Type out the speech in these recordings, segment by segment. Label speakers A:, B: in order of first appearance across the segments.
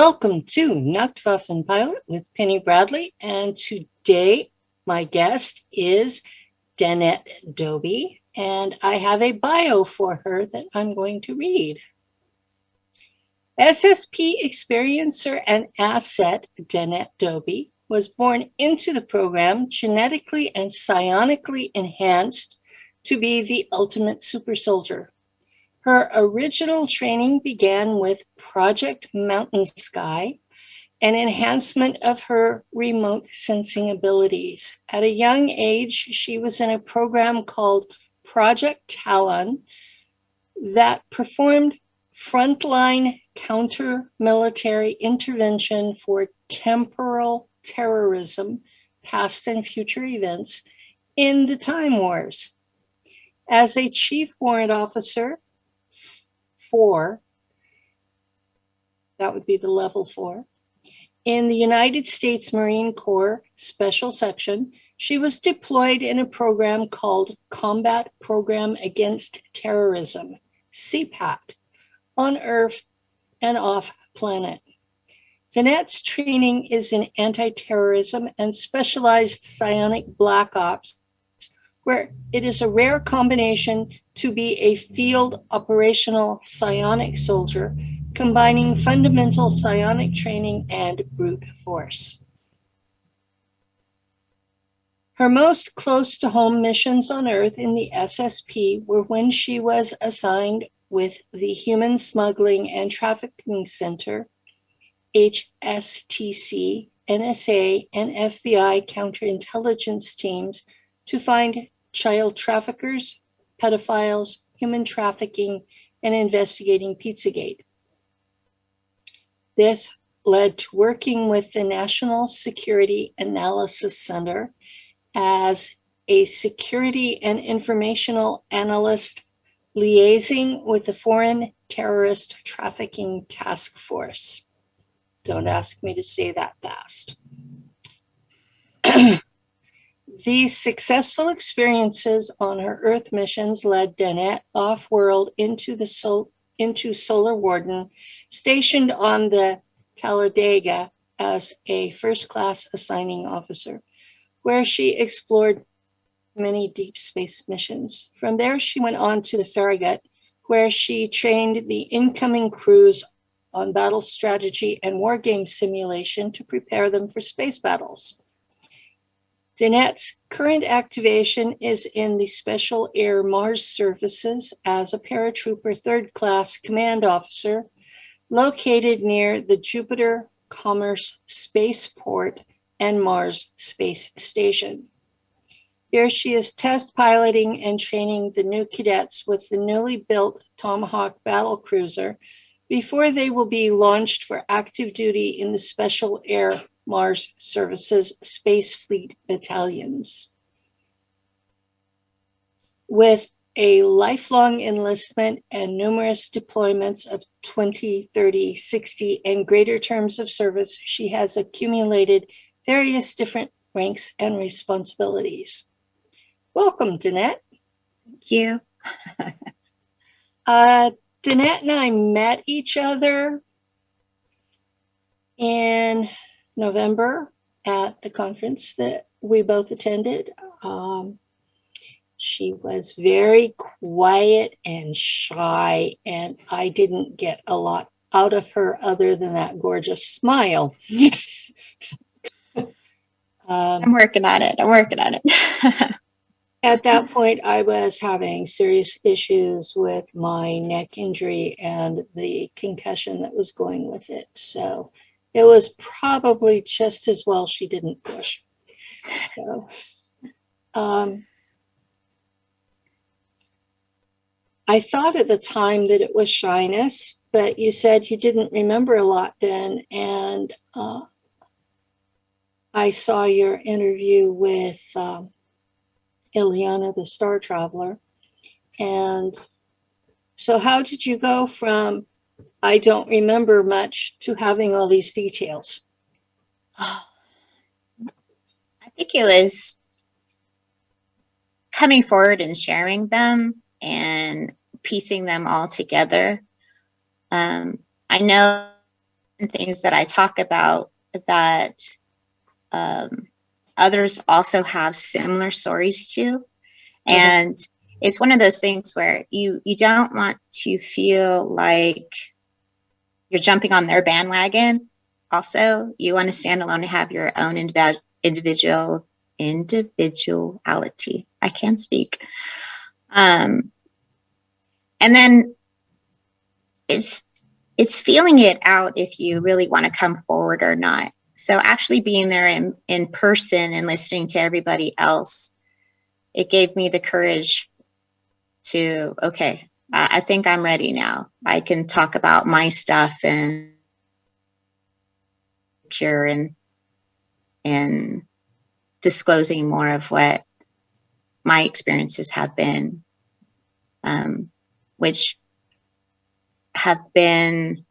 A: Welcome to Nacht Waffen Pilot with Penny Bradley, and today my guest is Danette Doby, and I have a bio for her that I'm going to read. SSP Experiencer and Asset Danette Doby was born into the program genetically and psionically enhanced to be the ultimate super soldier. Her original training began with Project Mountain Sky, an enhancement of her remote sensing abilities. At a young age, she was in a program called Project Talon that performed frontline counter-military intervention for temporal terrorism, past and future events in the Time Wars. As a Chief Warrant Officer, 4, that would be the level 4. In the United States Marine Corps Special Section, she was deployed in a program called Combat Program Against Terrorism, CPAT, on Earth and off planet. Danette's training is in anti-terrorism and specialized psionic black ops, where it is a rare combination to be a field operational psionic soldier, combining fundamental psionic training and brute force. Her most close to home missions on Earth in the SSP were when she was assigned with the Human Smuggling and Trafficking Center, HSTC, NSA, and FBI counterintelligence teams to find child traffickers, pedophiles, human trafficking, and investigating Pizzagate. This led to working with the National Security Analysis Center as a security and informational analyst liaising with the Foreign Terrorist Trafficking Task Force. Don't ask me to say that fast. These successful experiences on her Earth missions led Danette off-world into Solar Warden, stationed on the Talladega as a first-class assigning officer, where she explored many deep space missions. From there, she went on to the Farragut, where she trained the incoming crews on battle strategy and war game simulation to prepare them for space battles. Danette's current activation is in the Special Air Mars Services as a paratrooper third-class command officer located near the Jupiter Commerce Spaceport and Mars Space Station. Here she is test piloting and training the new cadets with the newly built Tomahawk battlecruiser before they will be launched for active duty in the Special Air Mars Services Space Fleet battalions. With a lifelong enlistment and numerous deployments of 20, 30, 60, and greater terms of service, she has accumulated various different ranks and responsibilities. Welcome, Danette.
B: Thank you.
A: Danette and I met each other in November at the conference that we both attended. She was very quiet and shy, and I didn't get a lot out of her other than that gorgeous smile.
B: I'm working on it.
A: At that point, I was having serious issues with my neck injury and the concussion that was going with it. So it was probably just as well she didn't push. So, I thought at the time that it was shyness, but you said you didn't remember a lot then. And I saw your interview with Ileana, the Star Traveler. And so how did you go from I don't remember much to having all these details?
B: I think it was coming forward and sharing them and piecing them all together. I know things that I talk about that others also have similar stories to. And it's one of those things where you don't want to feel like you're jumping on their bandwagon. Also, you want to stand alone and have your own individuality. I can't speak. And then it's feeling it out if you really want to come forward or not. So actually being there in person and listening to everybody else, it gave me the courage to, okay, I think I'm ready now. I can talk about my stuff and cure and disclosing more of what my experiences have been, which have been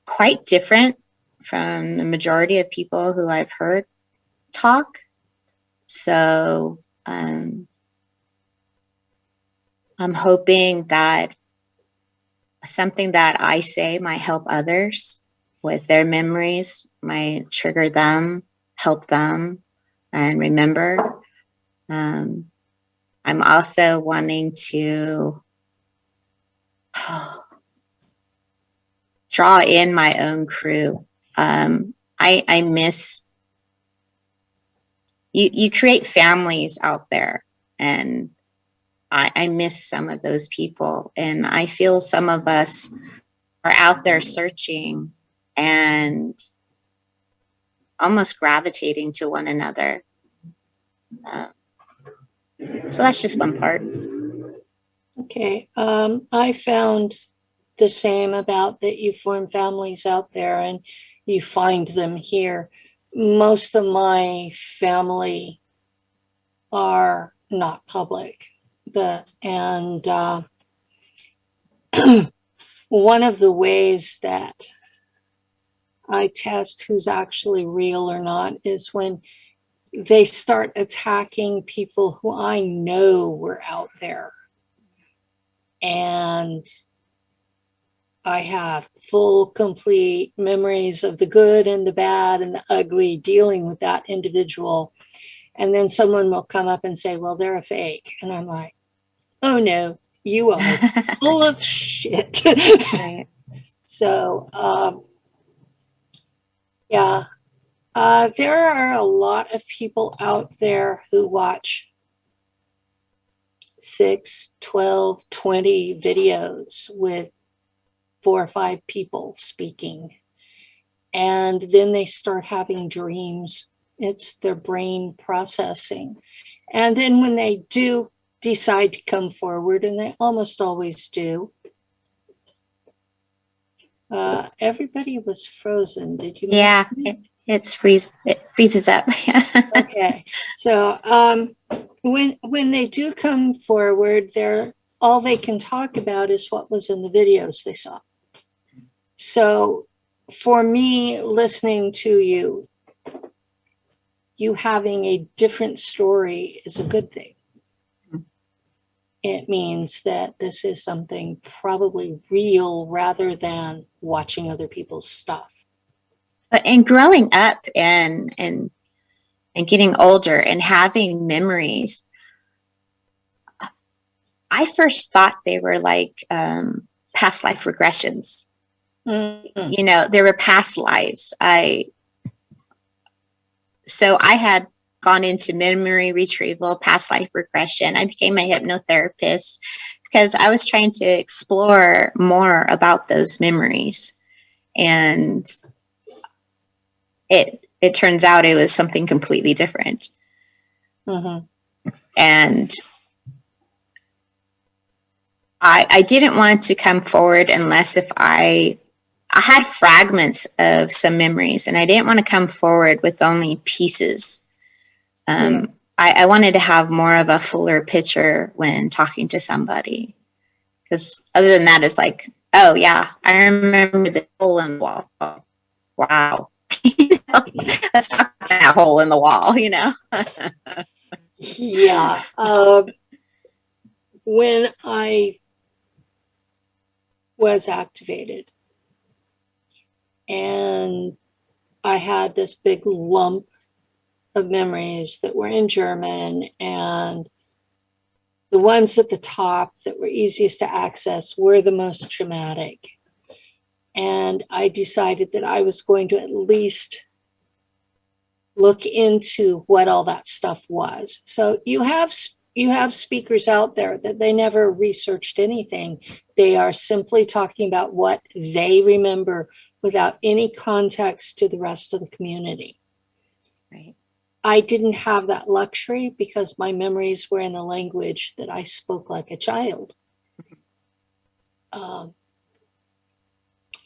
B: quite different from the majority of people who I've heard talk. So I'm hoping that something that I say might help others with their memories, might trigger them, help them, and remember. I'm also wanting to draw in my own crew. I miss, you create families out there, and I miss some of those people. And I feel some of us are out there searching and almost gravitating to one another. So that's just one part.
A: Okay. I found the same about that you form families out there and you find them here. Most of my family are not public. One of the ways that I test who's actually real or not is when they start attacking people who I know were out there. And I have full, complete memories of the good and the bad and the ugly dealing with that individual. And then someone will come up and say, well, they're a fake. And I'm like, oh no, you are full of shit.
B: Right.
A: So, yeah, there are a lot of people out there who watch 6, 12, 20 videos with 4 or 5 people speaking. And then they start having dreams. It's their brain processing. And then when they do decide to come forward, and they almost always do, everybody was frozen. Did you?
B: Yeah, it freezes up.
A: Okay. So when they do come forward, all they can talk about is what was in the videos they saw. So for me, listening to you having a different story is a good thing. It means that this is something probably real rather than watching other people's stuff.
B: And growing up and getting older and having memories, I first thought they were like past life regressions.
A: Mm-hmm.
B: You know, there were past lives. So I had gone into memory retrieval, past life regression. I became a hypnotherapist because I was trying to explore more about those memories. And it turns out it was something completely different.
A: Mm-hmm.
B: And I didn't want to come forward unless if I had fragments of some memories, and I didn't want to come forward with only pieces. I wanted to have more of a fuller picture when talking to somebody, because other than that, it's like, oh yeah, I remember the hole in the wall. Oh, wow. Let's talk about that hole in the wall, you know?
A: Yeah. When I was activated, And I had this big lump of memories that were in German, and the ones at the top that were easiest to access were the most traumatic. And I decided that I was going to at least look into what all that stuff was. So you have speakers out there that they never researched anything. They are simply talking about what they remember without any context to the rest of the community.
B: Right.
A: I didn't have that luxury because my memories were in a language that I spoke like a child.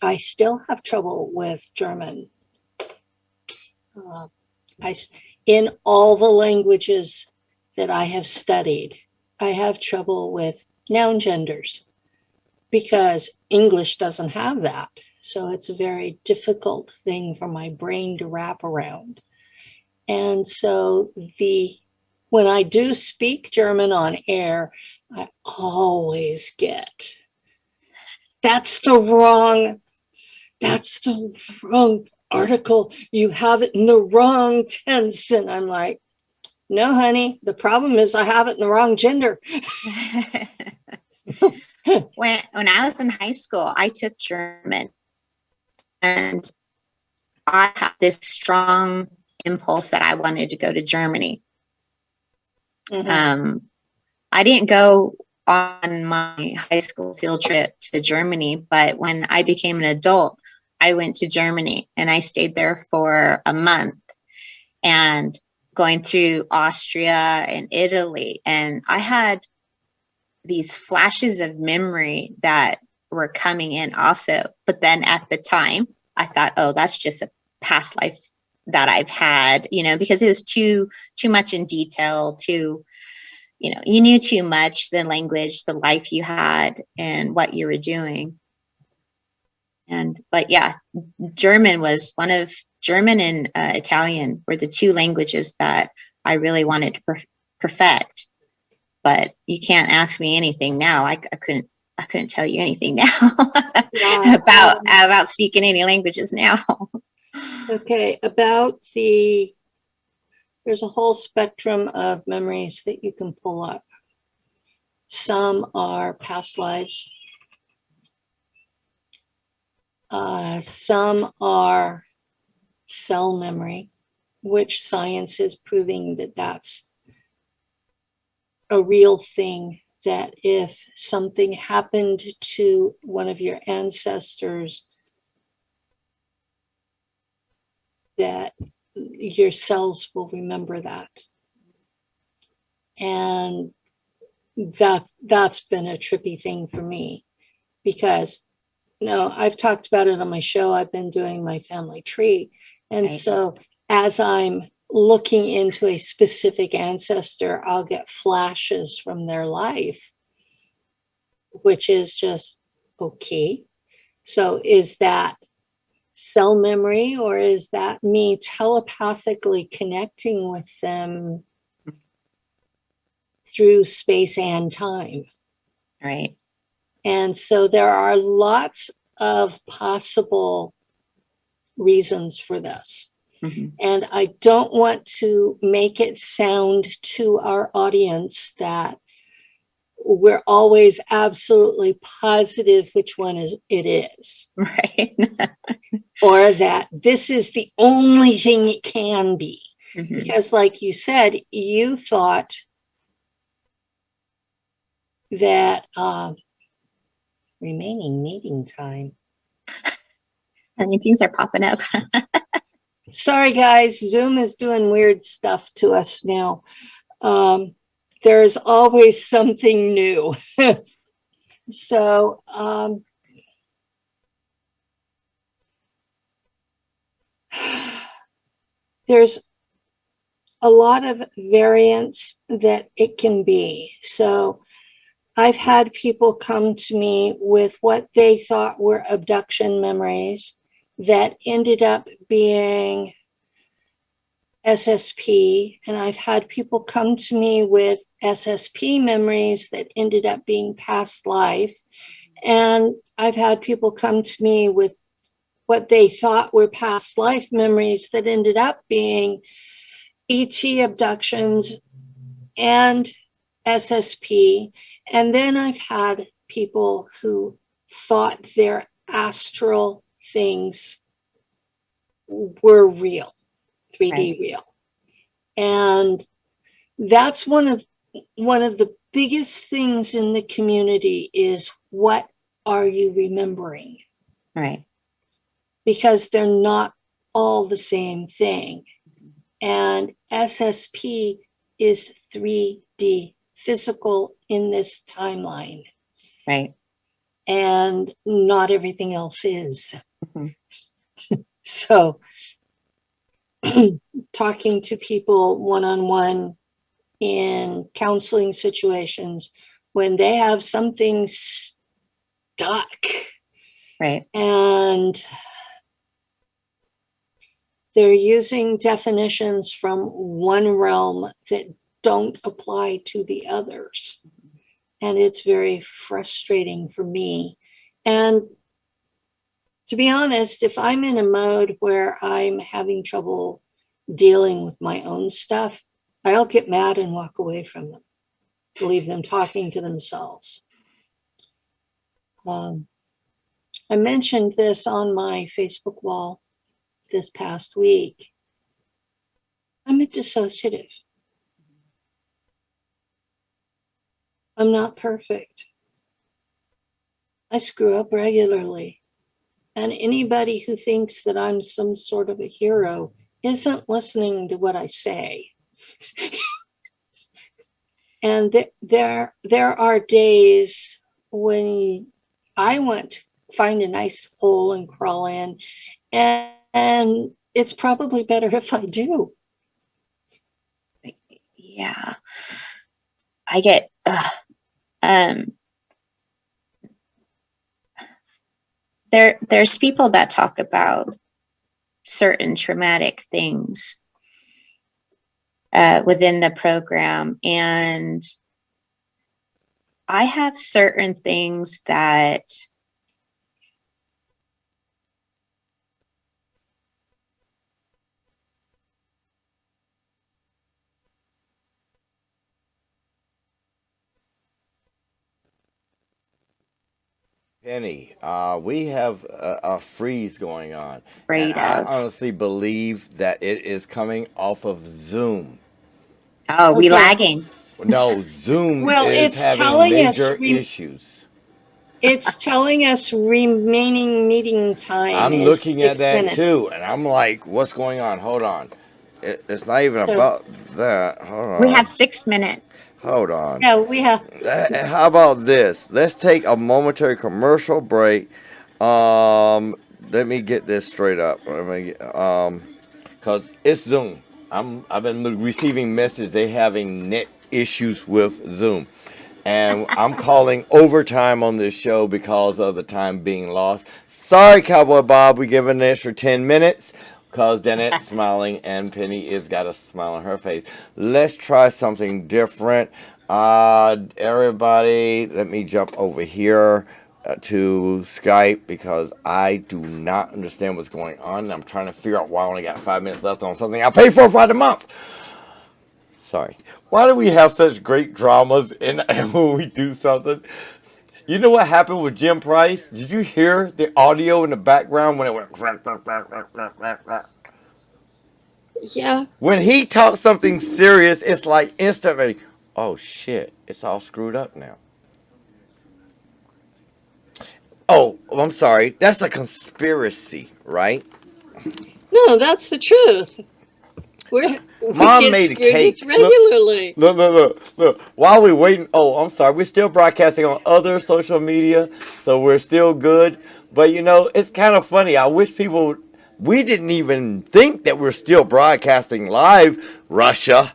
A: I still have trouble with German. In all the languages that I have studied, I have trouble with noun genders because English doesn't have that. So it's a very difficult thing for my brain to wrap around. And so when I do speak German on air, I always get, that's the wrong article. You have it in the wrong tense. And I'm like, no, honey, the problem is I have it in the wrong gender.
B: When I was in high school, I took German, and I had this strong impulse that I wanted to go to Germany.
A: Mm-hmm.
B: I didn't go on my high school field trip to Germany, but when I became an adult, I went to Germany and I stayed there for a month, and going through Austria and Italy. And I had these flashes of memory that were coming in also. But then at the time, I thought, oh, that's just a past life that I've had, because it was too much in detail, you knew too much, the language, the life you had, and what you were doing. But yeah, German and Italian were the two languages that I really wanted to perfect. But you can't ask me anything now. I couldn't tell you anything now about speaking any languages now.
A: Okay, there's a whole spectrum of memories that you can pull up. Some are past lives. Some are cell memory, which science is proving that that's a real thing, that if something happened to one of your ancestors, that your cells will remember that. And that's been a trippy thing for me because I've talked about it on my show. I've been doing my family tree. And so as I'm looking into a specific ancestor, I'll get flashes from their life, which is just okay. So is that cell memory, or is that me telepathically connecting with them through space and time?
B: Right.
A: And so there are lots of possible reasons for this.
B: Mm-hmm.
A: And I don't want to make it sound to our audience that we're always absolutely positive which one it is.
B: Right.
A: Or that this is the only thing it can be. Mm-hmm. Because like you said, you thought that remaining meeting time.
B: Things are popping up.
A: Sorry, guys. Zoom is doing weird stuff to us now. There's always something new. So there's a lot of variance that it can be. So I've had people come to me with what they thought were abduction memories that ended up being SSP. And I've had people come to me with SSP memories that ended up being past life. And I've had people come to me with what they thought were past life memories that ended up being ET abductions and SSP. And then I've had people who thought their astral things were real, 3D
B: Right.
A: real. And that's one of the biggest things in the community is, what are you remembering?
B: Right.
A: Because they're not all the same thing. And SSP is 3D physical in this timeline.
B: Right.
A: And not everything else is.
B: Mm-hmm.
A: So talking to people one-on-one in counseling situations, when they have something stuck,
B: Right.
A: and they're using definitions from one realm that don't apply to the others. And it's very frustrating for me. And to be honest, if I'm in a mode where I'm having trouble dealing with my own stuff, I'll get mad and walk away from them, leave them talking to themselves. I mentioned this on my Facebook wall this past week. I'm a dissociative. I'm not perfect. I screw up regularly. And anybody who thinks that I'm some sort of a hero isn't listening to what I say. And there are days when I want to find a nice hole and crawl in, and it's probably better if I do.
B: Yeah. I get, there's people that talk about certain traumatic things within the program, and I have certain things that
C: Penny, we have a freeze going on, and
B: afraid
C: I
B: of.
C: honestly believe that it is coming off of Zoom.
B: Oh, we
A: Okay.
B: lagging.
C: No, Zoom
A: Well,
C: is
A: it's
C: having
A: telling us
C: major issues.
A: remaining meeting time
C: I'm
A: is
C: looking at
A: 6
C: that
A: minutes.
C: too, and I'm like, what's going on? Hold on. It's not even
A: So
C: about that. Hold
B: We
C: on.
B: have 6 minutes.
C: Hold on.
A: yeah, we have.
C: How about this? Let's take a momentary commercial break. Let me get this straight up. Cause it's Zoom. I've been receiving messages they having net issues with Zoom. And I'm calling overtime on this show because of the time being lost. Sorry, Cowboy Bob, we give an extra 10 minutes because Danette's smiling and Penny is got a smile on her face. Let's try something different. Everybody, let me jump over here to Skype because I do not understand what's going on. I'm trying to figure out why I only got 5 minutes left on something I pay for a month. Sorry. Why do we have such great dramas in when we do something? You know what happened with Jim Price? Did you hear the audio in the background when it went?
A: Yeah.
C: When he talks something serious, it's like instantly, oh shit, it's all screwed up now. Oh, I'm sorry. That's a conspiracy, right?
A: No, that's the truth. We
C: Mom
A: get
C: made a
A: screwed with
C: cake. Look,
A: regularly.
C: look. While we waiting, oh, I'm sorry. We're still broadcasting on other social media, so we're still good. But you know, it's kind of funny. I wish people. We didn't even think that we're still broadcasting live. Russia.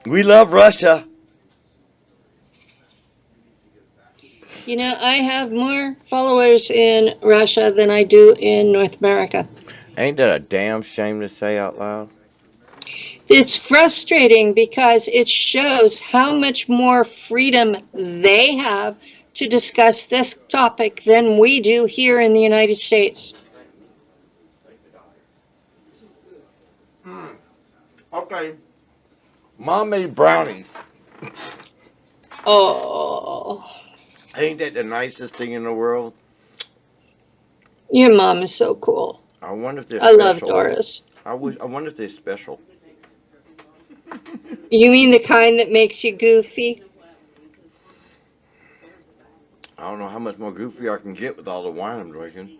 C: We love Russia.
A: You know, I have more followers in Russia than I do in North America.
C: Ain't that a damn shame to say out loud?
A: It's frustrating because it shows how much more freedom they have to discuss this topic than we do here in the United States.
C: Okay. Mom made brownies.
A: Oh,
C: Ain't that the nicest thing in the world?
A: your mom is so cool.
C: I wonder if they're
A: I love
C: special.
A: Doris.
C: I wonder if they're special.
A: You mean the kind that makes you goofy?
C: I don't know how much more goofy I can get with all the wine I'm drinking.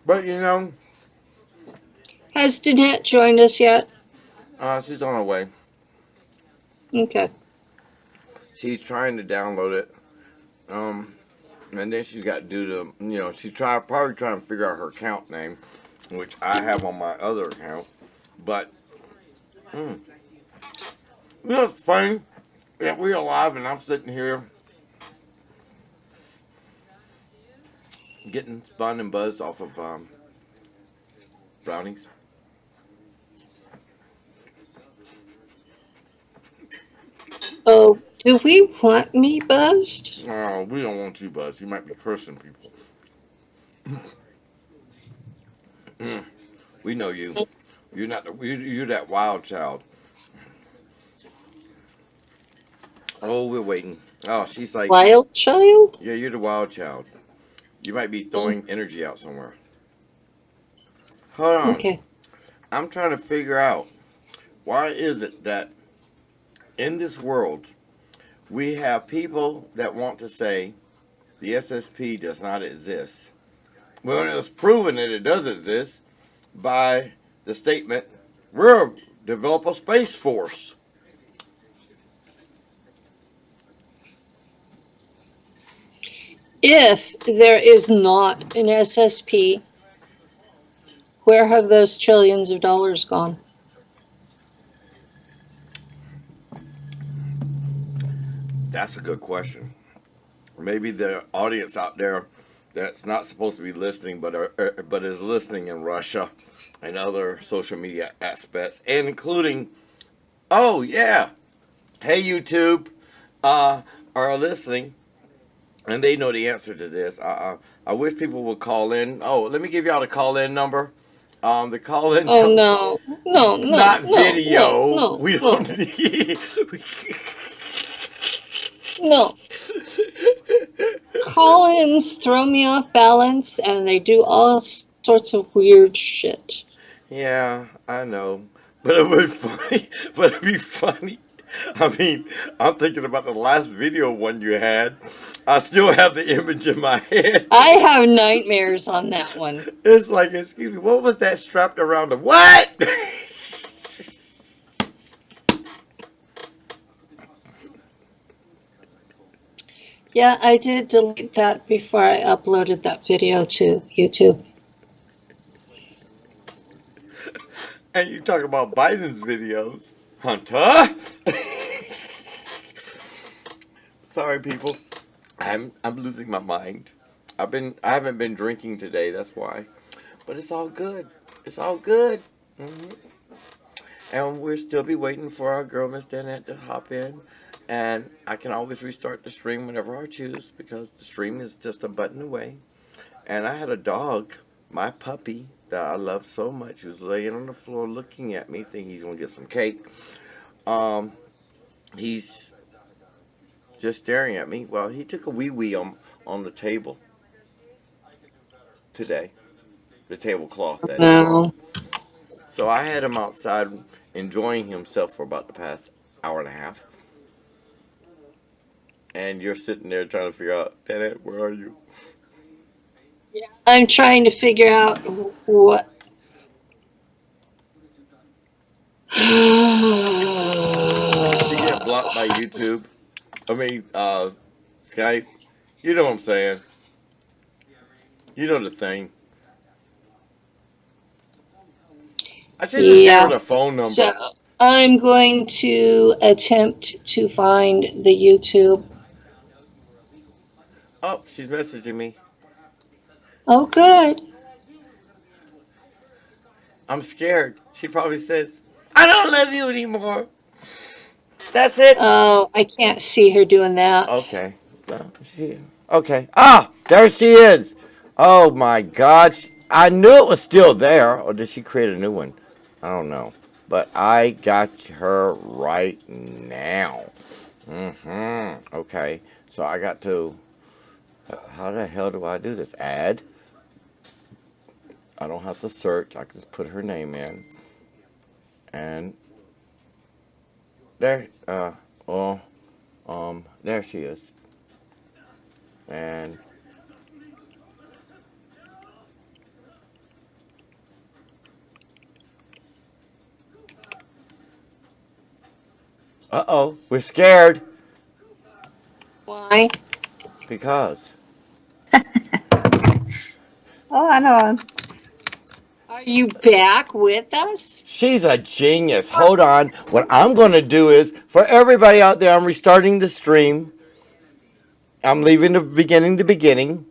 C: But you know,
A: Has Danette joined us yet?
C: she's on her way.
A: Okay.
C: She's trying to download it. And then she's got to do the, she's probably trying to figure out her account name, which I have on my other account. But, it's funny that we're alive and I'm sitting here getting spun and buzzed off of brownies.
A: Oh, do we want me buzzed?
C: Oh, we don't want you buzzed. You might be cursing people. We know you. You're not. You're that wild child. Oh, we're waiting. Oh, she's like,
A: Wild child?
C: yeah, you're the wild child. You might be throwing energy out somewhere. Hold on.
A: Okay.
C: I'm trying to figure out why is it that in this world we have people that want to say the SSP does not exist. Well, it was proven that it does exist by the statement, we'll develop a space force.
A: If there is not an SSP, where have those trillions of dollars gone?
C: That's a good question. Maybe the audience out there that's not supposed to be listening, but is listening in Russia and other social media aspects, and including, oh yeah, hey YouTube, are listening, and they know the answer to this. I wish people would call in. Oh, let me give y'all the call-in number. The call-in.
A: Oh no, no, no,
C: not
A: no,
C: video.
A: no,
C: We
A: no,
C: don't need.
A: no. Call-ins throw me off balance, and they do all sorts of weird shit.
C: Yeah, I know, but it would be funny. But it'd be funny. I mean, I'm thinking about the last video one you had. I still have the image in my head.
A: I have nightmares on that one.
C: It's like, excuse me, what was that strapped around the what?
A: Yeah, I did delete that before I uploaded that video to YouTube.
C: And you talk about Biden's videos, Hunter. Sorry, people. I'm losing my mind. I haven't been drinking today. That's why. But it's all good. It's all good. And we'll still be waiting for our girl, Miss Danette, to hop in. And I can always restart the stream whenever I choose because the stream is just a button away. And I had a dog, my puppy, that I love so much, who's laying on the floor looking at me, thinking he's going to get some cake. He's just staring at me. Well, he took a wee-wee on the table today. The tablecloth, that is.
A: No.
C: So I had him outside enjoying himself for about the past hour and a half. And you're sitting there trying to figure out, Danette, where are you?
A: I'm trying to figure out what.
C: Did she get blocked by YouTube? I mean, Skype? You know what I'm saying. You know the thing. I should just give her the phone number.
A: So I'm going to attempt to find the YouTube.
C: Oh, she's messaging me.
A: Oh, good.
C: I'm scared. She probably says, I don't love you anymore. That's it.
A: Oh, I can't see her doing that.
C: Okay. Okay. Ah, there she is. Oh my God. I knew it was still there. Or did she create a new one? I don't know. But I got her right now. Okay. So I got to. How the hell do I do this? Add. I don't have to search. I can just put her name in. And there. There she is. And we're scared
A: Why?
C: because
B: Oh, I know.
A: Are you back with us?
C: she's a genius. Hold on. What I'm going to do is, for everybody out there, I'm restarting the stream. I'm leaving the beginning to beginning,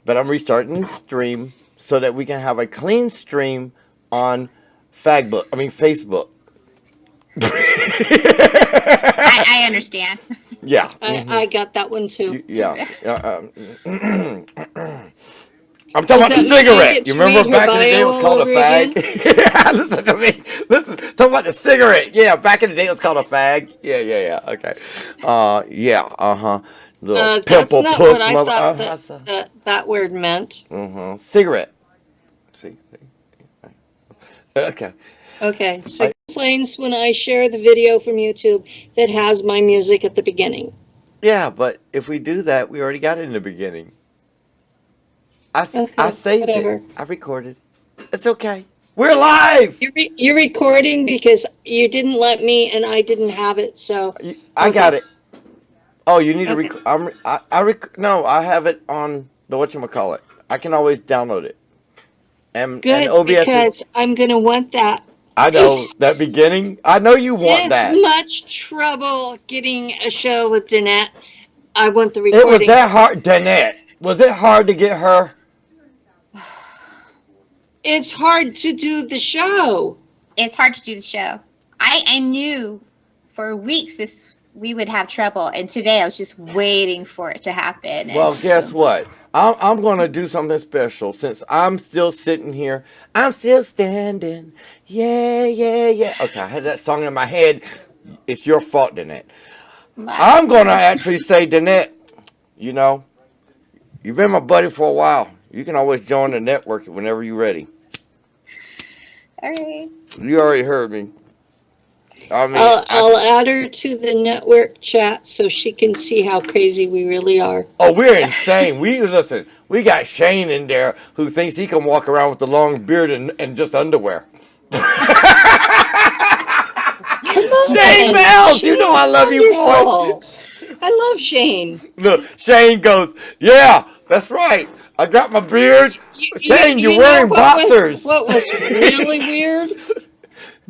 C: but I'm restarting the stream so that we can have a clean stream on Facebook.
B: I understand.
C: Yeah.
A: I got that one too.
C: Yeah. I'm talking about the
A: Does that mean I
C: cigarette.
A: get
C: You
A: to
C: remember
A: read her
C: back in the day it was
A: bio
C: called a
A: all over
C: fag? Yeah, listen to me. Listen, talk about the cigarette. Yeah, back in the day it was called a fag. Yeah. Okay. Little
A: That's
C: pimple
A: not what
C: puss
A: I
C: mother.
A: thought that word meant.
C: Cigarette. See. Okay.
A: Okay, so complains when I share the video from YouTube that has my music at the beginning.
C: Yeah, but if we do that, we already got it in the beginning. I
A: Okay,
C: saved
A: whatever.
C: it. I recorded. It's okay. We're live.
A: You're recording because you didn't let me and I didn't have it, so.
C: I
A: Okay.
C: got it. Oh, you need
A: Okay.
C: to no, I have it on the whatchamacallit. I can always download it. And
A: Good,
C: OBS
A: because I'm going to want that.
C: I know that beginning. I know you want
A: This
C: that.
A: much trouble getting a show with Danette. I want the
C: It
A: recording.
C: was that hard, Danette. Was it hard to get her?
A: It's hard to do the show.
B: It's hard to do the show. I knew for weeks we would have trouble, and today I was just waiting for it to happen.
C: Well, guess what? I'm going to do something special since I'm still sitting here. I'm still standing. Yeah. Okay, I had that song in my head. It's your fault, Danette. I'm going to actually say, Danette, you know, you've been my buddy for a while. You can always join the network whenever you're ready.
B: All right.
C: You already heard me. I mean,
A: I'll add her to the network chat so she can see how crazy we really are.
C: oh, we're insane. Listen. We got Shane in there who thinks he can walk around with the long beard and just underwear. Shane Bells, you know I love you, boy.
A: I love Shane.
C: Look, Shane goes, yeah, that's right. I got my beard. Shane, you're wearing boxers.
A: What was really weird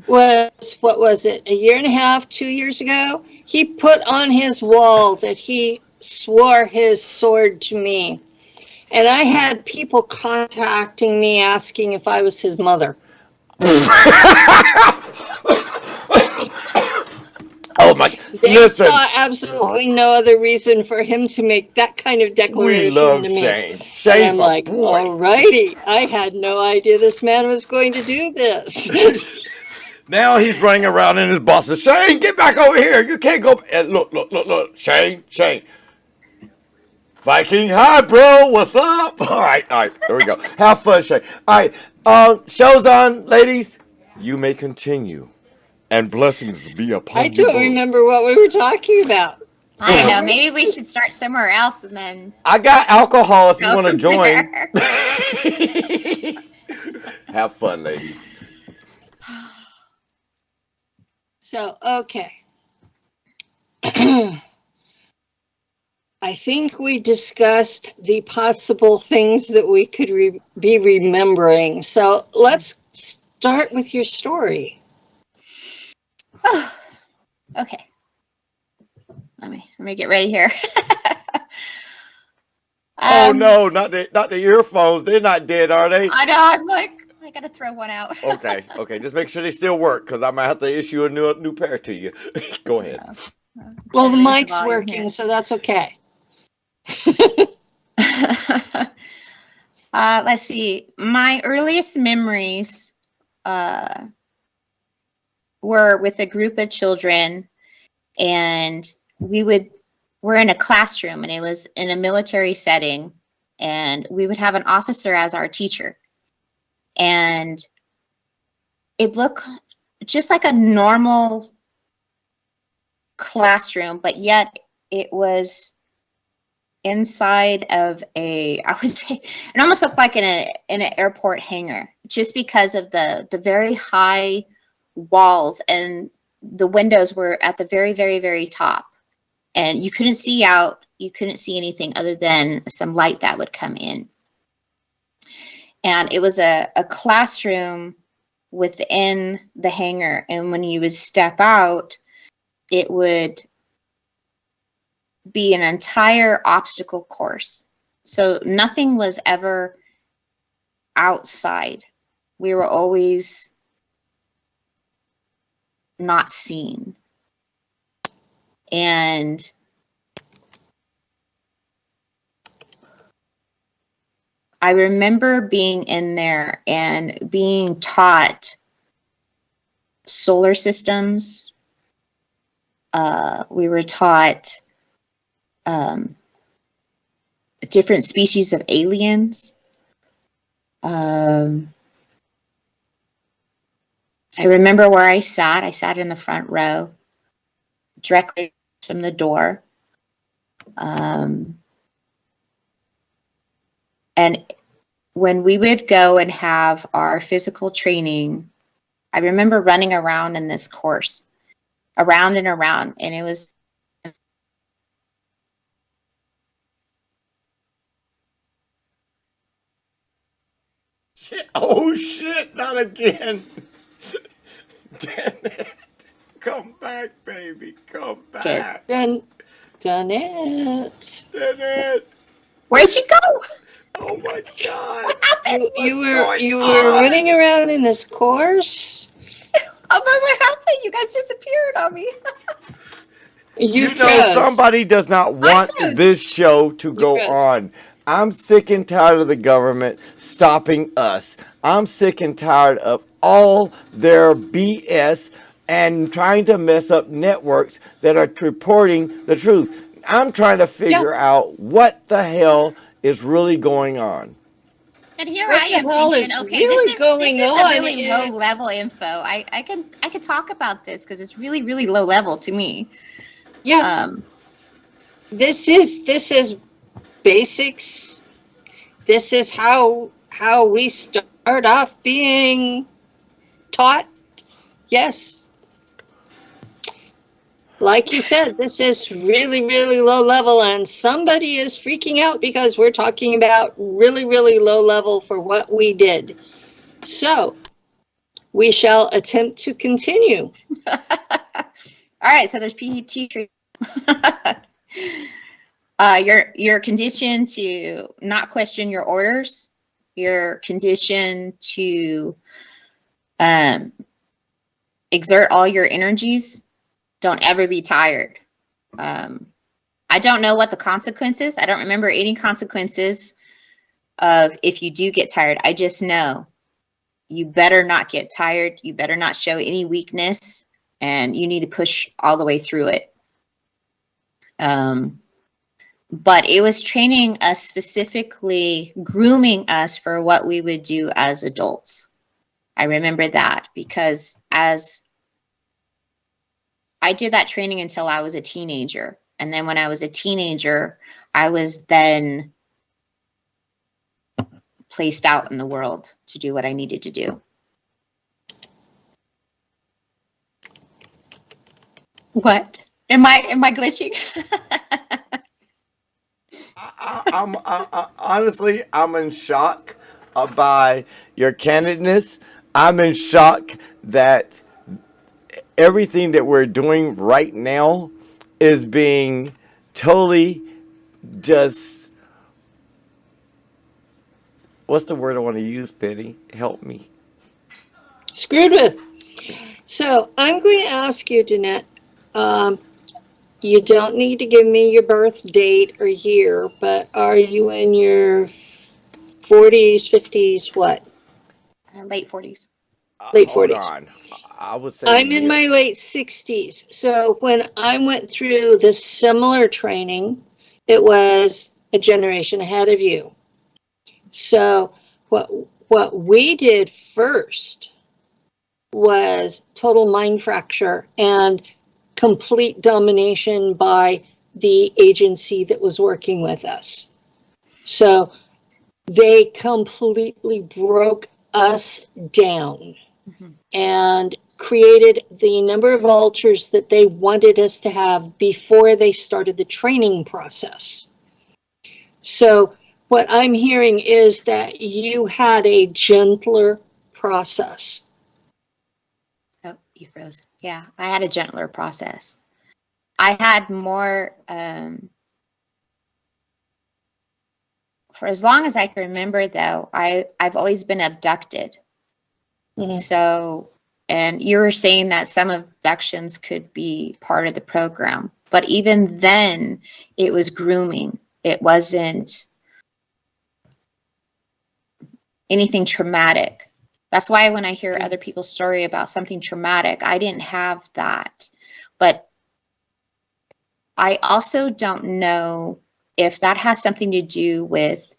A: was, what was it, a year and a half, 2 years ago? He put on his wall that he swore his sword to me. And I had people contacting me asking if I was his mother.
C: Oh my!
A: They
C: Listen,
A: saw absolutely no other reason for him to make that kind of declaration
C: we love
A: to me.
C: Shane.
A: And
C: Shane's
A: I'm
C: my
A: like,
C: boy.
A: alrighty, I had no idea this man was going to do this.
C: Now he's running around in his boxers. Shane, get back over here. You can't go. Look. Shane. Viking, hi, bro. What's up? All right. There we go. Have fun, Shane. All right. Show's on, ladies. You may continue. And blessings be upon you.
A: I don't remember what we were talking about.
B: I don't know. Maybe we should start somewhere else and then.
C: I got alcohol if you
B: go
C: want to
B: from
C: join.
B: there.
C: Have fun, ladies.
A: So, okay. I think we discussed the possible things that we could be remembering. So let's start with your story.
B: Oh, okay. Let me get ready here.
C: Oh no, not the earphones. They're not dead, are they?
B: I know. I'm like, I gotta throw one out.
C: Okay. Just make sure they still work, because I might have to issue a new pair to you. Go ahead.
A: Well, the
B: Raise
A: mic's
B: volume
A: working,
B: here.
A: so that's okay.
B: Let's see. My earliest memories were with a group of children, and we're in a classroom, and it was in a military setting, and we would have an officer as our teacher. And it looked just like a normal classroom, but yet it was inside of I would say, it almost looked like in an airport hangar, just because of the very high walls, and the windows were at the very, very, very top, and you couldn't see out. You couldn't see anything other than some light that would come in. And it was a classroom within the hangar, and when you would step out, it would be an entire obstacle course. So nothing was ever outside. We were always not seen. And I remember being in there and being taught solar systems. We were taught different species of aliens. I remember where I sat. I sat in the front row, directly from the door. And when we would go and have our physical training, I remember running around in this course, around and around, and it was
C: Shit. Oh shit! Not again. Damn it! Come back, baby. Come back.
A: Danette.
C: Danette.
B: where'd you go?
C: Oh my God.
B: What happened?
A: You
C: What's
A: were
C: going on?
A: running around in this course.
B: What happened? You guys disappeared on me.
A: You
C: You know,
A: froze.
C: somebody does not want
B: froze.
C: this show to go
A: froze.
C: on. I'm sick and tired of the government stopping us. I'm sick and tired of all their BS and trying to mess up networks that are reporting the truth. I'm trying to figure out what the hell is really going on.
B: And here
A: What
B: I
A: the
B: am
A: hell
B: thinking,
A: is
B: okay,
A: really
B: this
A: going
B: is a
A: on
B: really
A: is-
B: low level info. I can talk about this because it's really, really low level to me.
A: Yeah, this is basics. This is how we start off being taught. Yes. Like you said, this is really, really low level, and somebody is freaking out because we're talking about really, really low level for what we did. So we shall attempt to continue.
B: All right, so there's PET treatment. You're conditioned to not question your orders. You're conditioned to exert all your energies. Don't ever be tired. I don't know what the consequences. I don't remember any consequences of if you do get tired. I just know you better not get tired. You better not show any weakness, and you need to push all the way through it. But it was training us, specifically grooming us for what we would do as adults. I remember that because as I did that training until I was a teenager. And then when I was a teenager, I was then placed out in the world to do what I needed to do. What? Am I glitching?
C: I'm honestly, I'm in shock by your candidness. I'm in shock that everything that we're doing right now is being totally just, what's the word I want to use, Penny? Help me.
A: Screwed with. So I'm going to ask you, Danette. Um, you don't need to give me your birth date or year, but are you in your 40s, 50s, what?
B: Late 40s.
A: Late
C: Hold
A: 40s.
C: on. I would say
A: I'm in
C: near.
A: my late 60s. So when I went through this similar training, it was a generation ahead of you. So what we did first was total mind fracture and complete domination by the agency that was working with us. So they completely broke us down and created the number of altars that they wanted us to have before they started the training process. So what I'm hearing is that you had a gentler process.
B: Oh, you froze. Yeah, I had a gentler process. I had more, for as long as I can remember, though, I've always been abducted.
A: Mhm.
B: So, and you were saying that some abductions could be part of the program, but even then, it was grooming. It wasn't anything traumatic. That's why when I hear other people's story about something traumatic, I didn't have that. But I also don't know if that has something to do with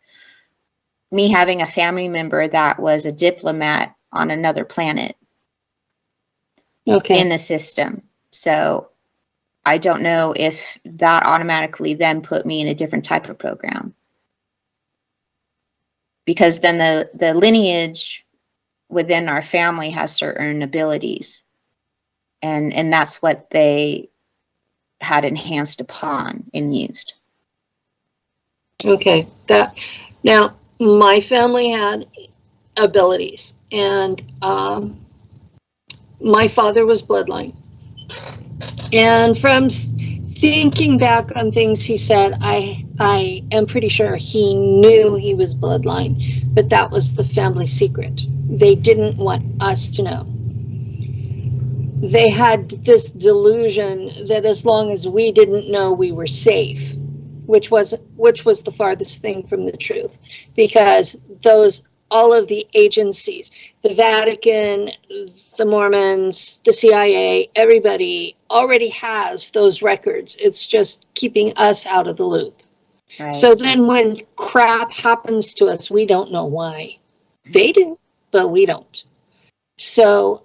B: me having a family member that was a diplomat on another planet
A: Okay.
B: in the system. So I don't know if that automatically then put me in a different type of program. Because then the lineage within our family has certain abilities. And that's what they had enhanced upon and used.
A: Okay. That now my family had abilities, and my father was bloodline. And from thinking back on things he said, I am pretty sure he knew he was bloodline, but that was the family secret. They didn't want us to know. They had this delusion that as long as we didn't know, we were safe, which was the farthest thing from the truth, because those all of the agencies, the Vatican, the Mormons, the CIA, everybody already has those records. It's just keeping us out of the loop.
B: Right.
A: So then when crap happens to us, we don't know why. They do, but we don't. So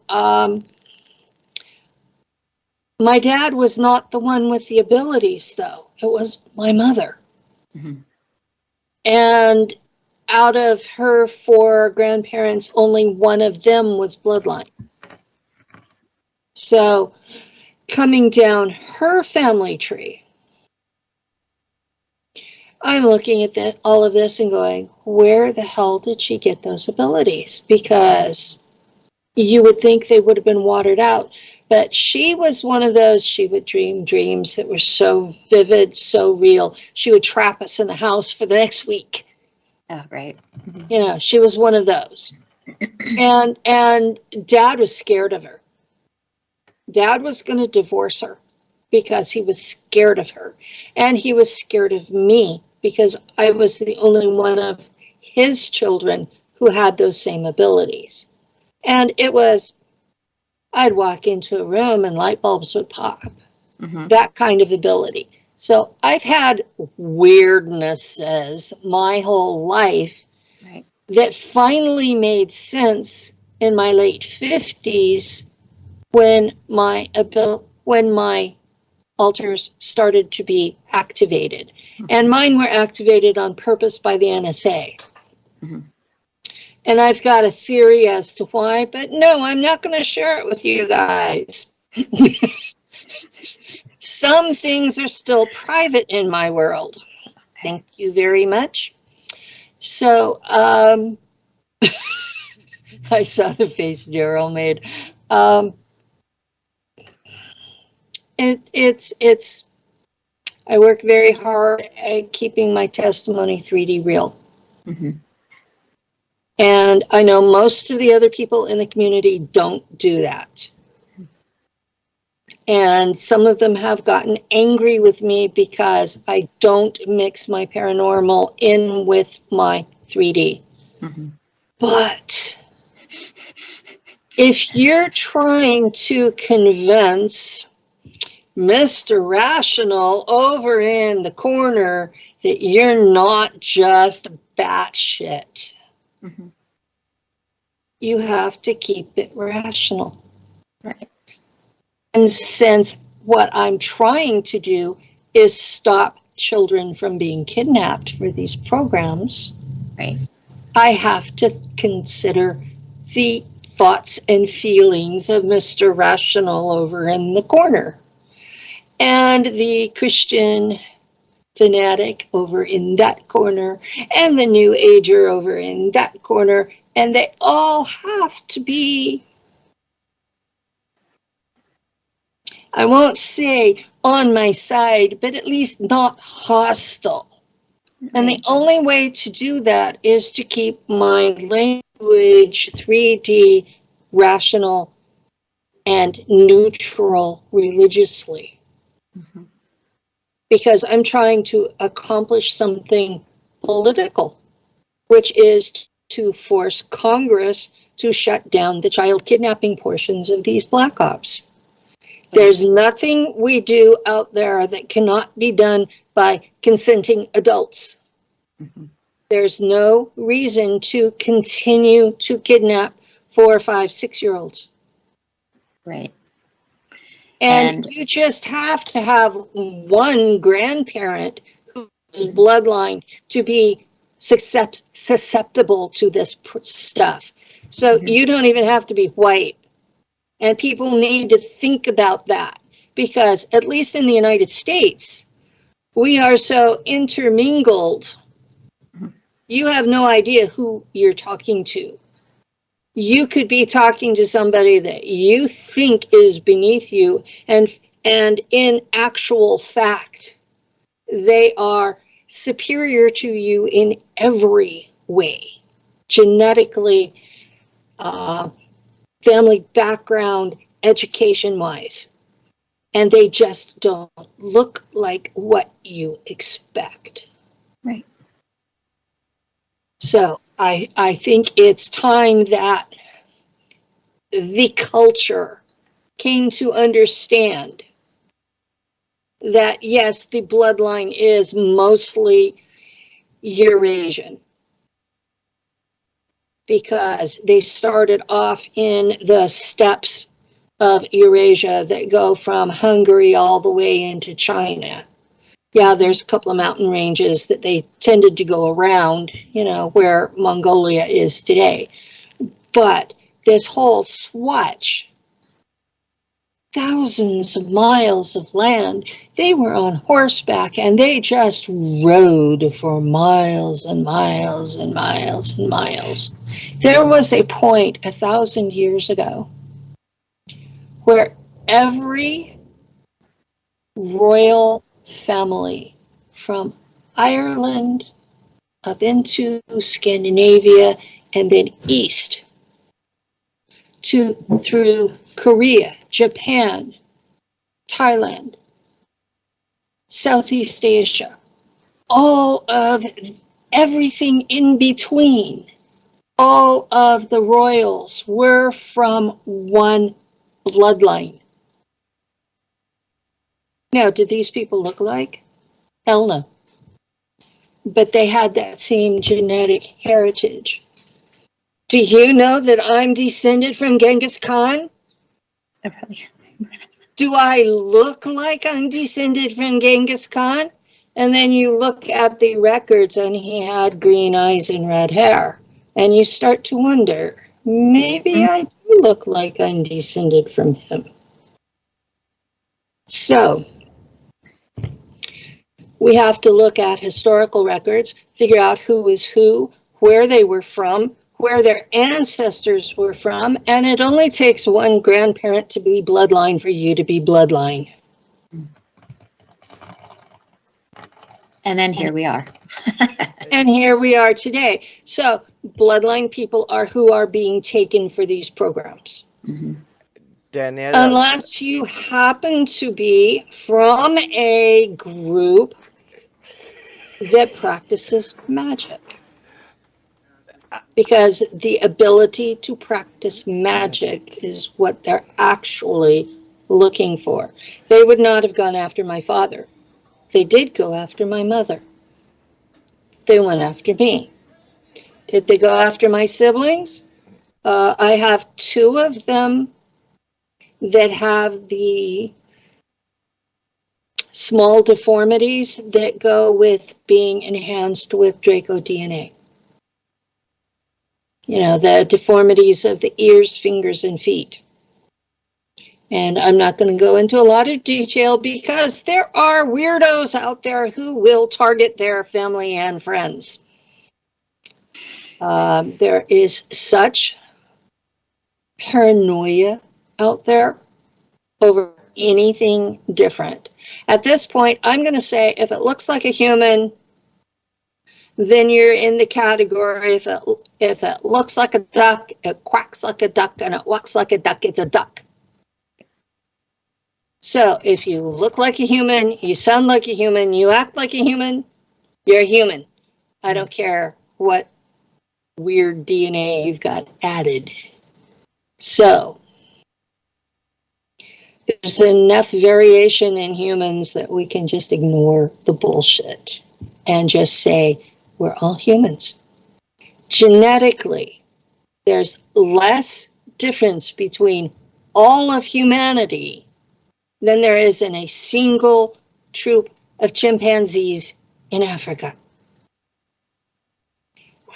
A: my dad was not the one with the abilities, though. It was my mother.
B: Mm-hmm.
A: And out of her four grandparents, only one of them was bloodline. So coming down her family tree, I'm looking at all of this and going, where the hell did she get those abilities? Because you would think they would have been watered out. But she was one of those, she would dream dreams that were so vivid, so real. She would trap us in the house for the next week.
B: Oh, right.
A: You know, she was one of those. And Dad was scared of her. Dad was going to divorce her because he was scared of her. And he was scared of me because I was the only one of his children who had those same abilities. And it was, I'd walk into a room and light bulbs would pop.
B: Mm-hmm.
A: That kind of ability. So I've had weirdnesses my whole life,
B: Right.
A: that finally made sense in my late 50s when my alters started to be activated. And mine were activated on purpose by the NSA.
B: Mm-hmm.
A: And I've got a theory as to why, but no, I'm not going to share it with you guys. Some things are still private in my world. Thank you very much. So, I saw the face Darrell made. It's. I work very hard at keeping my testimony 3D real.
B: Mm-hmm.
A: And I know most of the other people in the community don't do that. And some of them have gotten angry with me because I don't mix my paranormal in with my 3D.
B: Mm-hmm.
A: But if you're trying to convince Mr. Rational over in the corner that you're not just batshit,
B: Mm-hmm.
A: you have to keep it rational.
B: Right.
A: And since what I'm trying to do is stop children from being kidnapped for these programs,
B: Right.
A: I have to consider the thoughts and feelings of Mr. Rational over in the corner and the Christian fanatic over in that corner and the New Ager over in that corner. And they all have to be, I won't say on my side, but at least not hostile. And the
B: Right.
A: only way to do that is to keep my language 3D rational and neutral religiously.
B: Mm-hmm.
A: Because I'm trying to accomplish something political, which is to force Congress to shut down the child kidnapping portions of these black ops. There's nothing we do out there that cannot be done by consenting adults.
B: Mm-hmm.
A: There's no reason to continue to kidnap 4, 5, 6-year-olds.
B: Right.
A: And you just have to have one grandparent whose bloodline to be susceptible to this stuff. So
B: Mm-hmm.
A: you don't even have to be white. And people need to think about that because, at least in the United States, we are so intermingled. You have no idea who you're talking to. You could be talking to somebody that you think is beneath you, and in actual fact, they are superior to you in every way, genetically, family background, education-wise. And they just don't look like what you expect.
B: Right.
A: So I think it's time that the culture came to understand that, yes, the bloodline is mostly Eurasian because they started off in the steppes of Eurasia that go from Hungary all the way into China. Yeah, there's a couple of mountain ranges that they tended to go around, where Mongolia is today. But this whole swatch, thousands of miles of land, they were on horseback and they just rode for miles and miles and miles and miles. There was a point 1,000 years ago where every royal family from Ireland up into Scandinavia and then east through Korea, Japan, Thailand, Southeast Asia, all of everything in between, all of the royals were from one bloodline. Now, did these people look alike? Hell no. But they had that same genetic heritage. Do you know that I'm descended from Genghis Khan? Do I look like I'm descended from Genghis Khan? And then you look at the records and he had green eyes and red hair. And you start to wonder, maybe I do look like I'm descended from him. So we have to look at historical records, figure out who is who, where they were from, where their ancestors were from, and it only takes one grandparent to be bloodline for you to be bloodline.
B: And then here we are.
A: And here we are today. So bloodline people are who are being taken for these programs.
B: Mm-hmm.
C: Danette,
A: Unless you happen to be from a group that practices magic. Because the ability to practice magic is what they're actually looking for. They would not have gone after my father. They did go after my mother. They went after me. Did they go after my siblings? I have two of them that have the small deformities that go with being enhanced with Draco DNA. You know, the deformities of the ears, fingers, and feet. And I'm not going to go into a lot of detail because there are weirdos out there who will target their family and friends. There is such paranoia out there over anything different. At this point, I'm going to say if it looks like a human, then you're in the category. If it looks like a duck, it quacks like a duck, and it walks like a duck, it's a duck. So if you look like a human, you sound like a human, you act like a human, you're a human. I don't care what weird DNA you've got added. So there's enough variation in humans that we can just ignore the bullshit and just say we're all humans. Genetically, there's less difference between all of humanity than there is in a single troop of chimpanzees in Africa.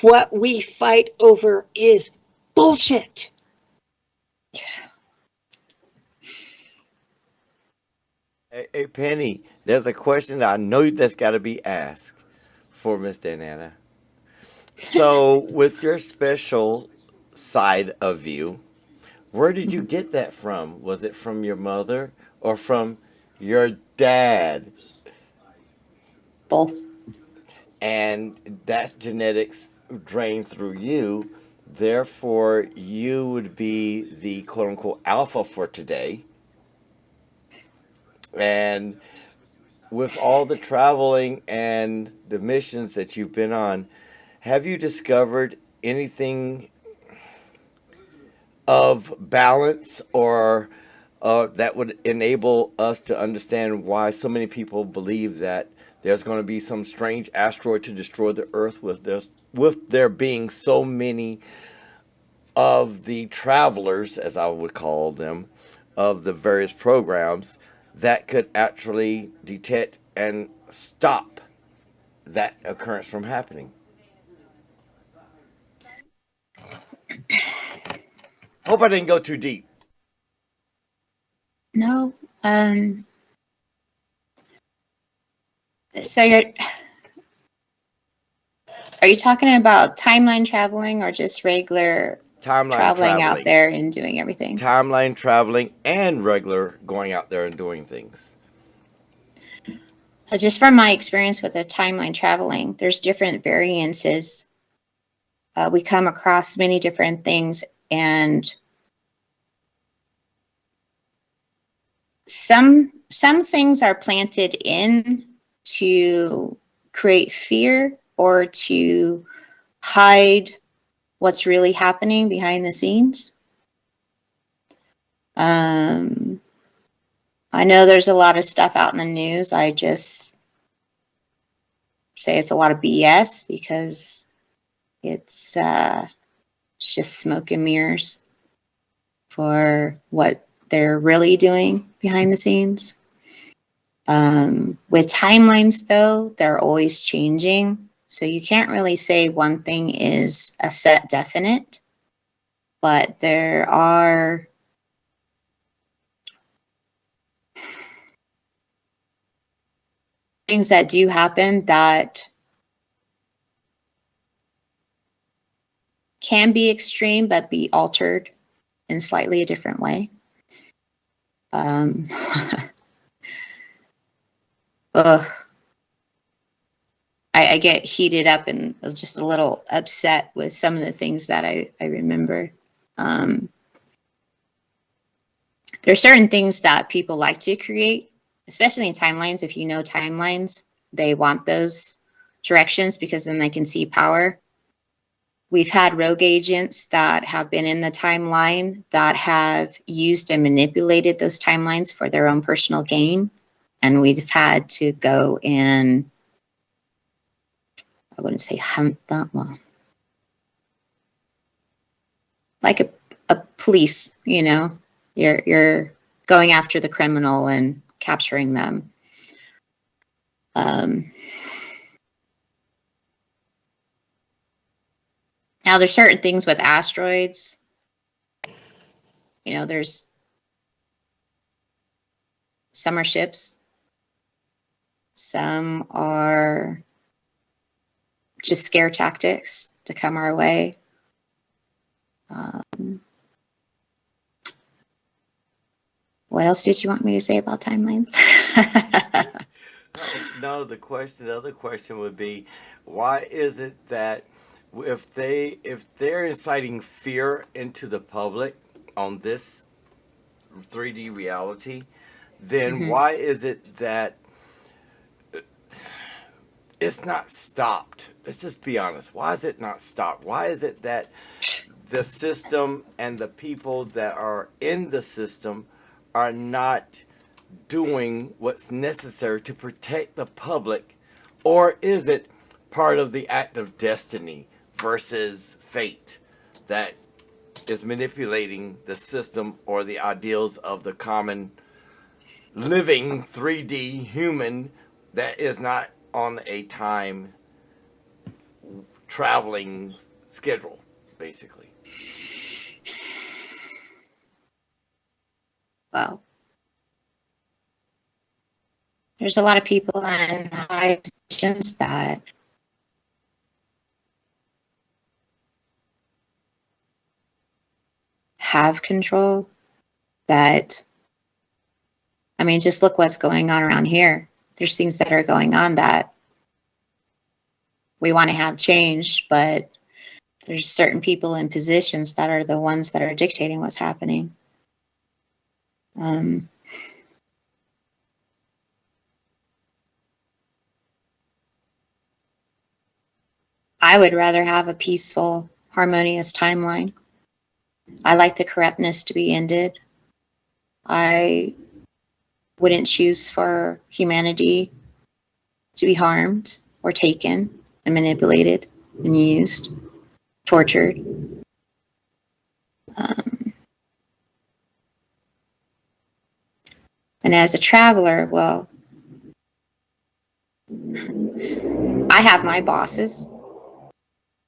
A: What we fight over is bullshit.
C: hey, Penny, there's a question that I know that's got to be asked for Miss Danetta. So, with your special side of you, where did you get that from? Was it from your mother or from your dad?
B: Both.
C: And that genetics drained through you. Therefore, you would be the quote unquote alpha for today. And with all the traveling and the missions that you've been on, have you discovered anything of balance or that would enable us to understand why so many people believe that there's going to be some strange asteroid to destroy the Earth with there being so many of the travelers, as I would call them, of the various programs that could actually detect and stop that occurrence from happening? Hope I didn't go too deep.
B: No. So are you talking about timeline traveling or just regular traveling out there and doing everything?
C: Timeline traveling and regular going out there and doing things.
B: So just from my experience with the timeline traveling, there's different variances. We come across many different things, and some things are planted in to create fear or to hide what's really happening behind the scenes. I know there's a lot of stuff out in the news. I just say it's a lot of BS because it's just smoke and mirrors for what they're really doing behind the scenes. With timelines, though, they're always changing. So you can't really say one thing is a set definite, but there are things that do happen that can be extreme, but be altered in slightly a different way. I, I get heated up and just a little upset with some of the things that I remember. There are certain things that people like to create, especially in timelines. If you know timelines, they want those directions because then they can see power. We've had rogue agents that have been in the timeline that have used and manipulated those timelines for their own personal gain. And we've had to go and, I wouldn't say hunt that one. Like a police, you know, you're going after the criminal and capturing them. Now there's certain things with asteroids. You know, there's some are ships, some are just scare tactics to come our way. What else did you want me to say about timelines?
C: No, the other question would be, why is it that if they're inciting fear into the public on this 3D reality, then why is it that it's not stopped? Let's just be honest. Why is it not stopped? Why is it that the system and the people that are in the system are not doing what's necessary to protect the public? Or is it part of the act of destiny versus fate that is manipulating the system or the ideals of the common living 3D human that is not on a time traveling schedule, basically?
B: Well, there's a lot of people in high positions that have control that, I mean, just look what's going on around here. There's things that are going on that we want to have changed, but there's certain people in positions that are the ones that are dictating what's happening. I would rather have a peaceful, harmonious timeline. I like the corruptness to be ended. I wouldn't choose for humanity to be harmed or taken and manipulated and used, tortured. And as a traveler, well, I have my bosses.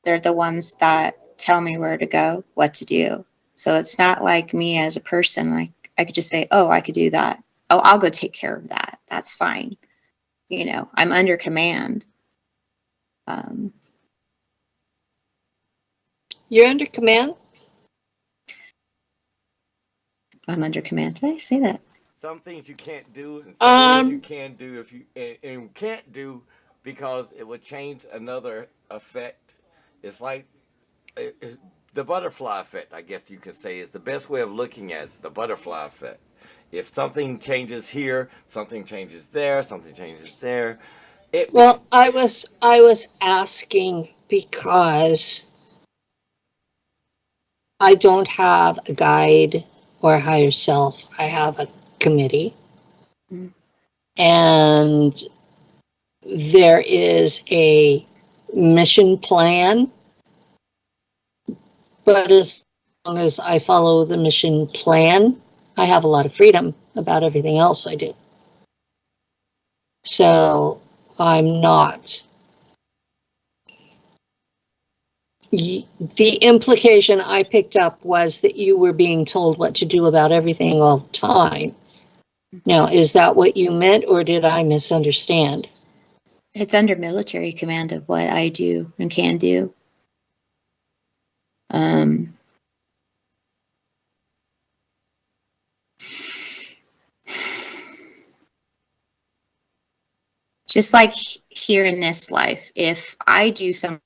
B: They're the ones that tell me where to go, what to do. So it's not like me as a person. Like I could just say, oh, I could do that. Oh, I'll go take care of that. That's fine. You know, I'm under command.
A: You're under command?
B: I'm under command. Did I say that?
C: Some things you can't do, and some things you can do if you and can't do because it would change another effect. It's like the butterfly effect, I guess you could say, is the best way of looking at the butterfly effect. If something changes here, something changes there, something changes there.
A: Well, I was asking because I don't have a guide or a higher self. I have a committee. And there is a mission plan. But as long as I follow the mission plan, I have a lot of freedom about everything else I do. So I'm not. The implication I picked up was that you were being told what to do about everything all the time. Now, is that what you meant, or did I misunderstand?
B: It's under military command of what I do and can do. Just like here in this life, if I do some.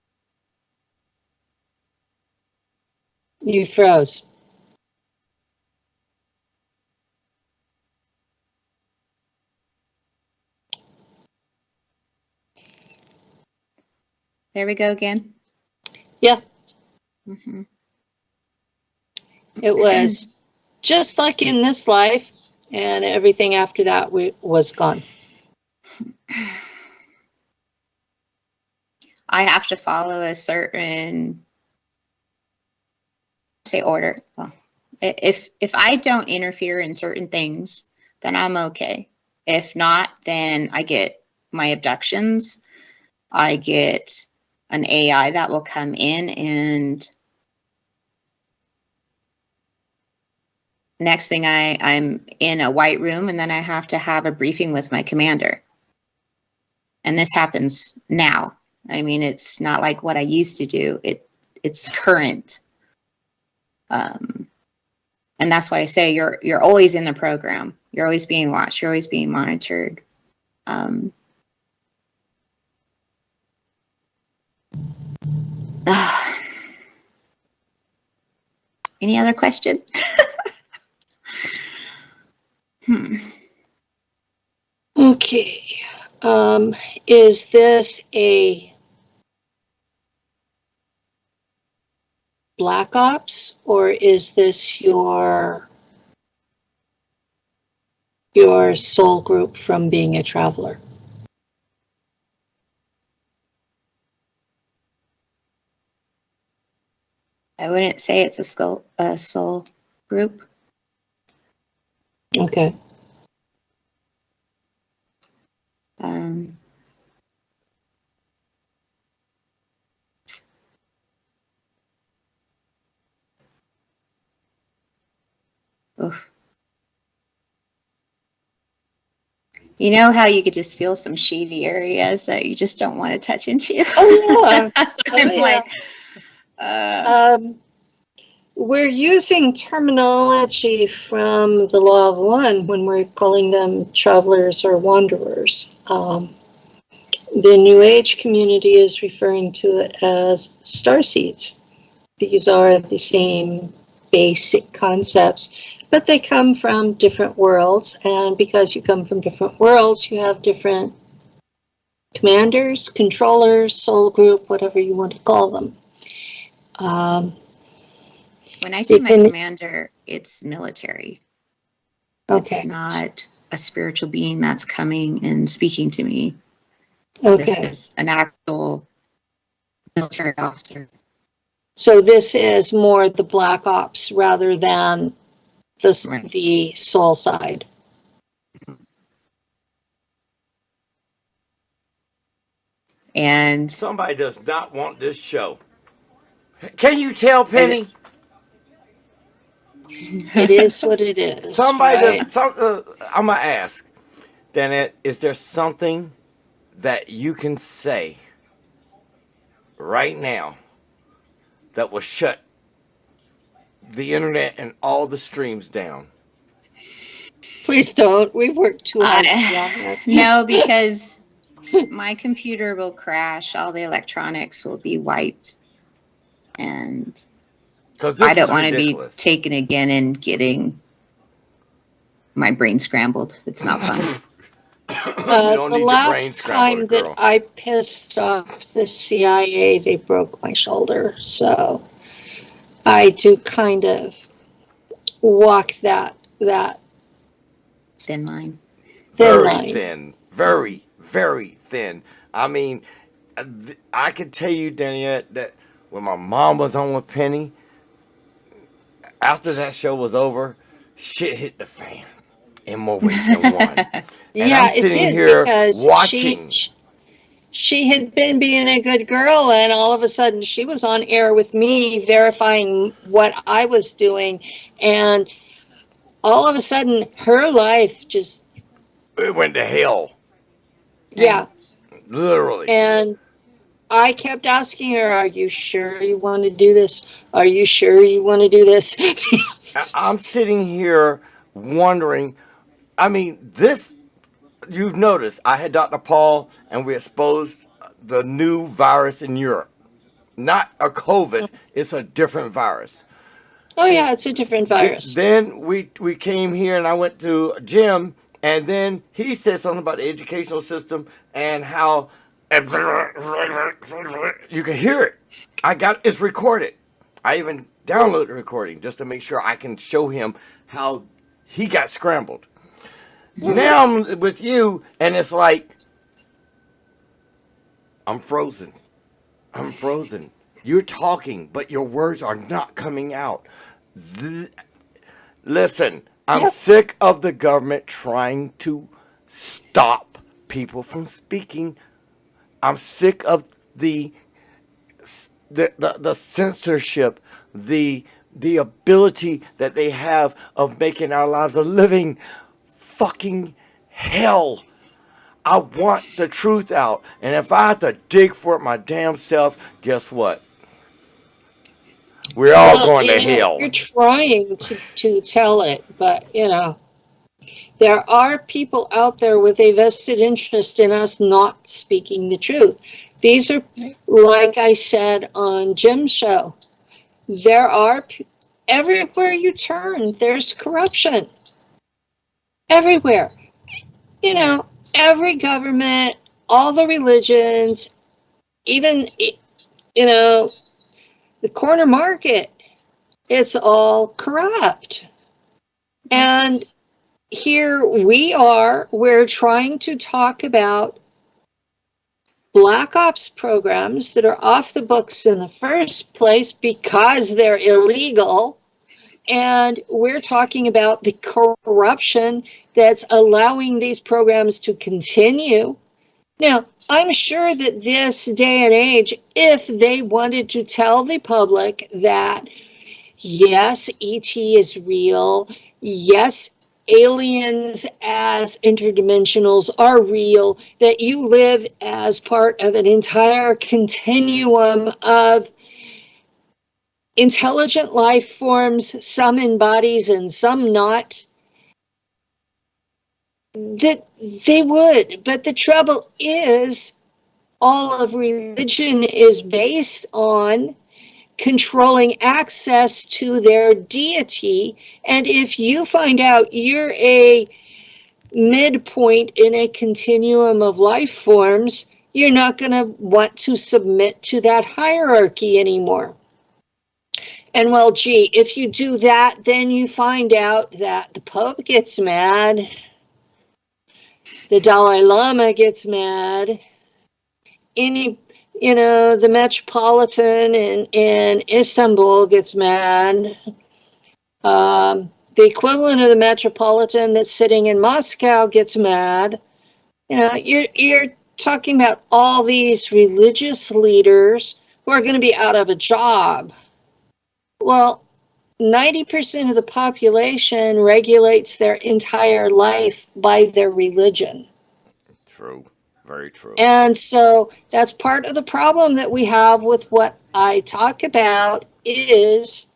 A: You froze.
B: There we go again.
A: Yeah.
B: Mm-hmm.
A: It was just like in this life, and everything after that was gone.
B: I have to follow a certain, say, order. Well, if I don't interfere in certain things, then I'm okay. If not, then I get my abductions. I get an AI that will come in, and next thing I'm in a white room, and then I have to have a briefing with my commander. And this happens now. I mean, it's not like what I used to do. It's current. And that's why I say you're always in the program. You're always being watched. You're always being monitored. Any other question?
A: Okay. Is this a Black Ops, or is this your soul group from being a traveler?
B: I wouldn't say it's a soul group.
A: Okay.
B: Oof. You know how you could just feel some shady areas that you just don't want to touch into?
A: Oh, yeah.
B: I'm like,
A: we're using terminology from the Law of One when we're calling them travelers or wanderers. The New Age community is referring to it as starseeds. These are the same basic concepts, but they come from different worlds. And because you come from different worlds, you have different commanders, controllers, soul group, whatever you want to call them.
B: when I see my commander, it's military.
A: Okay.
B: It's not a spiritual being that's coming and speaking to me.
A: Okay.
B: This is an actual military officer.
A: So this is more the Black Ops rather than the soul side.
B: And
C: somebody does not want this show. Can you tell, Penny?
A: It is what it is.
C: Somebody
A: right?
C: does. I'm gonna ask, Danette, is there something that you can say right now that will shut the internet and all the streams down?
A: Please don't. We've worked too hard to be on here.
B: No, because my computer will crash. All the electronics will be wiped. And I don't want to be taken again and getting my brain scrambled. It's not fun.
C: The
A: last time that I pissed off the CIA, they broke my shoulder. So I do kind of walk that
B: thin line.
C: Very thin. Very, very thin. I mean, I can tell you, Danette, that when my mom was on with Penny, after that show was over, shit hit the fan in more ways than one. And
A: yeah,
C: I'm sitting
A: it did
C: here
A: because
C: watching.
A: She had been being a good girl, and all of a sudden she was on air with me verifying what I was doing, and all of a sudden her life just
C: It went to hell.
A: Yeah.
C: Literally.
A: And I kept asking her, are you sure you want to do this? Are you sure you want to do this?
C: I'm sitting here wondering, I mean, this you've noticed I had Dr. Paul and we exposed the new virus in Europe. Not a COVID, it's a different virus.
A: Oh yeah, it's a different virus.
C: Then we came here and I went to Jim, and then he said something about the educational system and how you can hear it. It's recorded. I even downloaded the recording just to make sure I can show him how he got scrambled. Now I'm with you, and it's like I'm frozen. I'm frozen. You're talking, but your words are not coming out. Listen, I'm
A: Yep.
C: sick of the government trying to stop people from speaking. I'm sick of the censorship, the ability that they have of making our lives a living fucking hell. I want the truth out, and if I have to dig for it my damn self, guess what? We're all going to hell.
A: You're trying to tell it, but there are people out there with a vested interest in us not speaking the truth. These are, like I said on Jim's show, there are, everywhere you turn, there's corruption. Everywhere. Every government, all the religions, even, the corner market, it's all corrupt. And here we're trying to talk about black ops programs that are off the books in the first place because they're illegal. And we're talking about the corruption that's allowing these programs to continue. Now, I'm sure that this day and age, if they wanted to tell the public that, yes, ET is real, yes, aliens as interdimensionals are real, that you live as part of an entire continuum of intelligent life forms, some in bodies and some not, that they would. But the trouble is, all of religion is based on controlling access to their deity. And if you find out you're a midpoint in a continuum of life forms, you're not going to want to submit to that hierarchy anymore. And well, gee, if you do that, then you find out that the Pope gets mad, the Dalai Lama gets mad, the Metropolitan in Istanbul gets mad. The equivalent of the Metropolitan that's sitting in Moscow gets mad. You're talking about all these religious leaders who are going to be out of a job. Well, 90% of the population regulates their entire life by their religion.
C: True. Very true.
A: And so that's part of the problem that we have with what I talk about is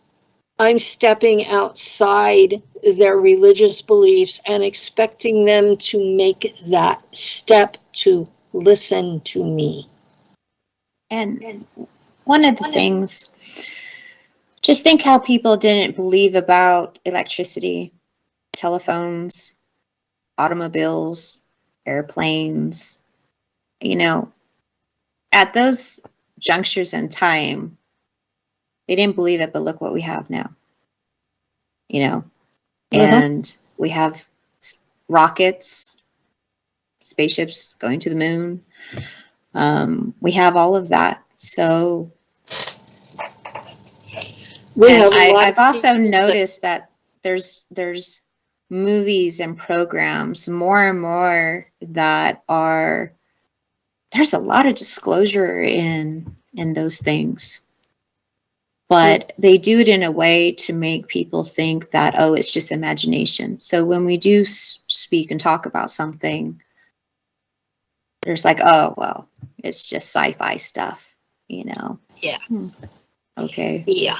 A: I'm stepping outside their religious beliefs and expecting them to make that step to listen to me.
B: And one of the things, just think how people didn't believe about electricity, telephones, automobiles, airplanes. At those junctures in time, they didn't believe it, but look what we have now. And we have rockets, spaceships going to the moon. We have all of that. So I've also noticed that there's movies and programs more and more that are, there's a lot of disclosure in those things, but they do it in a way to make people think that, oh, it's just imagination. So when we do speak and talk about something, there's like, oh, well, it's just sci-fi stuff,
A: Yeah.
B: Okay.
A: Yeah.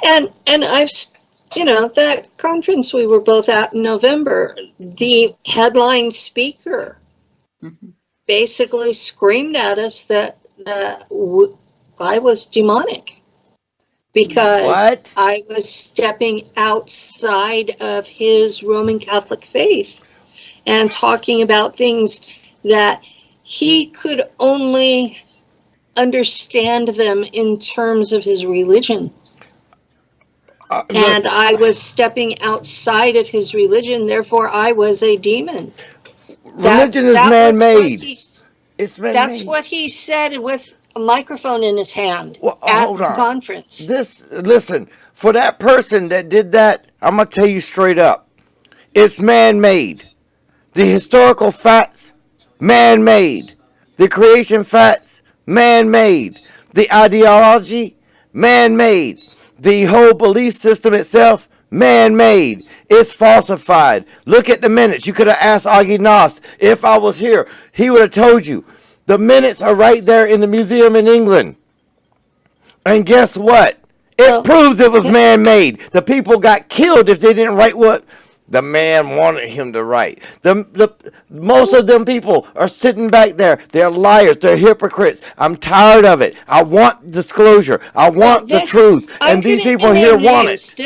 A: And I've that conference we were both at in November, the headline speaker
B: Mhm.
A: basically screamed at us that I was demonic because
C: What?
A: I was stepping outside of his Roman Catholic faith and talking about things that he could only understand them in terms of his religion. And
C: Listen,
A: I was stepping outside of his religion, therefore I was a demon.
C: religion is
A: That was what
C: man-made. It's
A: that's
C: man-made.
A: what he said with a microphone in his hand
C: Well,
A: at
C: hold
A: the
C: on.
A: conference.
C: Listen, for that person that did that, I'm gonna tell you straight up, it's man-made. The historical facts, man-made. The creation facts, man-made. The ideology, man-made. The whole belief system itself, man-made. It's falsified. Look at the minutes. You could have asked Augie Noss if I was here. He would have told you. The minutes are right there in the museum in England. And guess what? It
A: Well,
C: proves it was man-made. The people got killed if they didn't write what the man wanted him to write. Most of them people are sitting back there. They're liars. They're hypocrites. I'm tired of it. I want disclosure. I want the truth.
A: I'm
C: And these
A: gonna
C: people
A: name
C: here want
A: names.
C: it.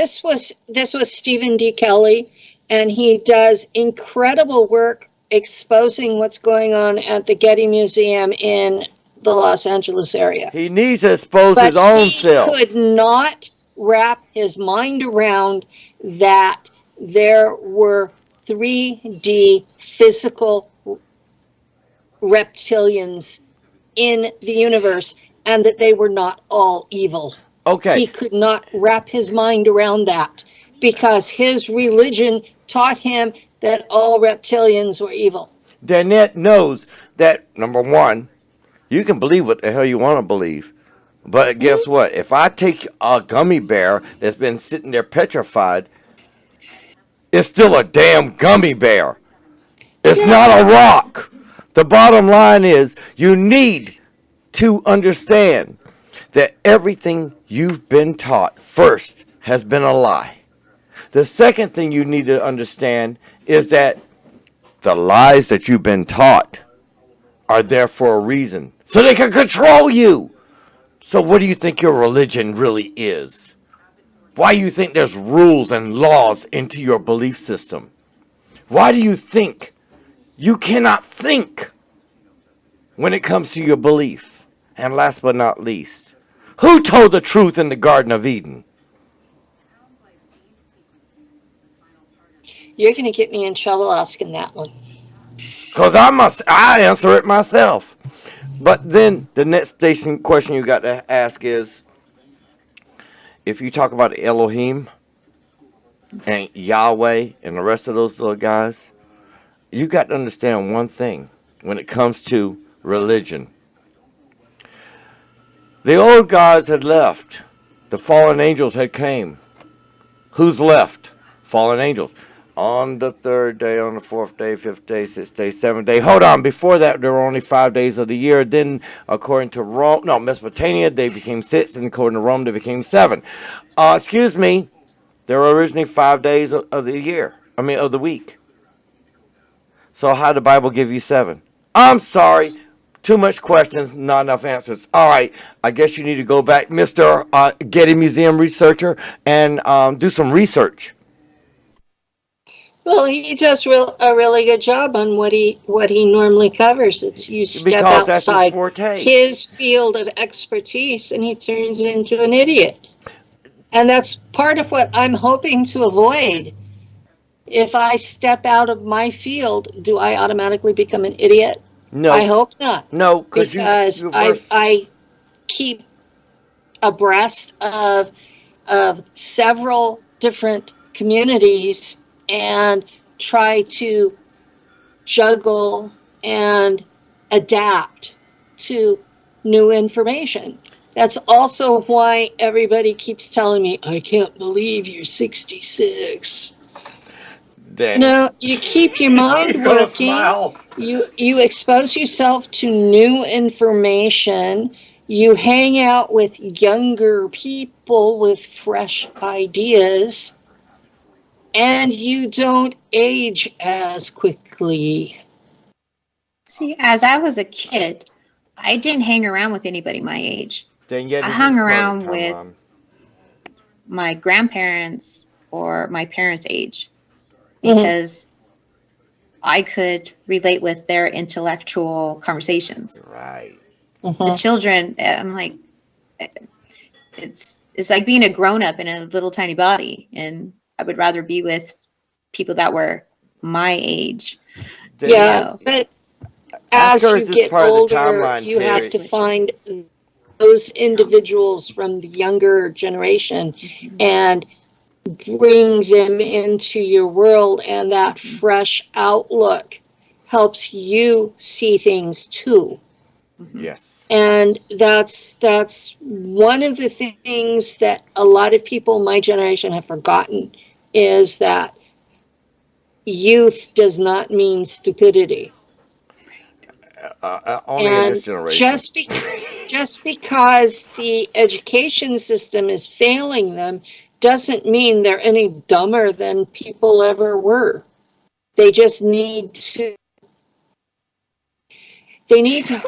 A: This was Stephen D. Kelly, and he does incredible work exposing what's going on at the Getty Museum in the Los Angeles area.
C: He needs to expose
A: But
C: his own
A: he
C: self.
A: could not wrap his mind around that there were 3D physical reptilians in the universe and that they were not all evil.
C: Okay.
A: He could not wrap his mind around that because his religion taught him that all reptilians were evil.
C: Danette knows that, number one, you can believe what the hell you want to believe. But guess what? If I take a gummy bear that's been sitting there petrified, it's still a damn gummy bear. It's not a rock. The bottom line is you need to understand that everything you've been taught first has been a lie. The second thing you need to understand is that the lies that you've been taught are there for a reason. So they can control you. So what do you think your religion really is? Why do you think there's rules and laws into your belief system? Why do you think you cannot think when it comes to your belief? And last but not least, who told the truth in the Garden of Eden?
A: You're going to get me in trouble asking that one.
C: Because I answer it myself. But then the next station question you got to ask is, if you talk about Elohim and Yahweh and the rest of those little guys, you got to understand one thing when it comes to religion. The old gods had left. The fallen angels had came. Who's left? Fallen angels. On the third day, on the fourth day, fifth day, sixth day, seventh day. Hold on. Before that, there were only 5 days of the year. Then, according to Rome, Mesopotamia, they became 6. And according to Rome, they became 7. Excuse me. There were originally 5 days of the year. Of the week. So how did the Bible give you 7? I'm sorry. Too much questions, not enough answers. All right. I guess you need to go back, Mr. Getty Museum researcher, and do some research.
A: Well, he does a really good job on what he normally covers. It's you step
C: Because that's his
A: outside
C: forte.
A: his field of expertise and he turns into an idiot. And that's part of what I'm hoping to avoid. If I step out of my field, do I automatically become an idiot?
C: No.
A: I hope not.
C: No,
A: because I keep abreast of several different communities and try to juggle and adapt to new information. That's also why everybody keeps telling me, I can't believe you're 66.
C: Then
A: You keep your mind working. You expose yourself to new information. You hang out with younger people with fresh ideas. and you don't age as quickly.
B: See, as I was a kid, I didn't hang around with anybody my age.
C: Then yet
B: I
C: this
B: hung
C: is part of
B: around
C: the
B: with
C: timeline.
B: my grandparents or my parents' age
A: Mhm.
B: because I could relate with their intellectual conversations.
C: Right.
B: The children, I'm like, it's like being a grown up in a little tiny body, and I would rather be with people that were my age.
C: Then
A: Yeah,
B: know.
A: but
C: ask
A: as
C: her,
A: you
C: is this
A: get
C: part of the
A: older,
C: timeline,
A: you have
C: Perry?
A: to
B: Switches.
A: find those individuals from the younger generation and bring them into your world, and that fresh outlook helps you see things too.
C: Yes.
A: And that's one of the things that a lot of people my generation have forgotten, is that youth does not mean stupidity.
C: Only in this
A: And
C: generation.
A: just because the education system is failing them doesn't mean they're any dumber than people ever were. They just need to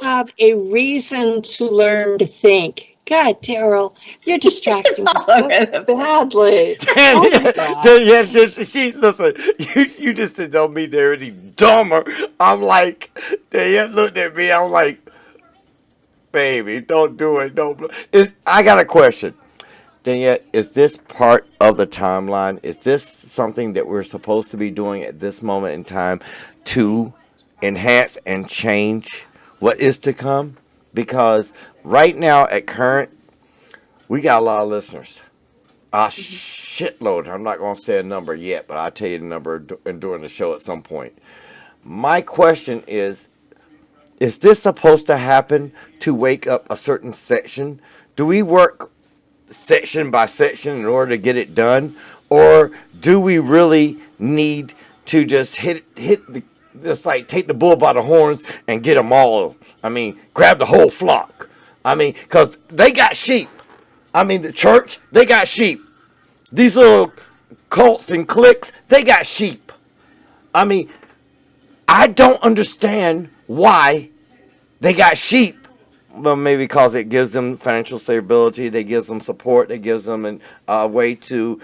A: have a reason to learn to think. God, Darrell, you're distracting me
B: all
A: so
B: over the
A: badly.
C: Then,
A: Oh my God.
C: then yeah, she listen. You just said don't mean they're any dumber. I'm like, they looked at me. I'm like, baby, don't do it. Don't. I got a question. Then yet, is this part of the timeline? Is this something that we're supposed to be doing at this moment in time to enhance and change what is to come? Because right now, at current, we got a lot of listeners. A shitload. I'm not going to say a number yet, but I'll tell you the number during the show at some point. My question is this supposed to happen to wake up a certain section? Do we work section by section in order to get it done, or do we really need to just hit the just like take the bull by the horns and get them all? I mean, grab the whole flock. I mean, because they got sheep. I mean, the church, they got sheep. These little cults and cliques, they got sheep. I mean, I don't understand why they got sheep. Well, maybe because it gives them financial stability, they gives them support, it gives them a way to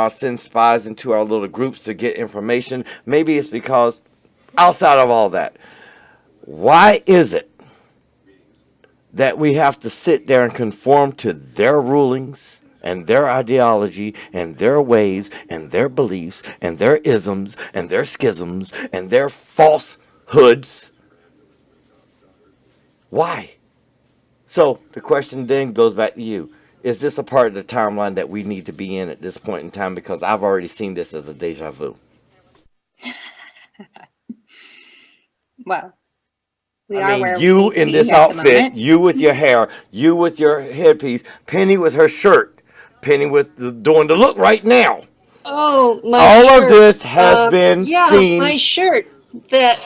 C: send spies into our little groups to get information. Maybe it's because outside of all that, why is it that we have to sit there and conform to their rulings and their ideology and their ways and their beliefs and their isms and their schisms and their falsehoods? Why? So the question then goes back to you. Is this a part of the timeline that we need to be in at this point in time? Because I've already seen this as a deja vu.
B: Well, we
C: I
B: are
C: mean,
B: where we
C: you
B: need to
C: in
B: be
C: this
B: here at the
C: outfit,
B: moment.
C: you with your hair, you with your headpiece, Penny with her shirt, Penny with doing the look right now.
A: Oh, my
C: All
A: shirt.
C: of this has been
A: Yeah,
C: seen.
A: my shirt that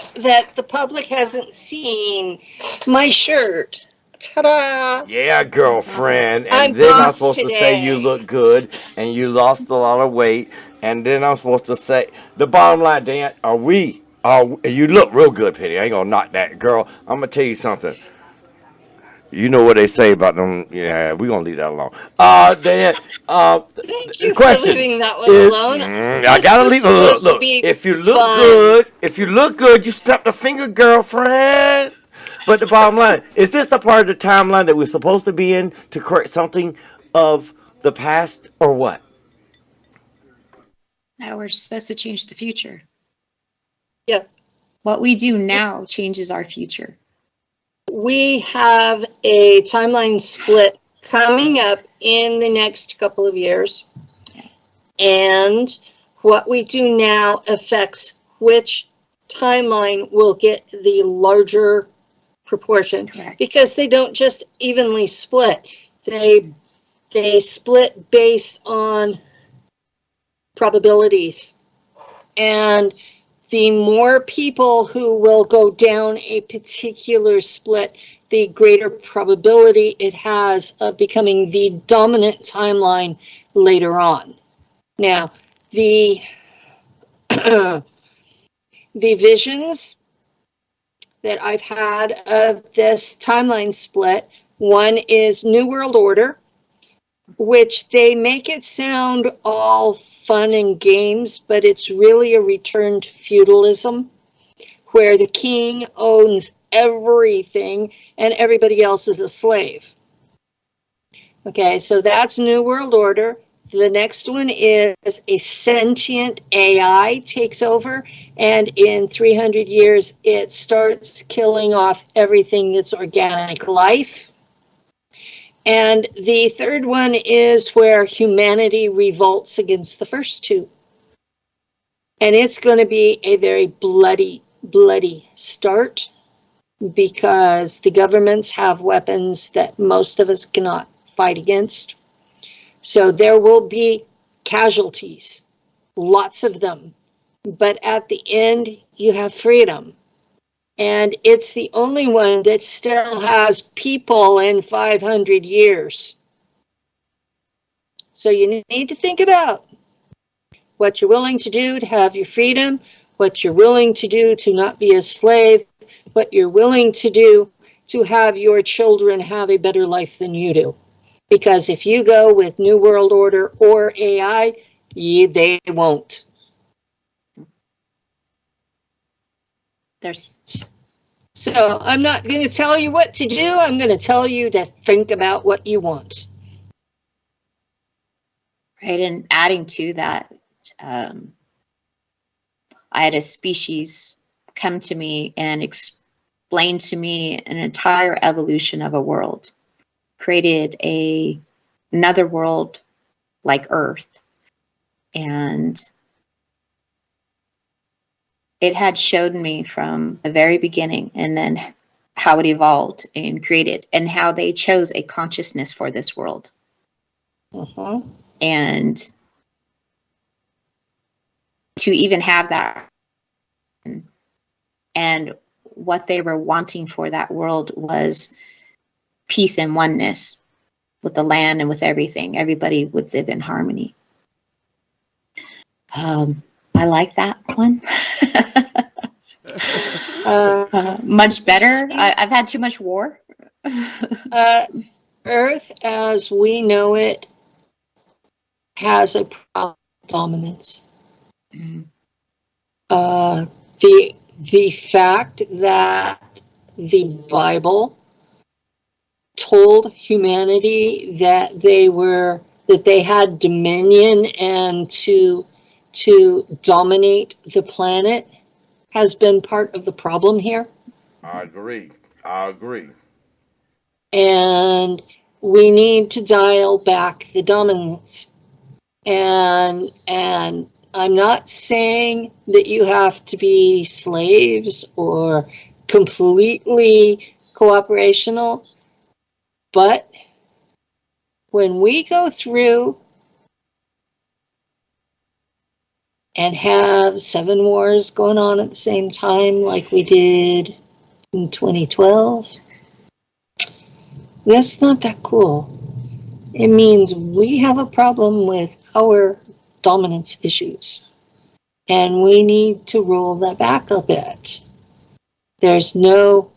A: the public hasn't seen. My shirt. Ta-da!
C: Yeah, girlfriend.
A: I'm
C: And then I'm
A: off
C: supposed to say you
A: today.
C: look good and you lost a lot of weight. And then I'm supposed to say the bottom line, Dan, you look real good, Penny. I ain't gonna knock that, girl. I'm gonna tell you something. You know what they say about them. Yeah, we're gonna leave that alone. Dan,
A: Thank
C: the
A: you for
C: question
A: leaving that one
C: is,
A: alone.
C: I
A: This
C: gotta
A: was
C: leave. Look,
A: supposed to
C: look.
A: be
C: If you look
A: fun.
C: good, you snap the finger, girlfriend. But the bottom line is this: the part of the timeline that we're supposed to be in to correct something of the past, or what?
B: Now we're supposed to change the future.
A: Yeah.
B: What we do now changes our future.
A: We have a timeline split coming up in the next couple of years. And what we do now affects which timeline will get the larger proportion.
B: Correct.
A: Because they don't just evenly split. They split based on probabilities. And the more people who will go down a particular split, the greater probability it has of becoming the dominant timeline later on. Now, the the visions that I've had of this timeline split, one is New World Order, which they make it sound all fun and games, but it's really a return to feudalism, where the king owns everything and everybody else is a slave. Okay, so that's New World Order. The next one is a sentient AI takes over, and in 300 years, it starts killing off everything that's organic life. And the third one is where humanity revolts against the first two. And it's going to be a very bloody, bloody start, because the governments have weapons that most of us cannot fight against. So there will be casualties, lots of them. But at the end, you have freedom. And it's the only one that still has people in 500 years. So you need to think about what you're willing to do to have your freedom, what you're willing to do to not be a slave, what you're willing to do to have your children have a better life than you do. Because if you go with New World Order or AI, they won't. So I'm not going to tell you what to do. I'm going to tell you to think about what you want.
B: Right, and adding to that, I had a species come to me and explain to me an entire evolution of a world, created another world like Earth, and it had showed me from the very beginning, and then how it evolved and created, and how they chose a consciousness for this world.
A: Uh-huh.
B: And to even have that, and what they were wanting for that world was peace and oneness with the land and with everything. Everybody would live in harmony. I like that one. Much better. I've had too much war.
A: Earth, as we know it, has a problem with dominance.
B: Mm-hmm.
A: The fact that the Bible told humanity that they had dominion and to dominate the planet has been part of the problem here.
C: I agree.
A: And we need to dial back the dominance. And I'm not saying that you have to be slaves or completely cooperational, but when we go through and have 7 wars going on at the same time like we did in 2012, that's not that cool. It means we have a problem with our dominance issues, and we need to roll that back a bit. There's no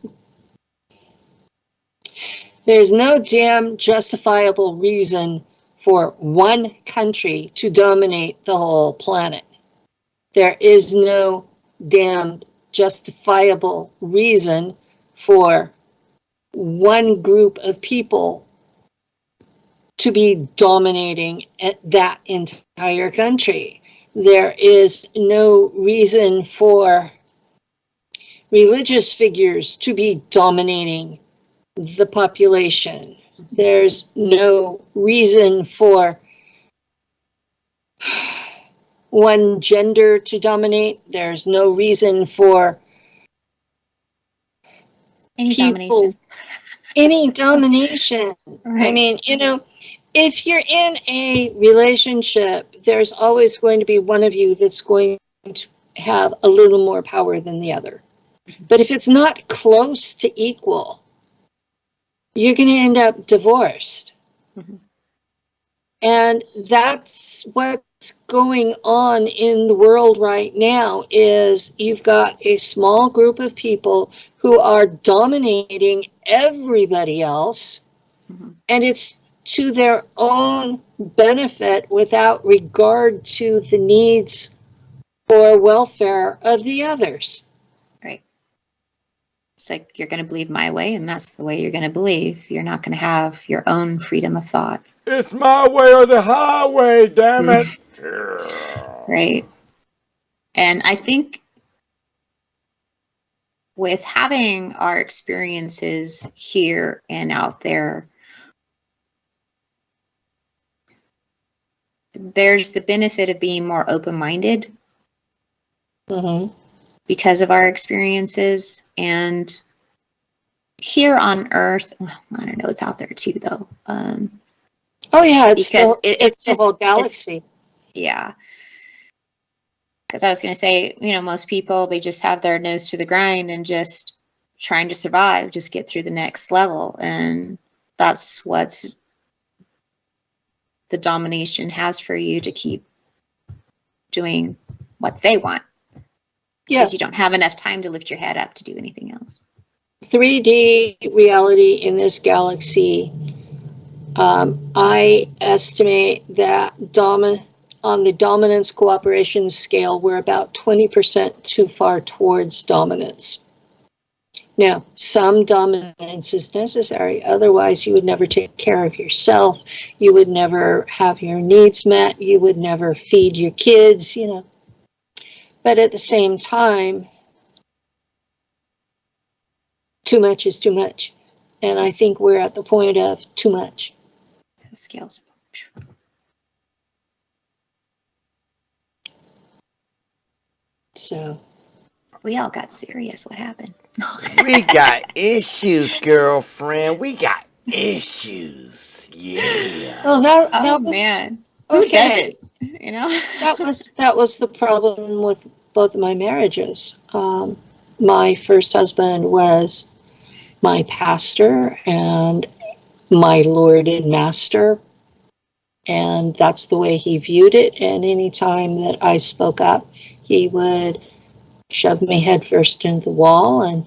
A: damn justifiable reason for one country to dominate the whole planet. There is no damn justifiable reason for one group of people to be dominating that entire country. There is no reason for religious figures to be dominating the population. There's no reason for one gender to dominate. There's no reason for
B: Any domination.
A: Any domination.
B: Right.
A: I mean, if you're in a relationship, there's always going to be one of you that's going to have a little more power than the other. But if it's not close to equal, you're going to end up divorced.
B: Mm-hmm.
A: And that's what's going on in the world right now is you've got a small group of people who are dominating everybody else, and it's to their own benefit without regard to the needs or welfare of the others.
B: Right. It's like, you're going to believe my way, and that's the way you're going to believe. You're not going to have your own freedom of thought.
C: It's my way or the highway, damn it.
B: Right. And I think with having our experiences here and out there, there's the benefit of being more open-minded because of our experiences. And here on Earth, I don't know, it's out there too, though.
A: Oh yeah, it's
B: because
A: it's the whole galaxy.
B: Yeah. Because I was going to say, most people, they just have their nose to the grind and just trying to survive, just get through the next level. And that's what's the domination has for you, to keep doing what they want.
A: Yeah.
B: Because you don't have enough time to lift your head up to do anything else.
A: 3D reality in this galaxy, I estimate that on the dominance cooperation scale, we're about 20% too far towards dominance. Now, some dominance is necessary. Otherwise, you would never take care of yourself. You would never have your needs met. You would never feed your kids, But at the same time, too much is too much. And I think we're at the point of too much.
B: The scales.
A: So
B: we all got serious. What happened?
C: We got issues, girlfriend. We got issues. Yeah.
A: well, that was,
B: man. Who doesn't?
A: that was the problem with both of my marriages. My first husband was my pastor and my lord and master, and that's the way he viewed it. And any time that I spoke up, he would shove me headfirst into the wall, and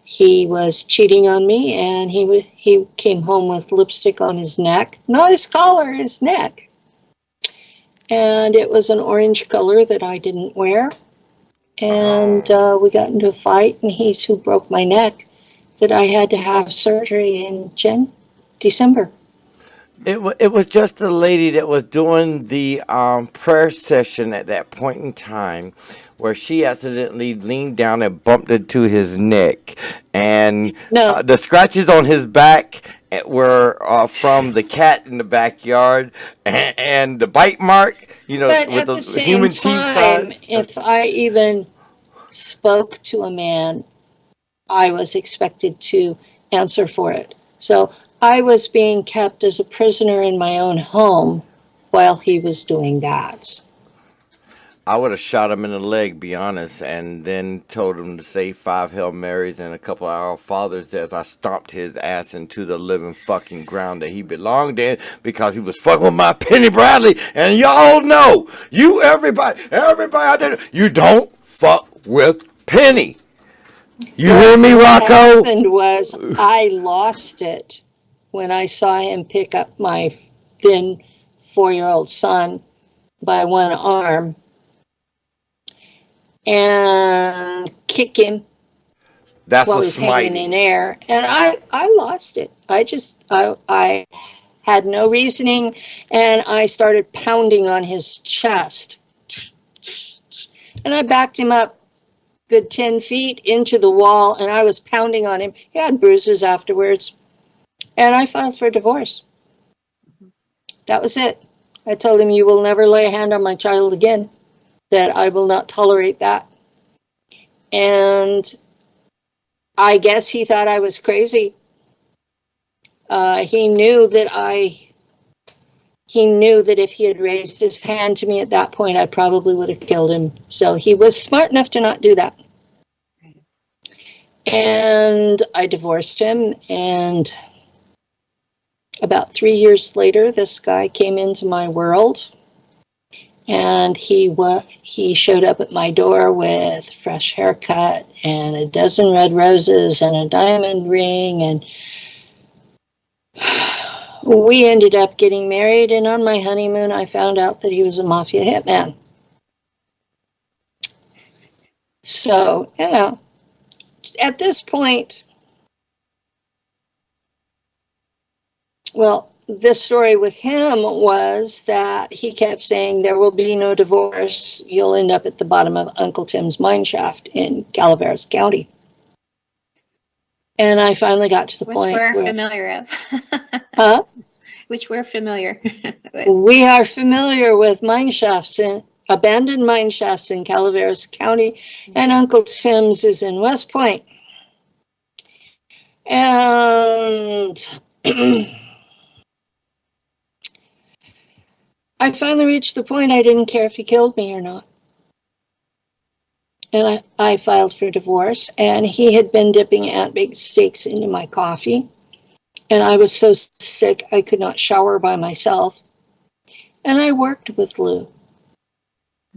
A: he was cheating on me, and he came home with lipstick on his neck, not his collar, his neck. And it was an orange color that I didn't wear. And we got into a fight, and he's who broke my neck, that I had to have surgery in December.
C: It was just a lady that was doing the prayer session at that point in time, where she accidentally leaned down and bumped into his neck, and the scratches on his back were from the cat in the backyard, and the bite mark,
A: But
C: with
A: at
C: the
A: the same
C: human teeth
A: time,
C: size.
A: if I even spoke to a man, I was expected to answer for it. So I was being kept as a prisoner in my own home while he was doing that.
C: I would have shot him in the leg, be honest, and then told him to say 5 Hail Marys and a couple of Our Fathers as I stomped his ass into the living fucking ground that he belonged in, because he was fucking with my Penny Bradley. And y'all know, everybody out there, you don't fuck with Penny. You hear me, Rocco?
A: What happened was I lost it when I saw him pick up my then 4-year-old son by one arm and kick him.
C: That's
A: while
C: a
A: he's hanging
C: smiting.
A: in air. And I lost it. I had no reasoning, and I started pounding on his chest. And I backed him up good 10 feet into the wall, and I was pounding on him. He had bruises afterwards. And I filed for divorce. That was it. I told him, you will never lay a hand on my child again, that I will not tolerate that. And I guess he thought I was crazy. He knew that if he had raised his hand to me at that point, I probably would have killed him. So he was smart enough to not do that. And I divorced him, and About 3 years later, this guy came into my world, and he showed up at my door with a fresh haircut and a dozen red roses and a diamond ring, and we ended up getting married. And on my honeymoon, I found out that he was a mafia hitman. So, at this point, well, this story with him was that he kept saying there will be no divorce. You'll end up at the bottom of Uncle Tim's mine shaft in Calaveras County. And I finally got to the point
B: we're
A: where,
B: familiar of.
A: huh?
B: Which we're familiar with.
A: We are familiar with mine shafts, abandoned mine shafts in Calaveras County, and Uncle Tim's is in West Point. And I finally reached the point I didn't care if he killed me or not. And I filed for divorce, and he had been dipping ant-baked steaks into my coffee. And I was so sick I could not shower by myself. And I worked with Lou.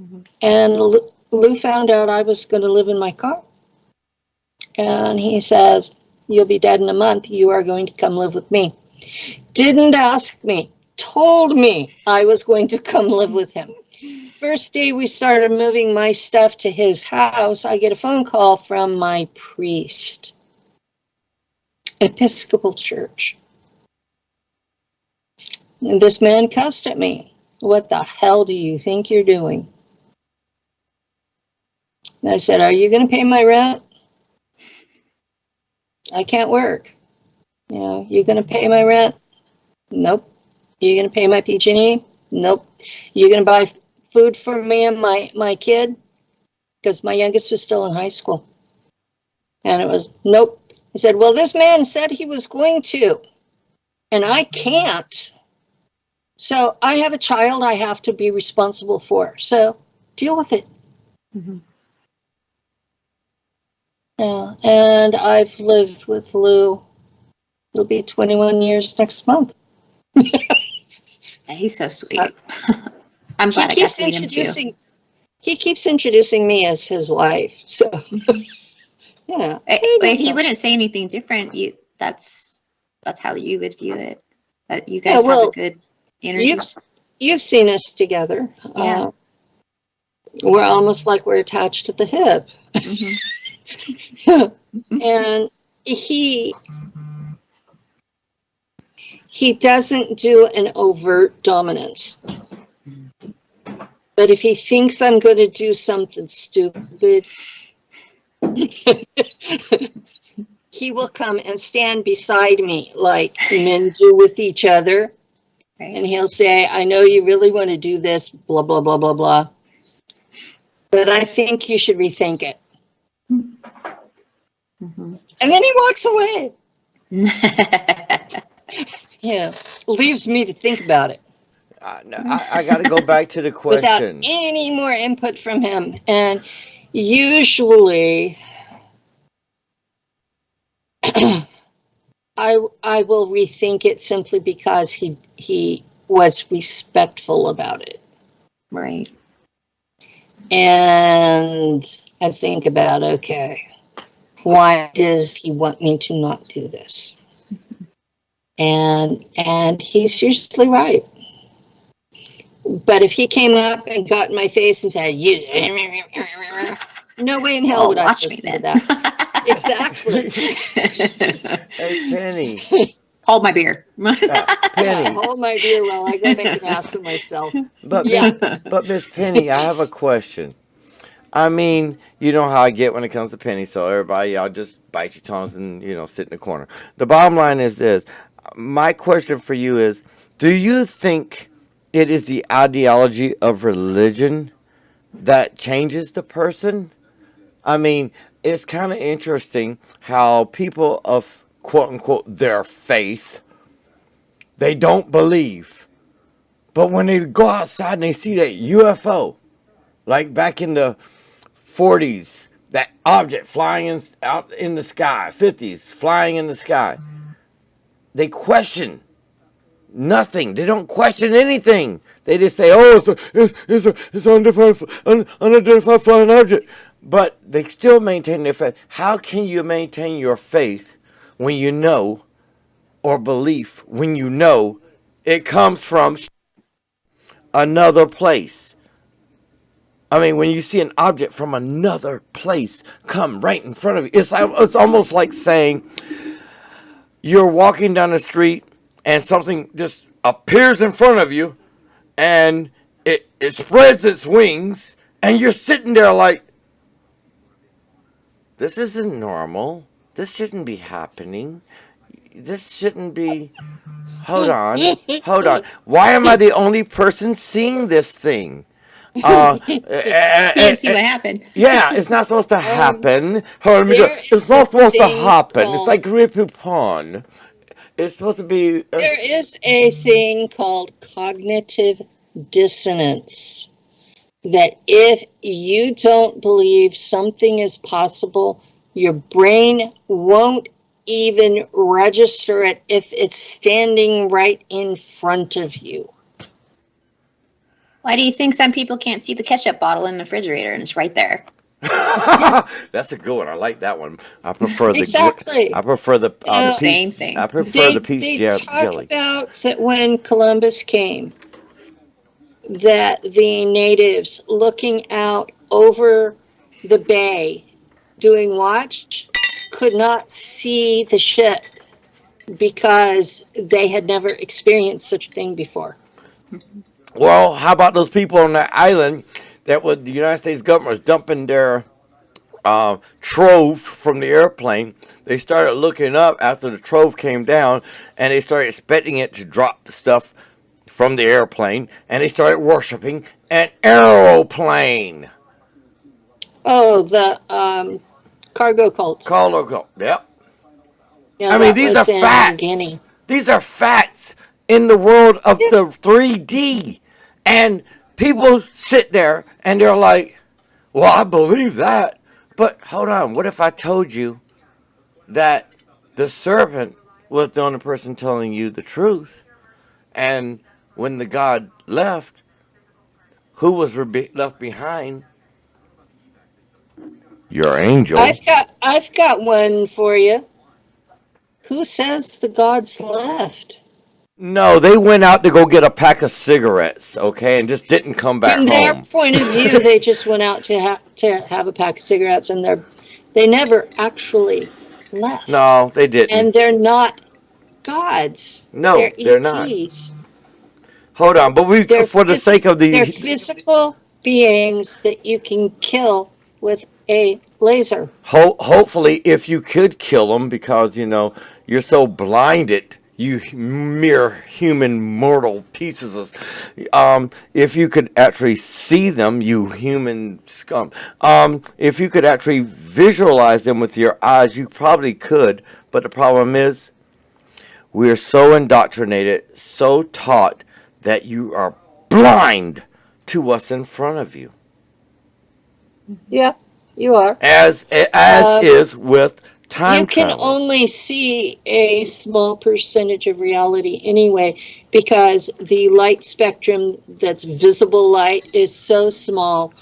A: Mm-hmm. And Lou found out I was going to live in my car. And he says, you'll be dead in a month. You are going to come live with me. Didn't ask me. Told me I was going to come live with him. First day we started moving my stuff to his house, I get a phone call from my priest. Episcopal Church. And this man cussed at me. What the hell do you think you're doing? And I said, are you going to pay my rent? I can't work. You're going to pay my rent? Nope. You're going to pay my PG&E? Nope. You're going to buy food for me and my kid? Because my youngest was still in high school. And it was, nope. I said, well, this man said he was going to, and I can't. So I have a child I have to be responsible for. So deal with it. Mm-hmm. Yeah, and I've lived with Lou. It'll be 21 years next month.
B: He's so sweet. I'm glad I got to meet him too.
A: He keeps introducing me as his wife. So, yeah.
B: If he wouldn't say anything different, that's how you would view it. But you guys have a good energy.
A: You've seen us together.
B: Yeah.
A: We're almost like we're attached at the hip. Mm-hmm. And he doesn't do an overt dominance. But if he thinks I'm going to do something stupid, he will come and stand beside me like men do with each other. Right. And he'll say, I know you really want to do this, blah, blah, blah, blah, blah. But I think you should rethink it. Mm-hmm. And then he walks away. Leaves me to think about it.
C: I got to go back to the question.
A: Without any more input from him. And usually I will rethink it simply because he was respectful about it.
B: Right.
A: And I think about, okay, why does he want me to not do this? And he's usually right. But if he came up and got in my face and said, "You," no way in hell would I listen to that. Exactly.
C: Hey, Penny.
B: Hold my beer.
C: Penny.
A: Hold my beer while I go make an ass of myself.
C: But Miss Penny, I have a question. I mean, you know how I get when it comes to Penny, so everybody, y'all just bite your tongues and, sit in the corner. The bottom line is this. My question for you is, do you think it is the ideology of religion that changes the person? I mean, it's kind of interesting how people of, quote unquote, their faith, they don't believe. But when they go outside and they see that UFO, like back in the 40s, that object flying out in the sky, 50s, flying in the sky, they question Nothing. They don't question anything. They just say, "Oh, it's unidentified flying object," but they still maintain their faith. How can you maintain your faith when you know, or belief when you know it comes from another place? I mean, when you see an object from another place come right in front of you, it's almost like saying you're walking down the street and something just appears in front of you and it spreads its wings and you're sitting there like, this isn't normal. This shouldn't be happening. This shouldn't be. Hold on. Why am I the only person seeing this thing?
B: Can't see what happened.
C: Yeah, it's not supposed to happen. Hold on, it's not supposed to happen. It's like Grey Poupon. It's supposed to be.
A: There is a thing called cognitive dissonance. That if you don't believe something is possible, your brain won't even register it if it's standing right in front of you.
B: Why do you think some people can't see the ketchup bottle in the refrigerator and it's right there?
C: That's a good one. I like that one. I prefer the
A: Exactly.
C: I prefer the
B: same thing.
C: I prefer the peach
A: they
C: jelly.
A: talk about that when Columbus came, that the natives looking out over the bay doing watch could not see the ship because they had never experienced such a thing before.
C: Well, how about those people on that island that the United States government was dumping their trove from the airplane? They started looking up after the trove came down, and they started expecting it to drop the stuff from the airplane, and they started worshiping an aeroplane.
A: Oh, the cargo cult.
C: Yep.
A: Yeah,
C: I mean, these are
A: in
C: facts.
A: Guinea.
C: These are facts in the world of the 3D. And people sit there and they're like, well, I believe that. But hold on, what if I told you that the serpent was the only person telling you the truth? And when the God left, who was left behind? Your angel.
A: I've got one for you. Who says the gods left?
C: No, they went out to go get a pack of cigarettes, okay, and just didn't come back
A: From their
C: home.
A: point of view, they just went out to have a pack of cigarettes, and they never actually left.
C: No, they didn't.
A: And they're not gods.
C: No, they're not.
A: ETs.
C: Hold on, but for the sake of
A: they're physical beings that you can kill with a laser.
C: Hopefully, if you could kill them, because you're so blinded, you mere human mortal pieces of. If you could actually see them, you human scum. If you could actually visualize them with your eyes, you probably could. But the problem is, we are so indoctrinated, so taught that you are blind to what's in front of you.
A: Yeah, you are.
C: As is with time travel.
A: You can only see a small percentage of reality anyway, because the light spectrum that's visible light is so small.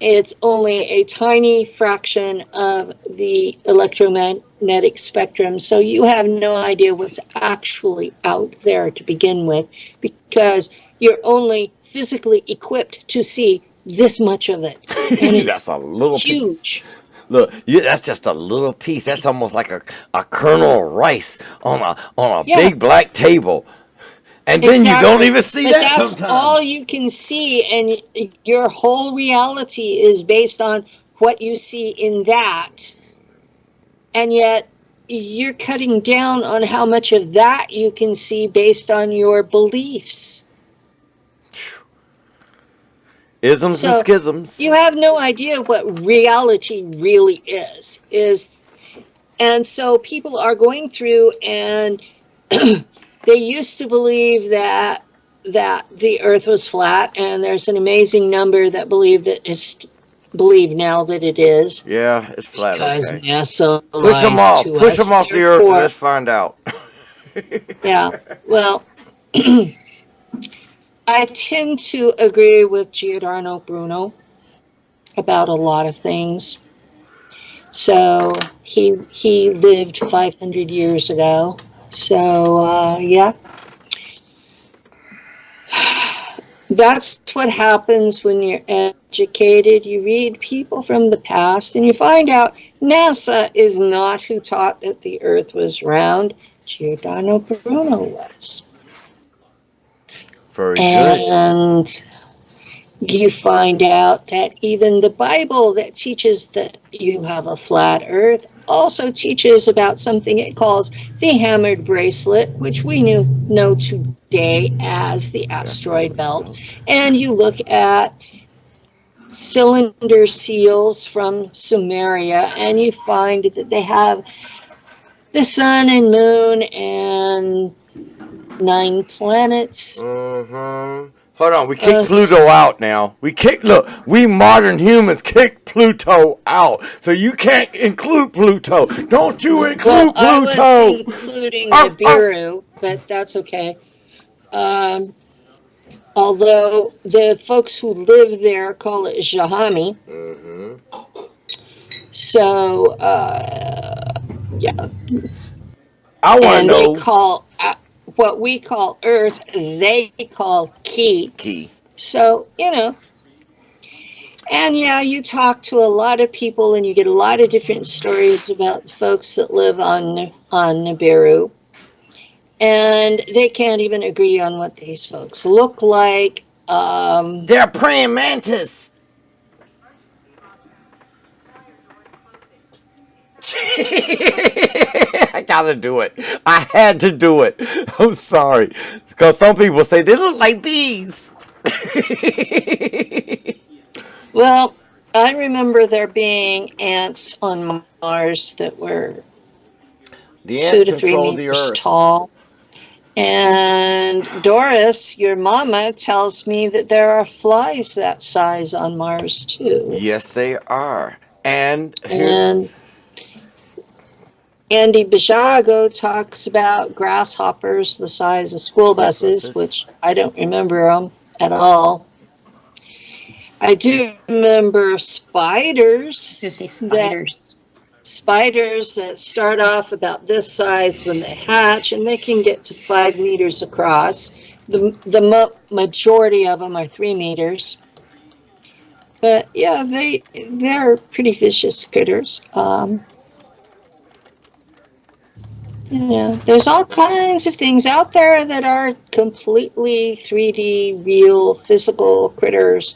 A: It's only a tiny fraction of the electromagnetic spectrum. So you have no idea what's actually out there to begin with, because you're only physically equipped to see this much of it. And it's
C: That's a little
A: huge.
C: piece. Look, that's just a little piece. That's almost like a kernel of rice on a big black table. And then you don't even see that
A: that's
C: sometimes.
A: All you can see, and your whole reality is based on what you see in that. And yet you're cutting down on how much of that you can see based on your beliefs.
C: Isms and schisms.
A: You have no idea what reality really is. And so people are going through, and they used to believe that the earth was flat, and there's an amazing number that believe now that it is.
C: Yeah, it's flat.
A: Because
C: okay.
A: NASA
C: Push them off. Push them off the earth and let's find out.
A: Yeah. Well, I tend to agree with Giordano Bruno about a lot of things. So he lived 500 years ago. So yeah, that's what happens when you're educated. You read people from the past and you find out NASA is not who taught that the Earth was round. Giordano Bruno was.
C: Very good.
A: And you find out that even the Bible that teaches that you have a flat earth also teaches about something it calls the hammered bracelet, which we know today as the asteroid belt. And you look at cylinder seals from Sumeria and you find that they have the sun and moon and 9 planets.
C: Hold on, we kicked Pluto out now. We modern humans kicked Pluto out. So you can't include Pluto. Don't you include Pluto.
A: I was including Nibiru, but that's okay. Although the folks who live there call it Jahami. So, yeah.
C: I want to know.
A: They call what we call Earth, they call Ki.
C: Key.
A: So, and yeah, you talk to a lot of people and you get a lot of different stories about folks that live on Nibiru. And they can't even agree on what these folks look like.
C: They're praying mantis. I gotta do it. I had to do it. I'm sorry. Because some people say they look like bees.
A: Well, I remember there being ants on Mars that were
C: The
A: 2 to 3 meters tall. And Doris, your mama, tells me that there are flies that size on Mars too.
C: Yes, they are. And
A: Andy Bijago talks about grasshoppers the size of school buses, which I don't remember them at all. I do remember spiders.
B: I was going to say spiders.
A: Spiders that start off about this size when they hatch, and they can get to 5 meters across. The majority of them are 3 meters. But yeah, they're pretty vicious critters. There's all kinds of things out there that are completely 3D, real, physical critters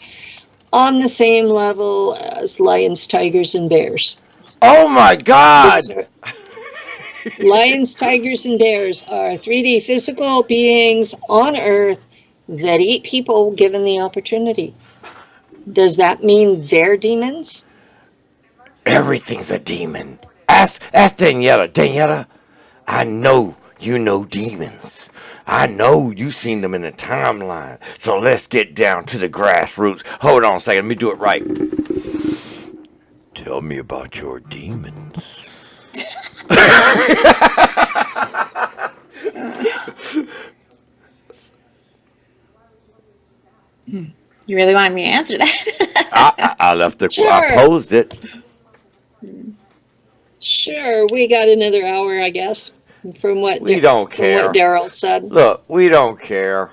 A: on the same level as lions, tigers, and bears.
C: oh my God!
A: Lions, tigers, and bears are 3D physical beings on Earth that eat people given the opportunity. Does that mean they're demons?
C: Everything's a demon. Ask Danette. Danette, I know you know demons. I know you've seen them in the timeline. So let's get down to the grassroots. Hold on a second. Let me do it right. Tell me about your demons.
B: You really wanted me to answer that?
C: I left the.
A: Sure.
C: I posed it.
A: Sure, we got another hour, I guess, from what
C: We don't care.
A: From what Darrell said.
C: Look, we don't care.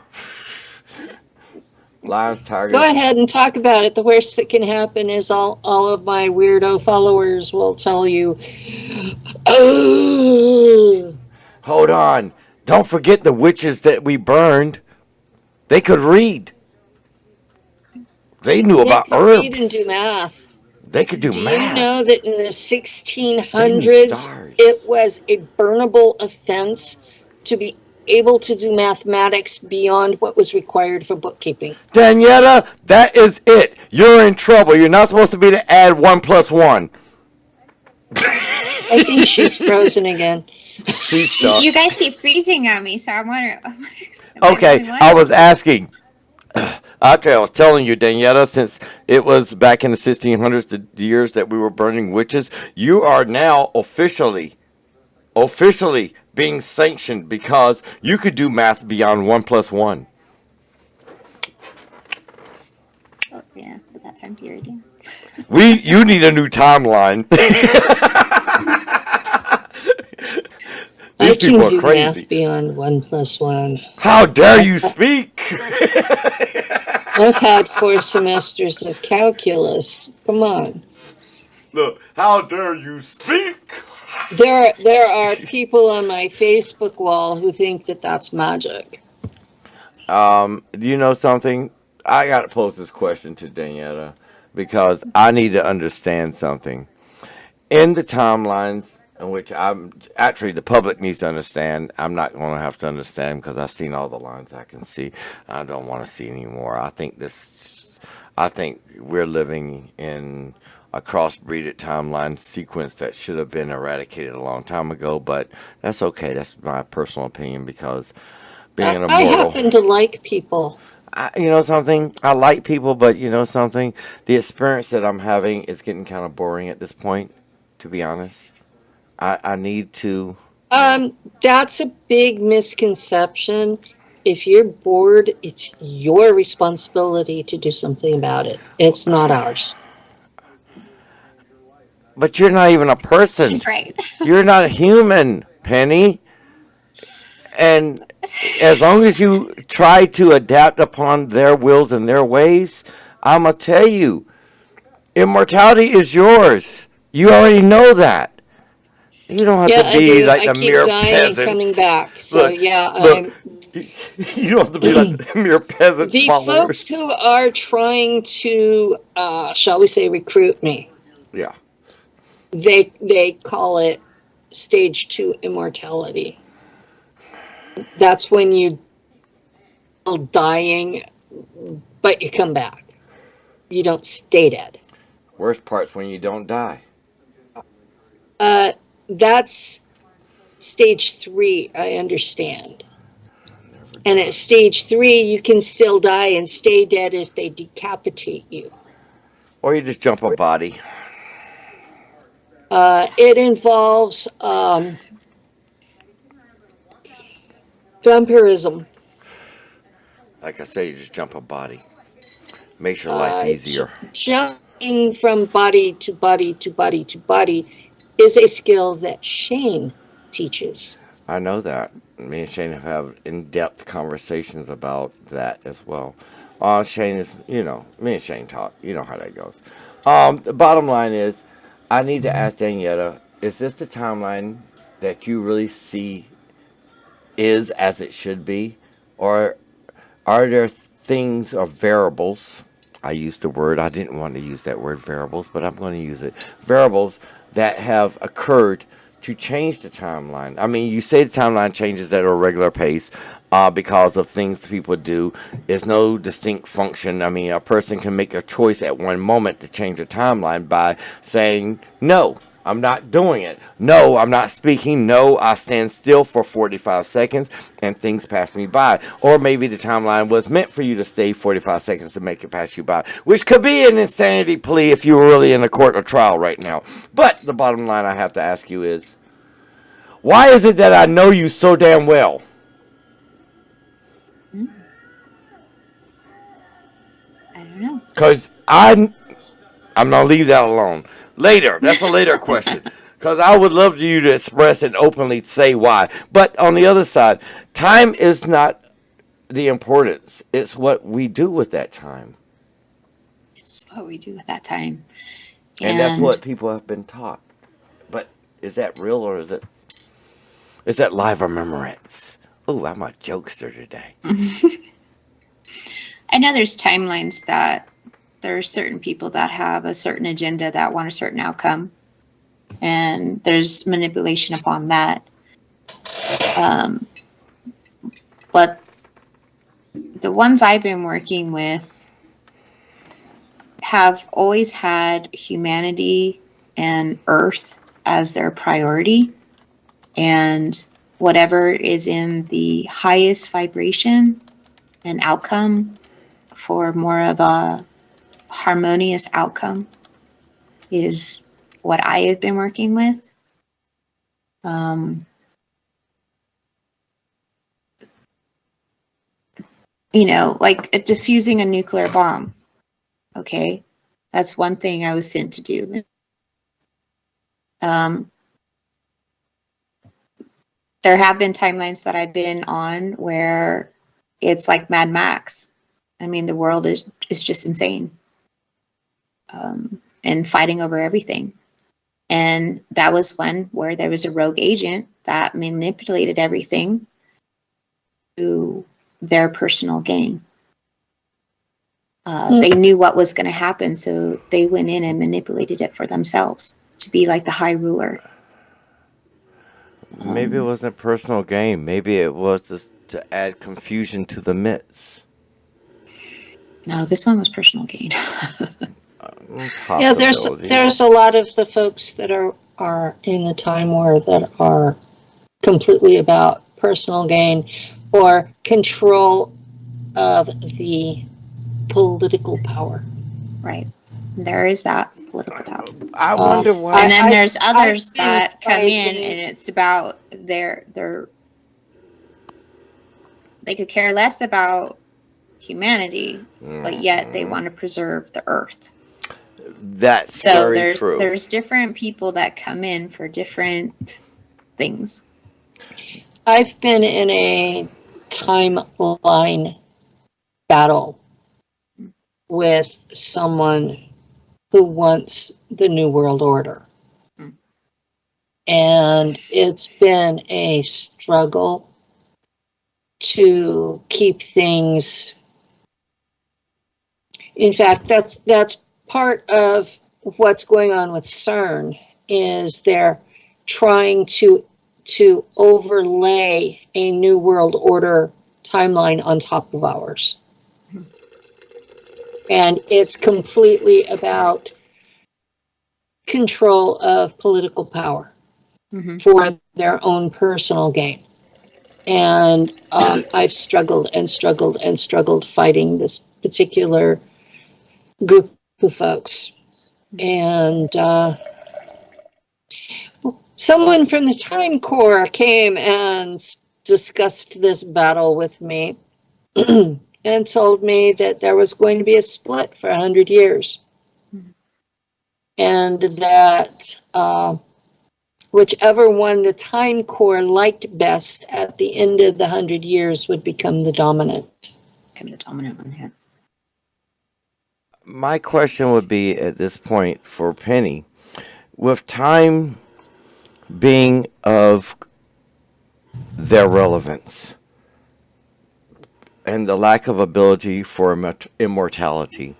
C: Lions, tigers.
A: Go ahead and talk about it. The worst that can happen is all of my weirdo followers will tell you, oh.
C: Hold on. Don't forget the witches that we burned. They could read. They knew about herbs.
A: They could read and do math.
C: They could do math.
A: Do you know that in the 1600s, it was a burnable offense to be able to do mathematics beyond what was required for bookkeeping?
C: Danette, that is it. You're in trouble. You're not supposed to be to add 1 plus 1.
A: I think she's frozen again.
C: She's stuck.
B: You guys keep freezing on me, so I'm wondering.
C: Okay, I was asking. Actually, I was telling you, Danette, since it was back in the 1600s, the years that we were burning witches, you are now officially officially being sanctioned because you could do math beyond 1 plus 1.
B: Oh, yeah, for that time period, yeah.
C: You need a new timeline.
A: I
C: These
A: can
C: people are
A: do
C: crazy.
A: math beyond 1 plus 1.
C: How dare you speak?
A: I've had 4 semesters of calculus. Come on.
C: Look, how dare you speak?
A: There are people on my Facebook wall who think that that's magic.
C: You know something? I got to pose this question to Danette because I need to understand something. In the timelines in which I'm actually the public needs to understand, I'm not going to have to understand because I've seen all the lines I can see. I don't want to see anymore. I think we're living in a crossbreeded timeline sequence that should have been eradicated a long time ago, but that's okay. That's my personal opinion because being an
A: I
C: immortal.
A: happen to like people.
C: You know something? I like people, but you know something? The experience that I'm having is getting kind of boring at this point, to be honest. I need to.
A: That's a big misconception. If you're bored, it's your responsibility to do something about it. It's not ours.
C: But you're not even a person.
B: She's right.
C: You're not a human, Penny. And as long as you try to adapt upon their wills and their ways, I'm going to tell you, immortality is yours. You already know that. You don't have
A: Yeah,
C: to
A: I
C: be
A: do.
C: like
A: I
C: the
A: keep
C: mere
A: dying
C: peasants.
A: and coming back. So
C: Look,
A: yeah,
C: look. You don't have to be like the mere peasant
A: the
C: followers.
A: folks who are trying to, shall we say, recruit me.
C: Yeah.
A: They call it stage 2 immortality. That's when you are dying, but you come back. You don't stay dead.
C: Worst part's when you don't die.
A: That's stage 3, I understand. And at stage 3, you can still die and stay dead if they decapitate you.
C: Or you just jump a body.
A: It involves vampirism.
C: Like I say, you just jump a body. Makes your life easier.
A: Jumping from body to body to body to body is a skill that Shane teaches.
C: I know that. Me and Shane have had in-depth conversations about that as well. Shane is, me and Shane talk. You know how that goes. The bottom line is, I need to ask Danette, is this the timeline that you really see is as it should be? Or are there things or variables? I used the word, I didn't want to use that word variables, but I'm going to use it. Variables that have occurred to change the timeline. I mean, you say the timeline changes at a regular pace because of things people do. There's no distinct function. I mean, a person can make a choice at one moment to change the timeline by saying, no, I'm not doing it. No, I'm not speaking. No, I stand still for 45 seconds and things pass me by. Or maybe the timeline was meant for you to stay 45 seconds to make it pass you by, which could be an insanity plea if you were really in a court or trial right now. But the bottom line I have to ask you is, why is it that I know you so damn well?
B: I don't know.
C: Because I'm going to leave that alone. Later. That's a later question. Because I would love you to express and openly say why. But on the other side, time is not the importance. It's what we do with that time.
B: It's what we do with that time.
C: And that's what people have been taught. But is that real or is that live remembrance? Oh, I'm a jokester today.
B: I know there's timelines that there are certain people that have a certain agenda that want a certain outcome, and there's manipulation upon that. But the ones I've been working with have always had humanity and Earth as their priority, and whatever is in the highest vibration and outcome for more of a harmonious outcome is what I have been working with. You know, like diffusing a nuclear bomb. Okay, that's one thing I was sent to do. There have been timelines that I've been on where it's like Mad Max. I mean, the world is just insane, and fighting over everything. And that was one where there was a rogue agent that manipulated everything to their personal gain. They knew what was going to happen, so they went in and manipulated it for themselves to be like the high ruler.
C: Maybe it wasn't personal gain. Maybe it was just to add confusion to the myths.
B: No, this one was personal gain.
A: Yeah, there's a lot of the folks that are in the time war that are completely about personal gain or control of the political power.
B: Right. There is that political power.
C: I wonder why.
B: And then there's others that come in and it's about they could care less about humanity, but yet they want to preserve the earth.
C: That's
B: so
C: very true.
B: There's different people that come in for different things.
A: I've been in a timeline battle with someone who wants the New World Order. And it's been a struggle to keep things. In fact, that's part of what's going on with CERN is they're trying to overlay a New World Order timeline on top of ours. And it's completely about control of political power for their own personal gain. And I've struggled and struggled and struggled fighting this particular group of folks. And someone from the Time Corps came and discussed this battle with me and told me that there was going to be a split for 100 years. And that whichever one the Time Corps liked best at the end of the 100 years would become the dominant.
B: Become the dominant one here.
C: My question would be at this point for Penny, with time being of their relevance and the lack of ability for immortality,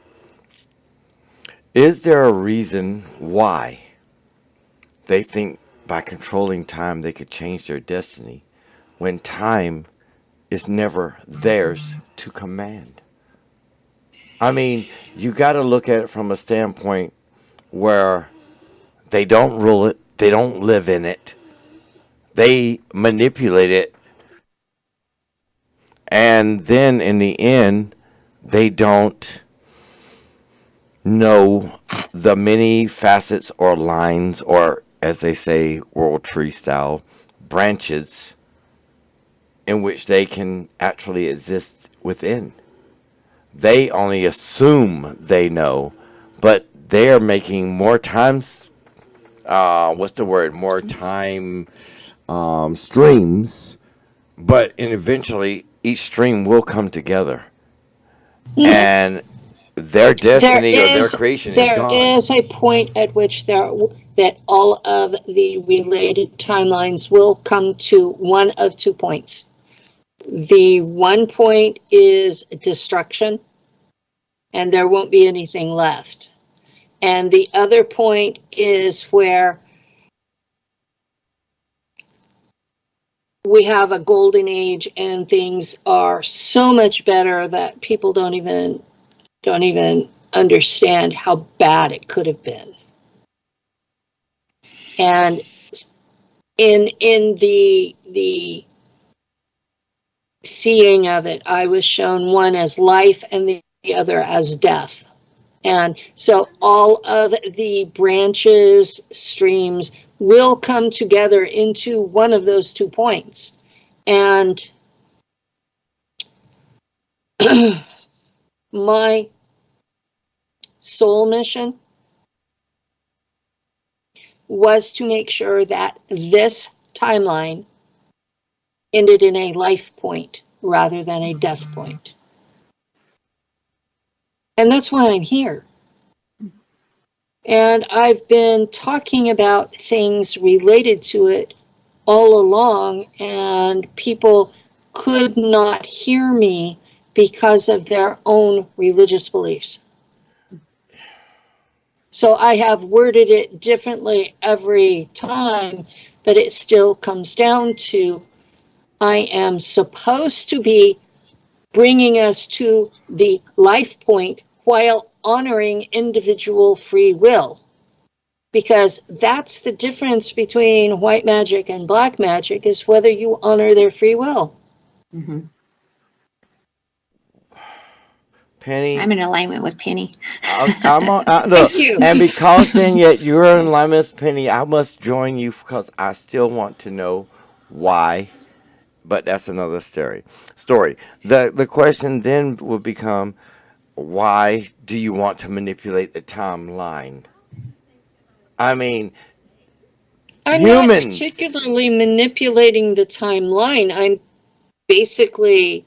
C: is there a reason why they think by controlling time they could change their destiny when time is never theirs to command? I mean, you got to look at it from a standpoint where they don't rule it, they don't live in it, they manipulate it, and then in the end, they don't know the many facets or lines, or as they say, World Tree style, branches in which they can actually exist within. They only assume they know, but they are making more times, more time streams, but eventually each stream will come together. And their destiny or their creation is gone.
A: There is a point at which that all of the related timelines will come to one of 2 points. The one point is destruction, and there won't be anything left. And the other point is where we have a golden age and things are so much better that people don't even understand how bad it could have been. And in the seeing of it, I was shown one as life and the other as death. And so all of the branches, streams will come together into one of those 2 points. And my soul mission was to make sure that this timeline ended in a life point rather than a death point. And that's why I'm here. And I've been talking about things related to it all along, and people could not hear me because of their own religious beliefs. So I have worded it differently every time, but it still comes down to I am supposed to be bringing us to the life point while honoring individual free will. Because that's the difference between white magic and black magic, is whether you honor their free will.
B: Mm-hmm.
C: Penny,
B: I'm in alignment with Penny.
C: I'm on. Look,
A: Thank you.
C: and because then yet you're in alignment with Penny, I must join you because I still want to know why. But that's another story. The question then would become, why do you want to manipulate the timeline? I mean,
A: I'm not
C: humans.
A: particularly manipulating the timeline. I'm basically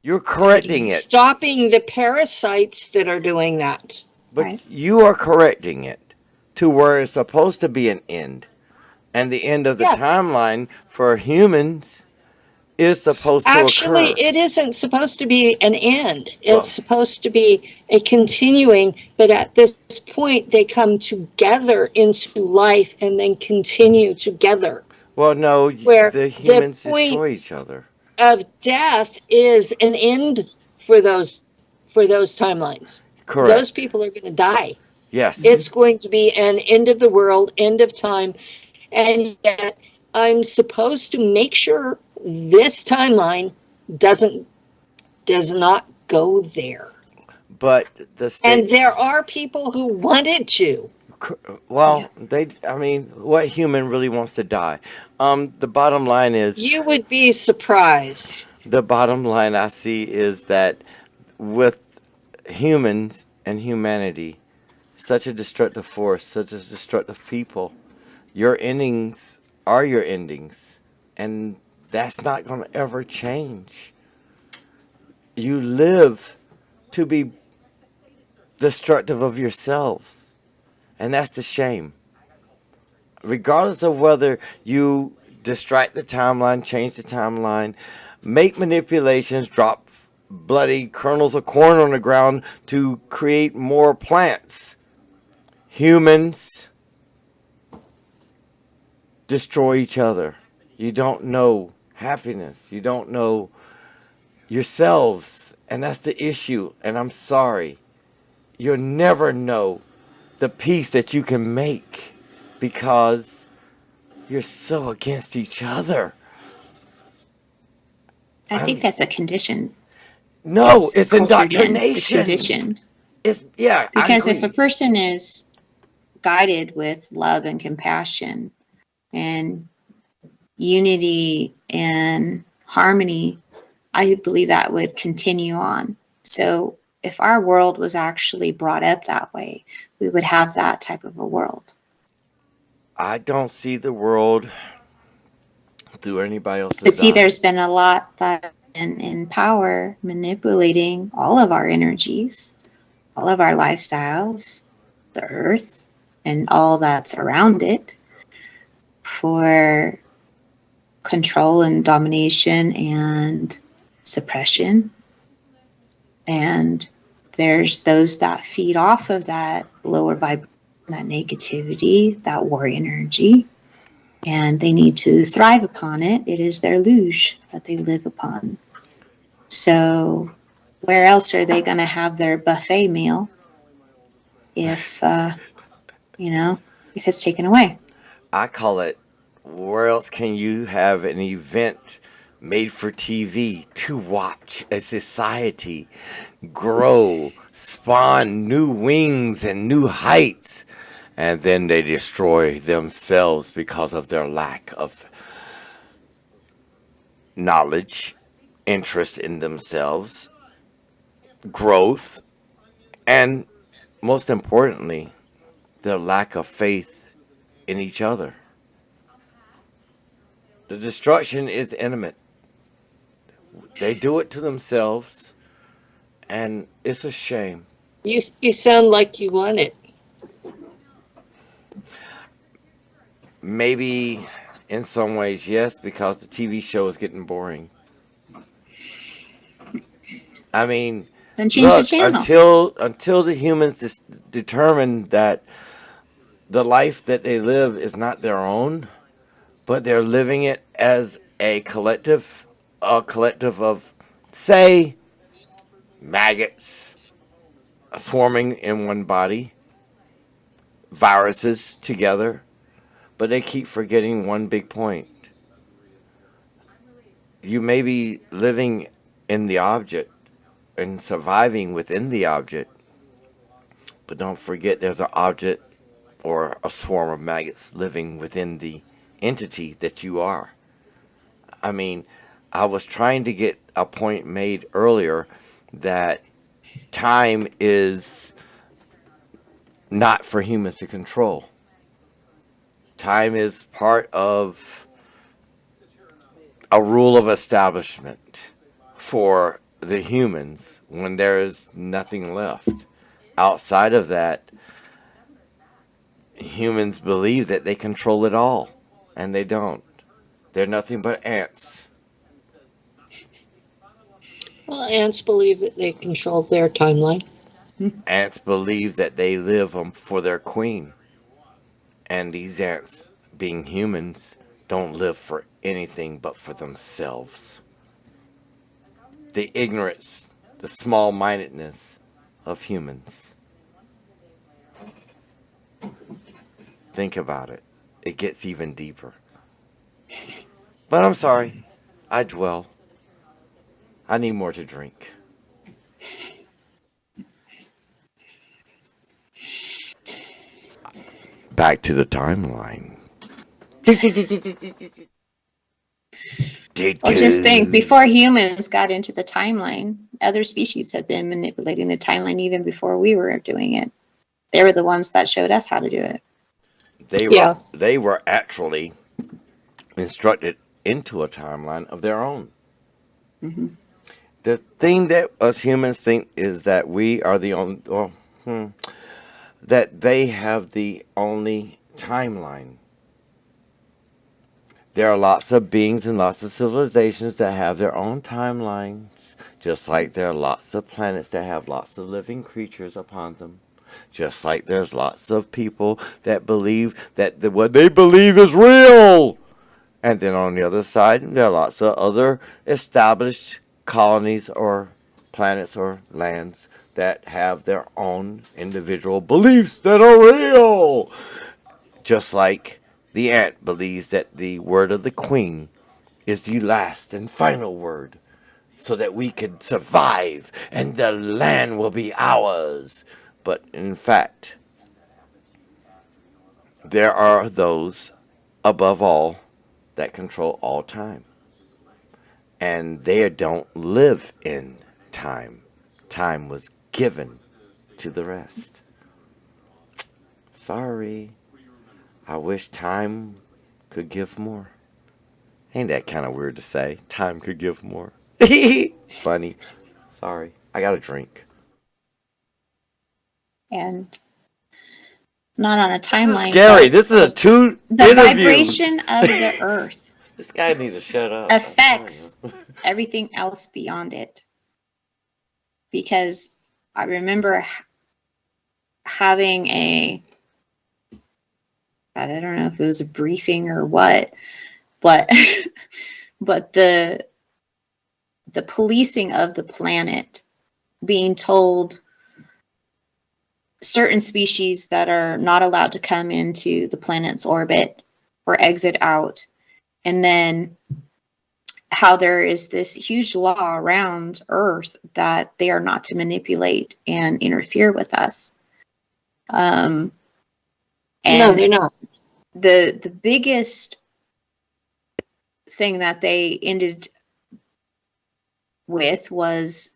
C: You're correcting it,
A: stopping the parasites that are doing that.
C: but
B: Right.
C: you are correcting it to where it's supposed to be an end, and the end of the
A: Yeah.
C: timeline for humans is supposed to
A: Actually,
C: occur.
A: it isn't supposed to be an end.
C: Well-
A: It's supposed to be a continuing, but at this point, they come together into life and then continue together.
C: Well, no,
A: Where
C: the
A: the
C: humans
A: point
C: destroy each other.
A: of death is an end for those timelines.
C: Correct.
A: Those people are going to die.
C: Yes.
A: It's going to be an end of the world, end of time, and yet I'm supposed to make sure this timeline does not go there.
C: But the
A: And
C: state.
A: there are people who wanted to.
C: Well, I mean, what human really wants to die? The bottom line is.
A: You would be surprised.
C: The bottom line I see is that with humans and humanity, such a destructive force, such a destructive people, your endings are your endings. And that's not going to ever change. You live to be destructive of yourselves. And that's the shame. Regardless of whether you distract the timeline, change the timeline, make manipulations, drop bloody kernels of corn on the ground to create more plants. Humans destroy each other. You don't know happiness. You don't know yourselves. And that's the issue. And I'm sorry. You'll never know the peace that you can make because you're so against each other.
B: I think that's a condition.
C: No, it's
B: cultured in. It's
C: indoctrination.
B: conditioned.
C: Yeah,
B: Because
C: I
B: if
C: agree.
B: a person is guided with love and compassion and unity and harmony, I believe that would continue on. So if our world was actually brought up that way, we would have that type of a world.
C: I don't see the world through anybody else's
B: But see,
C: eyes.
B: there's been a lot that in power manipulating all of our energies, all of our lifestyles, the earth, and all that's around it for control and domination and suppression. And there's those that feed off of that lower vibration, that negativity, that war energy, and they need to thrive upon it. It is their luge that they live upon. So where else are they going to have their buffet meal if, if it's taken away?
C: I call it, where else can you have an event made for TV to watch a society grow, spawn new wings and new heights? and then they destroy themselves because of their lack of knowledge, interest in themselves, growth, and most importantly, their lack of faith in each other. The destruction is imminent. They do it to themselves, and it's a shame.
A: You sound like you want it.
C: Maybe in some ways, yes, because the TV show is getting boring. I mean,
B: Then change the
C: look,
B: channel.
C: until the humans determine that the life that they live is not their own, but they're living it as a collective of, say, maggots swarming in one body, viruses together, but they keep forgetting one big point. You may be living in the object and surviving within the object, but don't forget there's an object or a swarm of maggots living within the entity that you are. I mean, I was trying to get a point made earlier that time is not for humans to control. Time is part of a rule of establishment for the humans when there is nothing left. Outside of that, humans believe that they control it all, and they don't. They're nothing but ants.
A: Well, ants believe that they control their timeline.
C: Ants believe that they live for their queen. And these ants, being humans, don't live for anything but for themselves. The ignorance, the small-mindedness of humans. Think about it. It gets even deeper. But I'm sorry. I dwell. I need more to drink. Back to the timeline.
B: Well, just think, before humans got into the timeline, other species had been manipulating the timeline even before we were doing it. They were the ones that showed us how to do it.
C: They were actually instructed into a timeline of their own.
B: Mm-hmm.
C: The thing that us humans think is that we are the only, that they have the only timeline. There are lots of beings and lots of civilizations that have their own timelines, just like there are lots of planets that have lots of living creatures upon them. Just like there's lots of people that believe that what they believe is real. And then on the other side, there are lots of other established colonies or planets or lands that have their own individual beliefs that are real. Just like the ant believes that the word of the queen is the last and final word, so that we could survive and the land will be ours. But in fact, there are those above all that control all time. And they don't live in time. Time was given to the rest. Sorry. I wish time could give more. Ain't that kind of weird to say? Time could give more. Funny. Sorry. I got a drink.
B: And not on a timeline.
C: Scary. This is a two
B: the
C: interviews.
B: Vibration of the earth.
C: This guy needs to shut up.
B: Affects everything else beyond it. Because I remember having I don't know if it was a briefing or what, but the policing of the planet, being told certain species that are not allowed to come into the planet's orbit or exit out, and then how there is this huge law around Earth that they are not to manipulate and interfere with us.
A: No, they're
B: And
A: not.
B: the biggest thing that they ended with was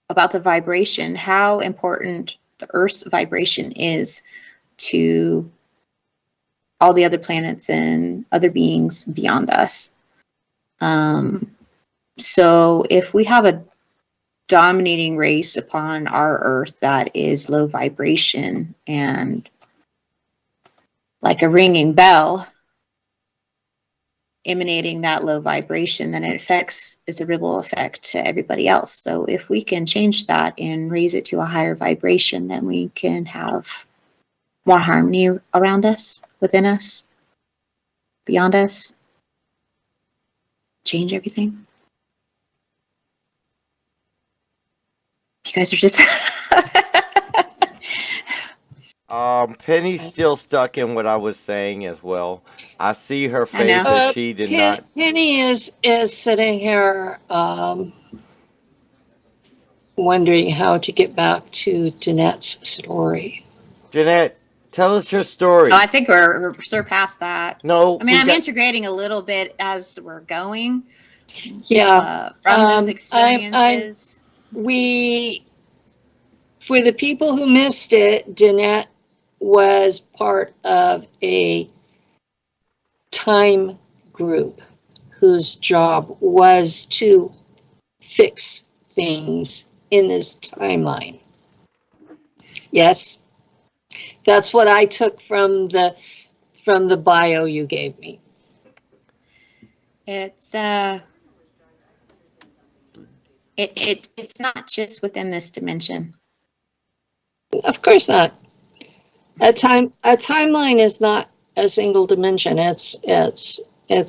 B: about the vibration, how important the Earth's vibration is to all the other planets and other beings beyond us. So if we have a dominating race upon our Earth that is low vibration and like a ringing bell emanating that low vibration, then it's a ripple effect to everybody else. So if we can change that and raise it to a higher vibration, then we can have more harmony around us, within us, beyond us, change everything. You guys are just
C: Penny's still stuck in what I was saying as well. I see her
B: I know.
C: face that she did not.
A: Penny is sitting here wondering how to get back to Danette's story.
C: Danette, tell us your story.
B: Oh, I think we're surpassed that.
C: No,
B: I mean,
C: we
B: I'm
C: got-
B: integrating a little bit as we're going
A: Yeah,
B: from those experiences.
A: For the people who missed it, Danette was part of a time group whose job was to fix things in this timeline. Yes, that's what I took from the bio you gave me.
B: It's it's not just within this dimension.
A: Of course not. A timeline is not a single dimension. It's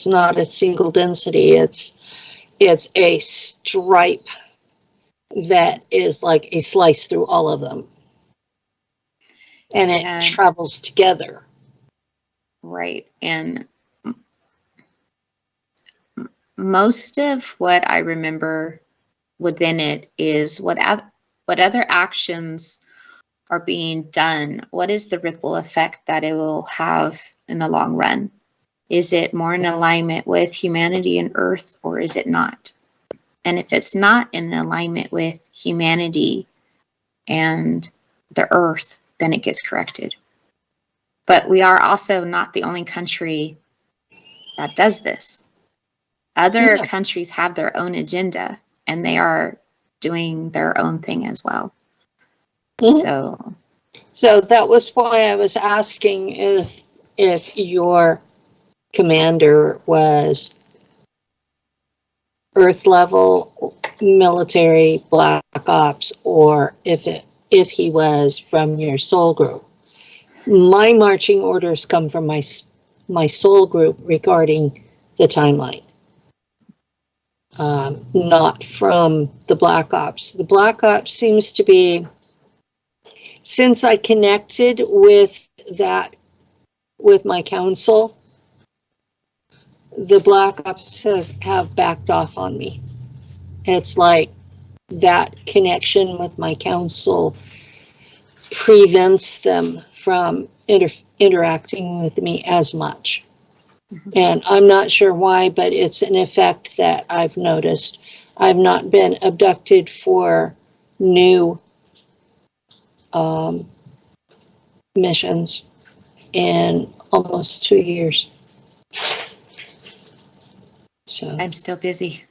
A: not a single density. It's a stripe that is like a slice through all of them, and it travels together.
B: Right. And most of what I remember within it is what other actions are being done. What is the ripple effect that it will have in the long run? Is it more in alignment with humanity and Earth, or is it not? And if it's not in alignment with humanity and the Earth, then it gets corrected. But we are also not the only country that does this. Other countries have their own agenda, and they are doing their own thing as well.
A: Mm-hmm. So that was why I was asking if your commander was Earth level military black ops, or if he was from your soul group. My marching orders come from my soul group regarding the timeline, not from the black ops. The black ops seems to be, since I connected with my council, the black ops have backed off on me. It's like that connection with my council prevents them from interacting with me as much. And I'm not sure why, but it's an effect that I've noticed. I've not been abducted for new missions in almost 2 years. So
B: I'm still busy.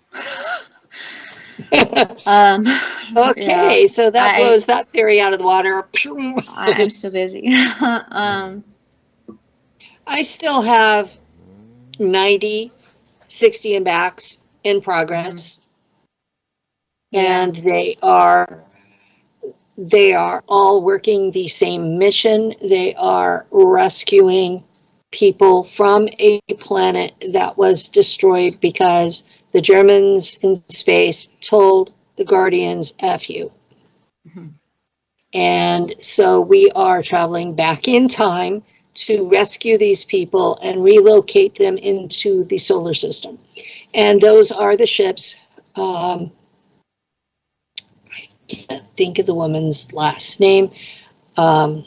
A: Okay, so that blows that theory out of the water.
B: I'm still busy.
A: I still have 90, 60 and backs in progress. And they are all working the same mission. They are rescuing people from a planet that was destroyed because the Germans in space told the Guardians, F you. And so we are traveling back in time to rescue these people and relocate them into the solar system. And those are the ships. I can't think of the woman's last name. Her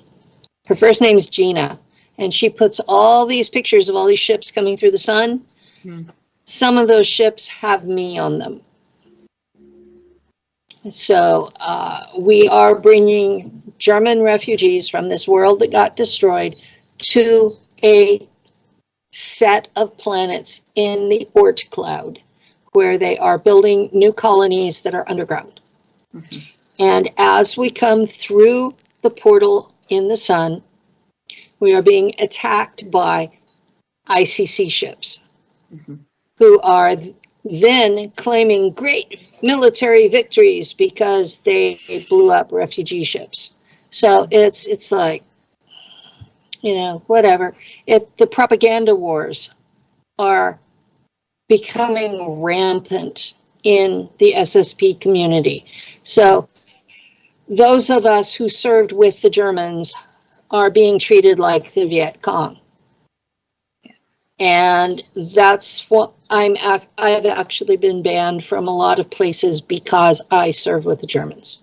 A: first name is Gina. and she puts all these pictures of all these ships coming through the sun. Some of those ships have me on them. So we are bringing German refugees from this world that got destroyed to a set of planets in the Oort cloud, where they are building new colonies that are underground. And as we come through the portal in the sun, we are being attacked by ICC ships, who are then claiming great military victories because they blew up refugee ships. So it's like, you know, whatever. The propaganda wars are becoming rampant in the SSP community. So those of us who served with the Germans are being treated like the Viet Cong. And that's what I've actually been banned from a lot of places because I serve with the Germans.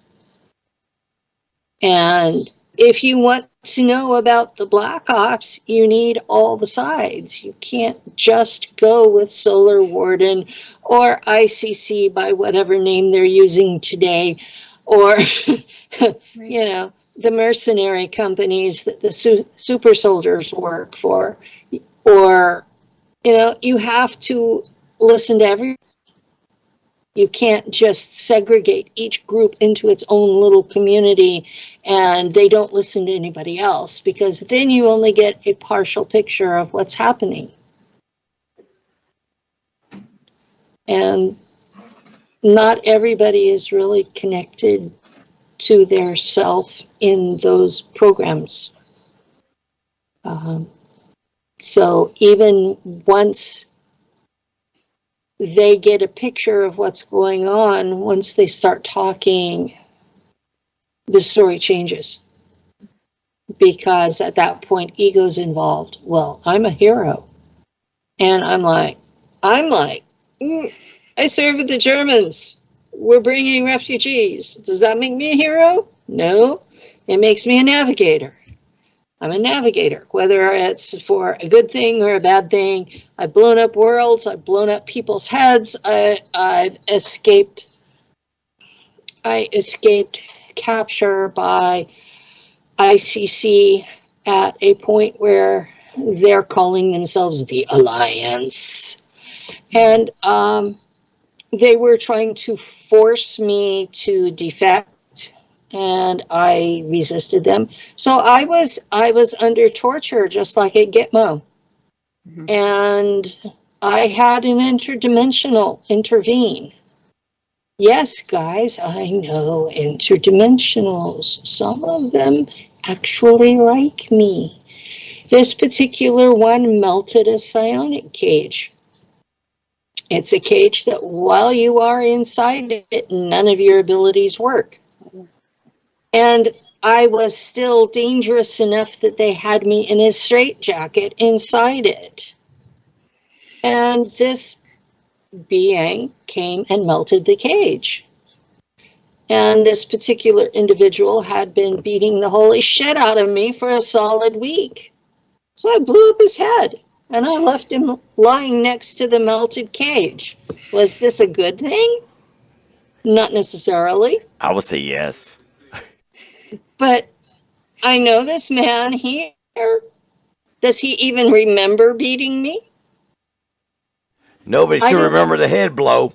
A: And if you want to know about the Black Ops, you need all the sides. You can't just go with Solar Warden or ICC by whatever name they're using today, or, you know, the mercenary companies that the super soldiers work for, or, you know, you have to listen to everyone. You can't just segregate each group into its own little community and they don't listen to anybody else, because then you only get a partial picture of what's happening. And not everybody is really connected to their self in those programs. So even once they get a picture of what's going on, once they start talking, the story changes. Because at that point, ego's involved. Well, I'm a hero. And I'm like, I serve with the Germans. We're bringing refugees. Does that make me a hero? No, it makes me a navigator. I'm a navigator, whether it's for a good thing or a bad thing. I've blown up worlds. I've blown up people's heads. I escaped capture by ICC at a point where they're calling themselves the Alliance. And they were trying to force me to defect, and I resisted them. So I was under torture, just like at Gitmo. And I had an interdimensional intervene. Yes, guys, I know interdimensionals. Some of them actually like me. This particular one melted a psionic cage. It's a cage that while you are inside it, none of your abilities work. And I was still dangerous enough that they had me in a straitjacket inside it. And this being came and melted the cage. And this particular individual had been beating the holy shit out of me for a solid week. So I blew up his head and I left him lying next to the melted cage. Was this a good thing? Not necessarily.
C: I would say yes.
A: But I know this man here. Does he even remember beating me?
C: Nobody should remember the head blow.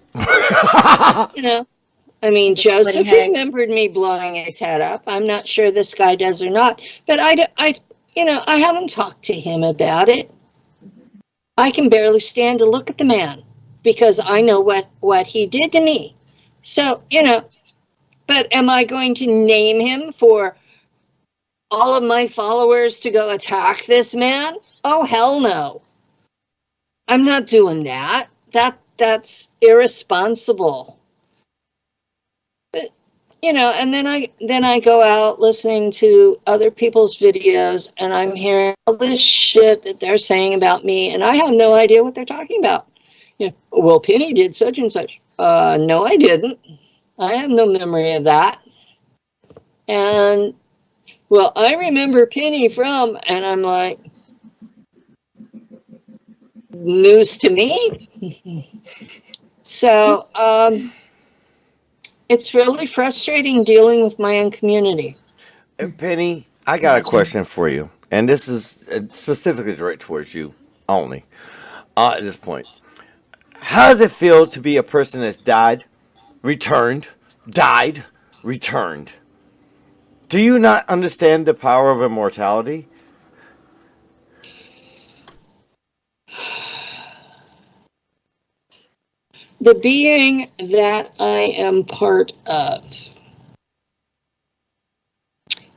A: You know, I mean, Joseph remembered me blowing his head up. I'm not sure this guy does or not. But I haven't talked to him about it. I can barely stand to look at the man because I know what he did to me. So, you know, but am I going to name him for all of my followers to go attack this man? Oh, hell no. I'm not doing that. That's irresponsible. But, you know, and then I go out listening to other people's videos and I'm hearing all this shit that they're saying about me and I have no idea what they're talking about. You know, well, Penny did such and such. No, I didn't. I have no memory of that. And, well, I remember Penny from, and I'm like, news to me. So it's really frustrating dealing with my own community.
C: Penny, I got a question for you, and this is specifically directed towards you only at this point. How does it feel to be a person that's returned, died, returned? Do you not understand the power of immortality?
A: The being that I am part of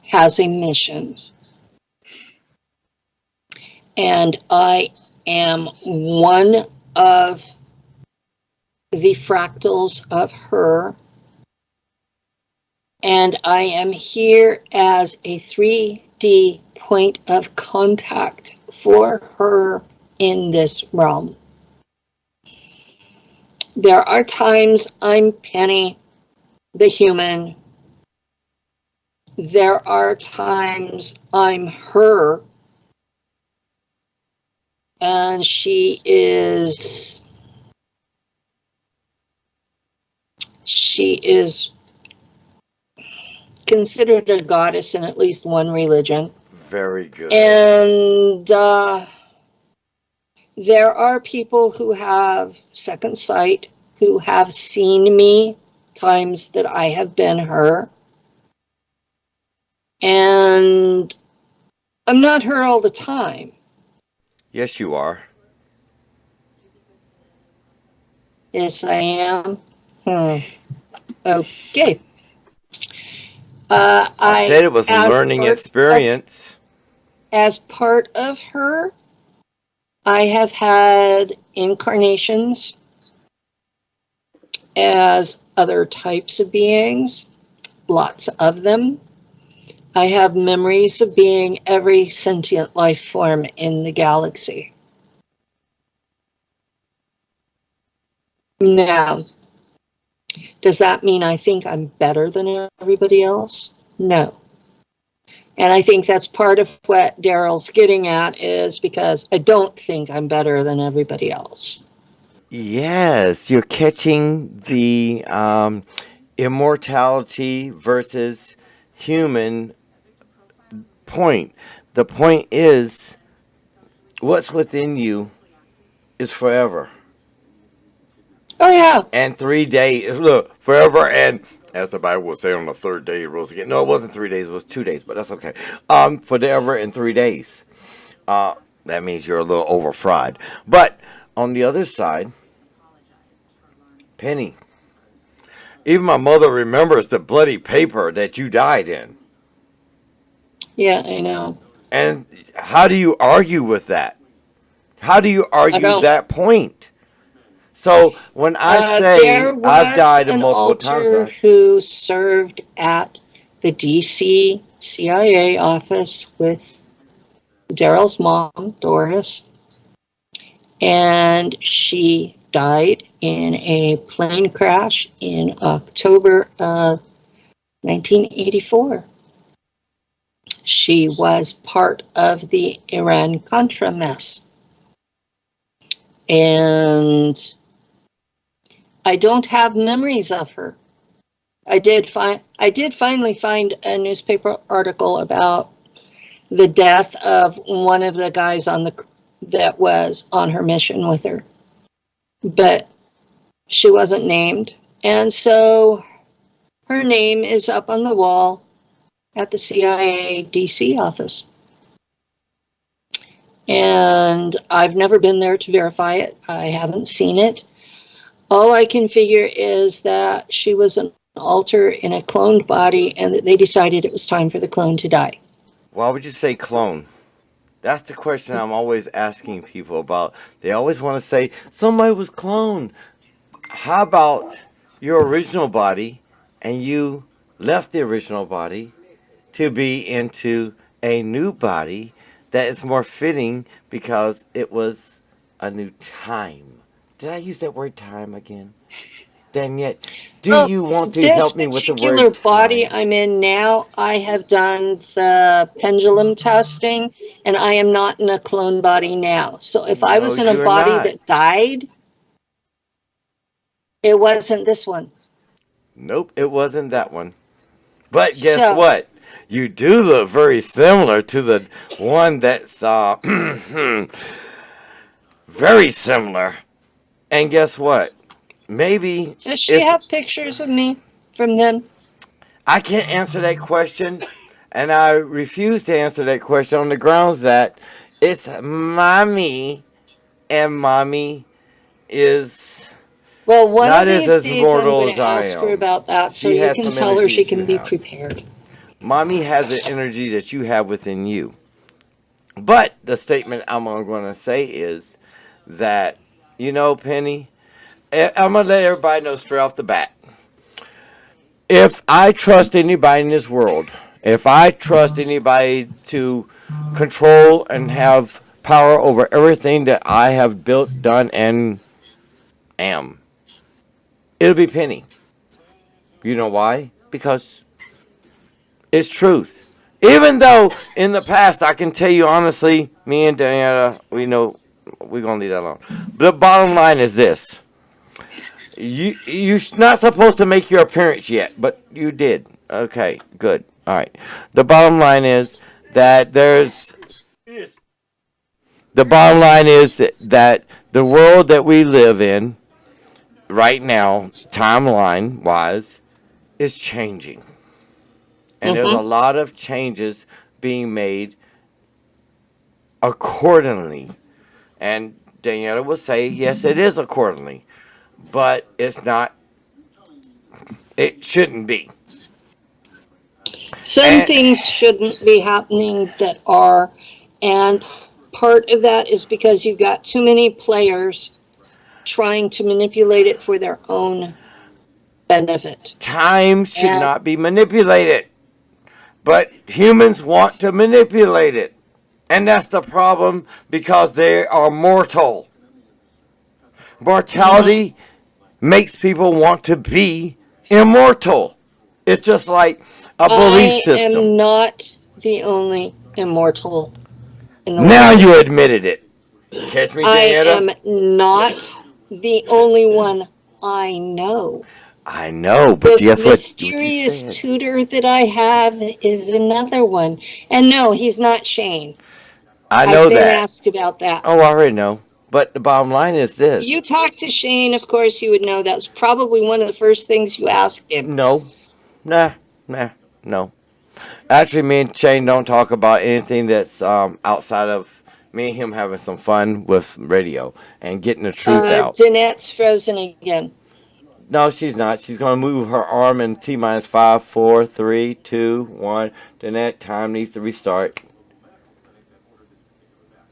A: has a mission, and I am one of the fractals of her, and I am here as a 3D point of contact for her in this realm. There are times I'm Penny, the human. There are times I'm her, and she is considered a goddess in at least one religion.
C: Very good.
A: And there are people who have second sight, who have seen me times that I have been her. And I'm not her all the time.
C: Yes, you are.
A: Yes, I am. Okay.
C: I said it was a learning experience.
A: As part of her, I have had incarnations as other types of beings, lots of them. I have memories of being every sentient life form in the galaxy. Now, does that mean I think I'm better than everybody else? No. And I think that's part of what Darrell's getting at, is because I don't think I'm better than everybody else.
C: Yes, you're catching the immortality versus human point. The point is, what's within you is forever.
A: Oh, yeah.
C: And 3 days, look, forever, and as the Bible will say, on the third day it rose again. No, it wasn't 3 days, it was 2 days, but that's okay. Forever and 3 days. That means you're a little over fried. But on the other side, Penny, even my mother remembers the bloody paper that you died in.
A: Yeah, I know.
C: And how do you argue with that? How do you argue that point? So when I say I've died multiple times,
A: there was an alter who served at the DC CIA office with Darrell's mom, Doris, and she died in a plane crash in October of 1984. She was part of the Iran-Contra mess. And I don't have memories of her. I did finally find a newspaper article about the death of one of the guys that was on her mission with her. But she wasn't named. And so her name is up on the wall at the CIA DC office. And I've never been there to verify it. I haven't seen it. All I can figure is that she was an alter in a cloned body, and that they decided it was time for the clone to die.
C: why would you say clone? That's the question I'm always asking people about. They always want to say somebody was cloned. How about your original body and you left the original body to be into a new body that is more fitting because it was a new time? Did I use that word time again? Danette, do
A: Well,
C: you want to
A: this
C: help me with the
A: particular
C: word
A: body
C: time?
A: I'm in now, I have done the pendulum testing, and I am not in a clone body now. So if I
C: No,
A: was in a
C: you're
A: body
C: not.
A: that died, it wasn't this one.
C: Nope, it wasn't that one. But guess
A: So,
C: what? You do look very similar to the one that's very similar. And guess what? Maybe
A: does she
C: it's.
A: have pictures of me from them?
C: I can't answer that question, and I refuse to answer that question on the grounds that it's mommy, and mommy is
A: Well, one
C: not
A: of
C: as
A: these days I'm
C: mortal
A: going
C: as
A: to
C: I
A: ask her
C: am.
A: about that so
C: She
A: you
C: has
A: can
C: some
A: tell her
C: energy
A: she
C: that you
A: can be
C: have.
A: prepared.
C: Mommy has an energy that you have within you. But the statement I'm going to say is that, Penny, I'm going to let everybody know straight off the bat. If I trust anybody in this world, if I trust anybody to control and have power over everything that I have built, done, and am, it'll be Penny. You know why? Because it's truth. Even though in the past, I can tell you honestly, me and Diana, we know we're gonna leave that alone. The bottom line is this: you're not supposed to make your appearance yet, but you did. Okay, good. All right. The bottom line is that there's. The bottom line is that the world that we live in right now, timeline wise, is changing. And there's a
A: Mm-hmm.
C: lot of changes being made accordingly. And Daniela will say, yes, it is accordingly, but it's not, it shouldn't be.
A: Some
C: And
A: things shouldn't be happening that are, and part of that is because you've got too many players trying to manipulate it for their own benefit.
C: time should
A: And
C: not be manipulated, but humans want to manipulate it. And that's the problem because they are mortal.
A: mhm,
C: Mortality makes people want to be immortal. It's just like a belief
A: I
C: system.
A: am not the only immortal in the
C: Now
A: world.
C: you admitted it. Catch me,
A: I
C: Daniela?
A: am not the only one I know.
C: I know, but
A: This
C: guess what you
A: mysterious
C: said?
A: tutor that I have is another one. And no, he's not Shane.
C: I
A: I've
C: know
A: been
C: that.
A: asked about that.
C: Oh, I already know. But the bottom line is this.
A: You talked to Shane, of course, you would know that was probably one of the first things you asked him.
C: No. Nah. Nah. No. Actually, me and Shane don't talk about anything that's outside of me and him having some fun with radio and getting the truth out.
A: Danette's frozen again.
C: No, she's not. She's going to move her arm in T minus 5, 4, 3, 2, 1. Danette, time needs to restart.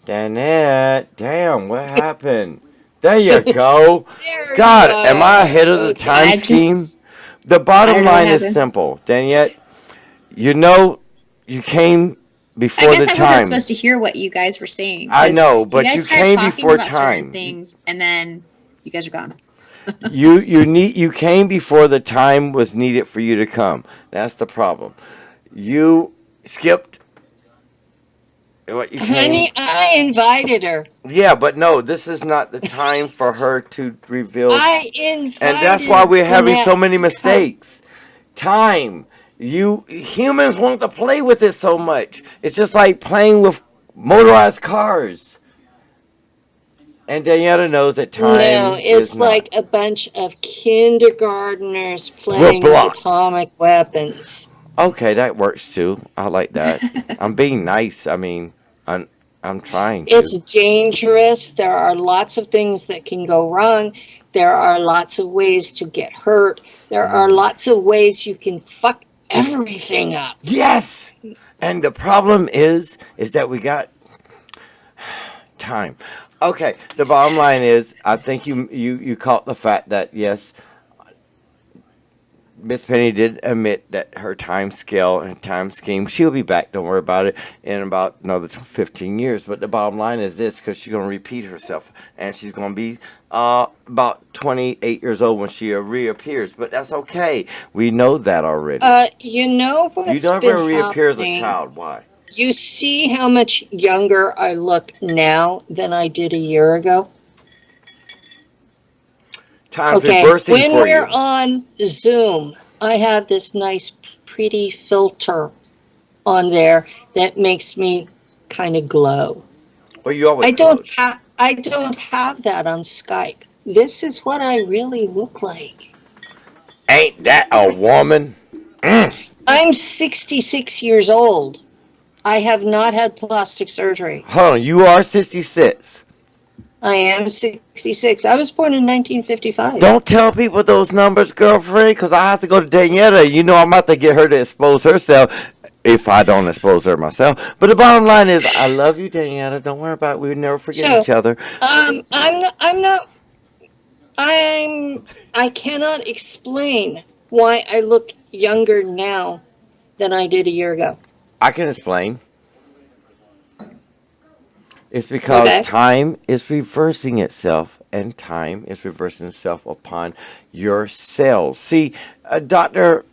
C: Danette, damn, what happened? There you go.
A: There you
C: God, am I
A: are.
C: ahead of the time
A: Okay.
B: I
C: scheme?
B: just,
C: The
B: I
C: bottom
B: don't know what
C: line is
B: happened.
C: simple. Danette, you know you came
B: I
C: before the
B: guess I wasn't
C: time.
B: supposed to hear what you guys were saying
C: I
B: because
C: know,
B: you
C: but
B: guys
C: you
B: started
C: came
B: talking
C: before
B: about certain
C: time.
B: things and then you guys are gone.
C: You came before the time was needed for you to come. That's the problem. You skipped what you came.
A: Honey, I invited her.
C: Yeah, but no, this is not the time for her to reveal.
A: I
C: And that's why
A: invited
C: we're having so
A: Danette
C: many
A: to come.
C: mistakes. Time. You humans want to play with it so much. It's just like playing with motorized cars. And Daniela knows that
A: No,
C: time is
A: it's
C: not.
A: like a bunch of kindergartners
C: With
A: playing with
C: blocks.
A: atomic weapons.
C: Okay, that works too. I like that. I'm being nice. I mean, I'm, I'm trying to.
A: It's dangerous. There are lots of things that can go wrong. There are lots of ways to get hurt. There are lots of ways you can fuck everything up.
C: Yes! And the problem is that we got time. Okay, the bottom line is, I think you caught the fact that yes, Miss Penny did admit that her time scale and time scheme, she'll be back, don't worry about it, in about another 15 years. But the bottom line is this, because she's going to repeat herself, and she's going to be about 28 years old when she reappears. But that's okay. We know that already.
A: You know what's
C: You never
A: been
C: reappear as a
A: happening?
C: child. Why?
A: You see how much younger I look now than I did a year ago?
C: Time's
A: Okay,
C: reversing
A: when
C: for
A: we're
C: you.
A: on Zoom, I have this nice, pretty filter on there that makes me kind of glow.
C: Well, you always
A: I don't
C: glowed.
A: have that on Skype. This is what I really look like.
C: Ain't that a woman?
A: I'm 66 years old. I have not had plastic surgery.
C: Hold on, you are 66.
A: I am 66. I was born in 1955.
C: Don't tell people those numbers, girlfriend, because I have to go to Danietta. You know I'm about to get her to expose herself if I don't expose her myself. But the bottom line is, I love you, Danietta. Don't worry about it. We'll never forget each other.
A: I cannot explain why I look younger now than I did a year ago.
C: I can explain. It's because time is reversing itself, and time is reversing itself upon your cells. See, Dr.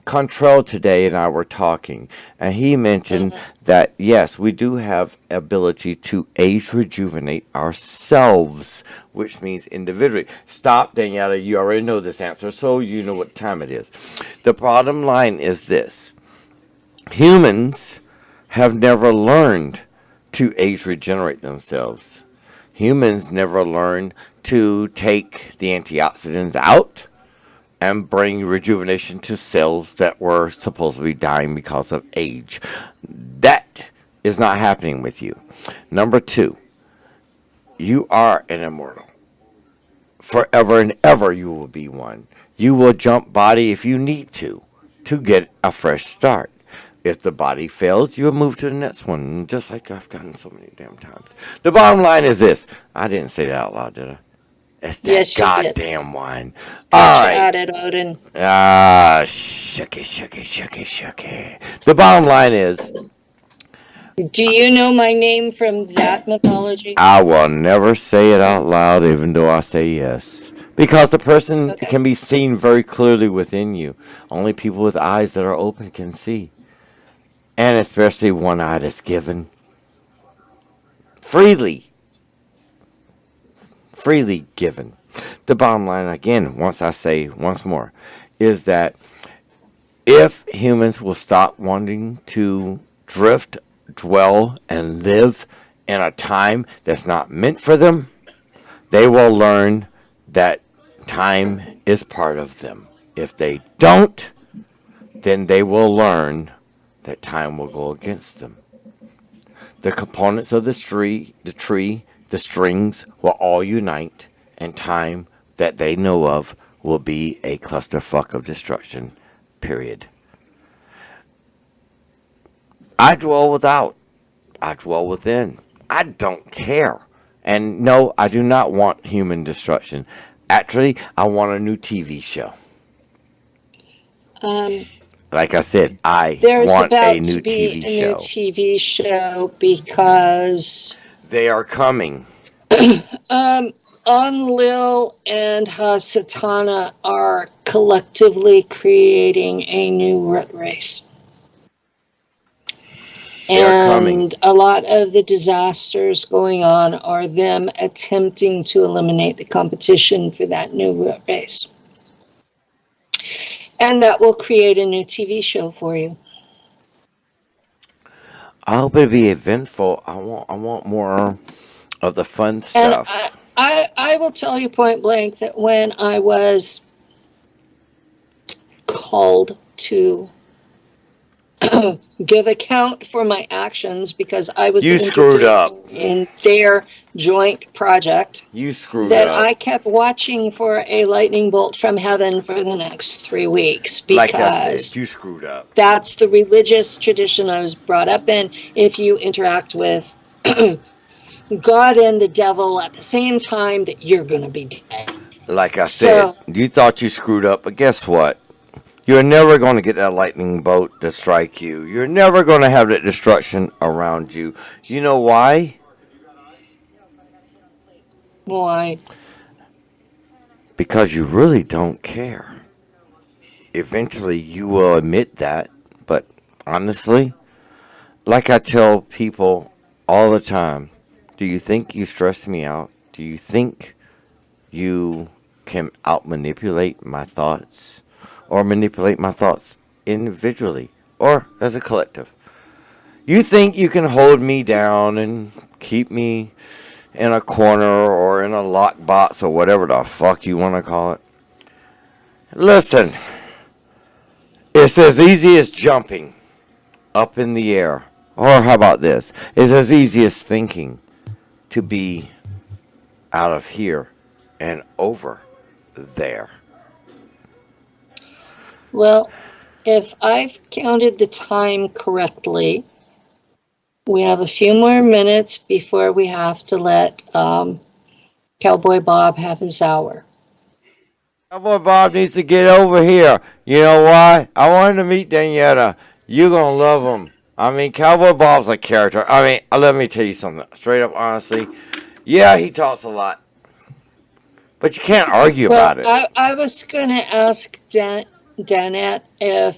C: Contrell today and I were talking, and he mentioned that, yes, we do have ability to age rejuvenate ourselves, which means individually. Stop, Daniela, you already know this answer, so you know what time it is. The bottom line is this. Humans have never learned to age regenerate themselves. Humans never learned to take the antioxidants out and bring rejuvenation to cells that were supposed to be dying because of age. That is not happening with you. Number two, you are an immortal. Forever and ever you will be one. You will jump body if you need to get a fresh start. If the body fails, you'll move to the next one, just like I've done so many damn times. The bottom line is this. I didn't say that out loud, did I? It's that
A: Yes, you did.
C: goddamn wine.
A: Got you at it, Odin.
C: Shucky. The bottom line is,
A: Do you know my name from that mythology?
C: I will never say it out loud, even though I say yes. Because the person can be seen very clearly within you. Only people with eyes that are open can see. And especially one eye that's given freely given. The bottom line, again, once more, is that if humans will stop wanting to drift, dwell, and live in a time that's not meant for them, they will learn that time is part of them. If they don't, then they will learn that time will go against them. The components of the tree, the strings will all unite, and time that they know of will be a clusterfuck of destruction, period. I dwell without. I dwell within. I don't care. And no, I do not want human destruction. Actually, I want a new TV show. Like I said, I want a new TV show.
A: There's about to be a new TV show because
C: they are coming.
A: Enlil and Hasatana are collectively creating a new root race. And a lot of the disasters going on are them attempting to eliminate the competition for that new root race. And that will create a new TV show for you.
C: I hope it'll be eventful. I want more of the fun stuff.
A: And I will tell you point blank that when I was called to give account for my actions because I was
C: screwed up
A: in their joint project.
C: You screwed
A: that
C: up.
A: I kept watching for a lightning bolt from heaven for the next 3 weeks because
C: like I said, you screwed up.
A: That's the religious tradition I was brought up in. If you interact with God and the devil at the same time, that you're going to be dead.
C: Like I said, you thought you screwed up, but guess what? You're never going to get that lightning bolt to strike you. You're never going to have that destruction around you. You know why?
A: Why?
C: Because you really don't care. Eventually, you will admit that. But honestly, like I tell people all the time, do you think you stress me out? Do you think you can out manipulate my thoughts or manipulate my thoughts individually or as a collective? You think you can hold me down and keep me in a corner or in a lockbox or whatever the fuck you want to call it? Listen, it's as easy as jumping up in the air. Or how about this? It's as easy as thinking to be out of here and over there.
A: Well, if I've counted the time correctly, we have a few more minutes before we have to let Cowboy Bob have his hour.
C: Cowboy Bob needs to get over here. You know why? I wanted to meet Danette. You're going to love him. I mean, Cowboy Bob's a character. I mean, let me tell you something. Straight up, honestly. Yeah, he talks a lot. But you can't argue about it.
A: I was going to ask Danette if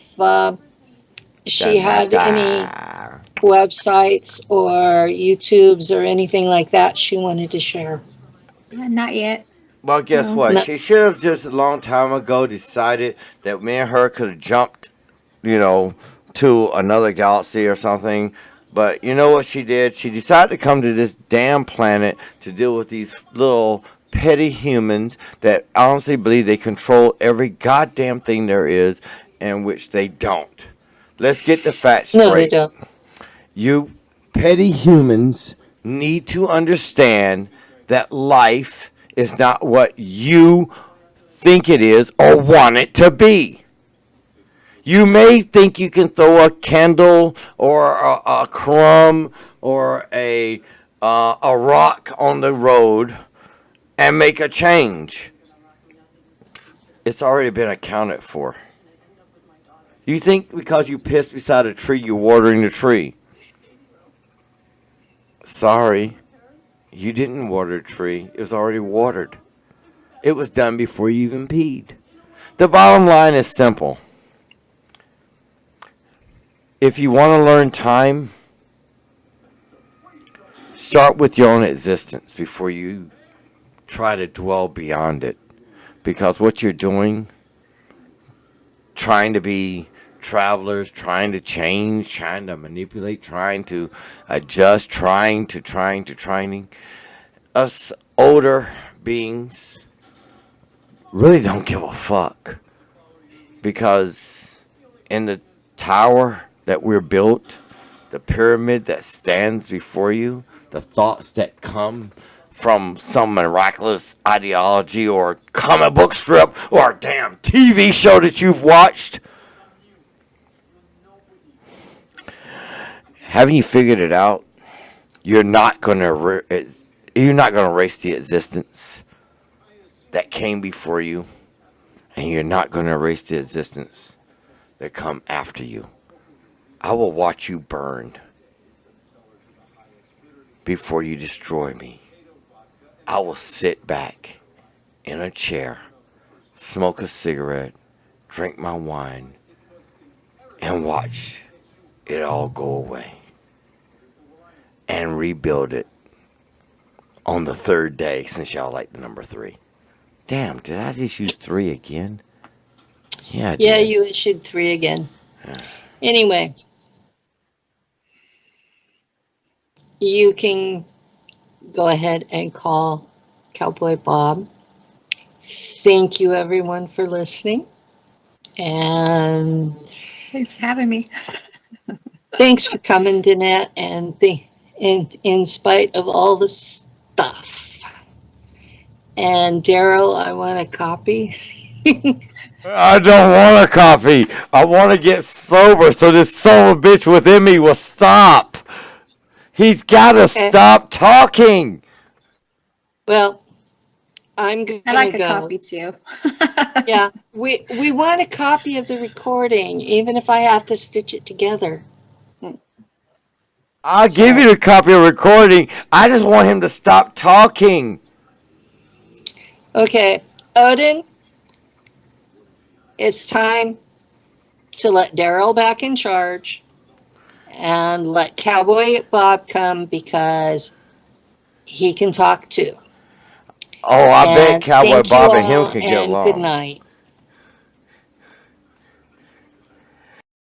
A: she had any websites or YouTubes or anything like that she wanted to share.
B: Not yet.
C: Well, guess what? She should have just a long time ago decided that me and her could have jumped, to another galaxy or something. But you know what she did? She decided to come to this damn planet to deal with these little petty humans that honestly believe they control every goddamn thing there is, and which they don't. Let's get the facts straight.
A: No, they don't.
C: You petty humans need to understand that life is not what you think it is or want it to be. You may think you can throw a candle or a crumb or a rock on the road and make a change. It's already been accounted for. You think because you pissed beside a tree, you're watering the tree. Sorry, you didn't water the tree. It was already watered. It was done before you even peed. The bottom line is simple. If you want to learn time, start with your own existence before you try to dwell beyond it. Because what you're doing, trying to be travelers, trying to change, trying to manipulate, trying to adjust, trying. Us older beings really don't give a fuck. Because in the tower that we're built, the pyramid that stands before you, the thoughts that come from some miraculous ideology or comic book strip or a damn TV show that you've watched. Haven't you figured it out? You're not going to erase the existence that came before you, and you're not going to erase the existence that come after you. I will watch you burn before you destroy me. I will sit back in a chair, smoke a cigarette, drink my wine, and watch it all go away. And rebuild it on the third day, since y'all like the number 3. Damn, did I just use 3 again? Yeah, I did.
A: Yeah, you issued 3 again. Anyway, you can go ahead and call Cowboy Bob. Thank you, everyone, for listening. And
B: Thanks for having me.
A: thanks for coming, Danette, and in spite of all the stuff. And Darrell, I want a copy.
C: I don't want a copy. I want to get sober so this son of a bitch within me will stop. He's got to stop talking.
A: Well, I'm
B: I
A: gonna
B: like a
A: go.
B: copy too.
A: Yeah, we want a copy of the recording, even if I have to stitch it together.
C: I'll give you a copy of the recording. I just want him to stop talking.
A: Okay, Odin, it's time to let Darrell back in charge and let Cowboy Bob come because he can talk too.
C: Oh, I bet
A: And
C: Cowboy
A: thank you
C: Bob and him
A: all,
C: can get
A: and good
C: along.
A: night.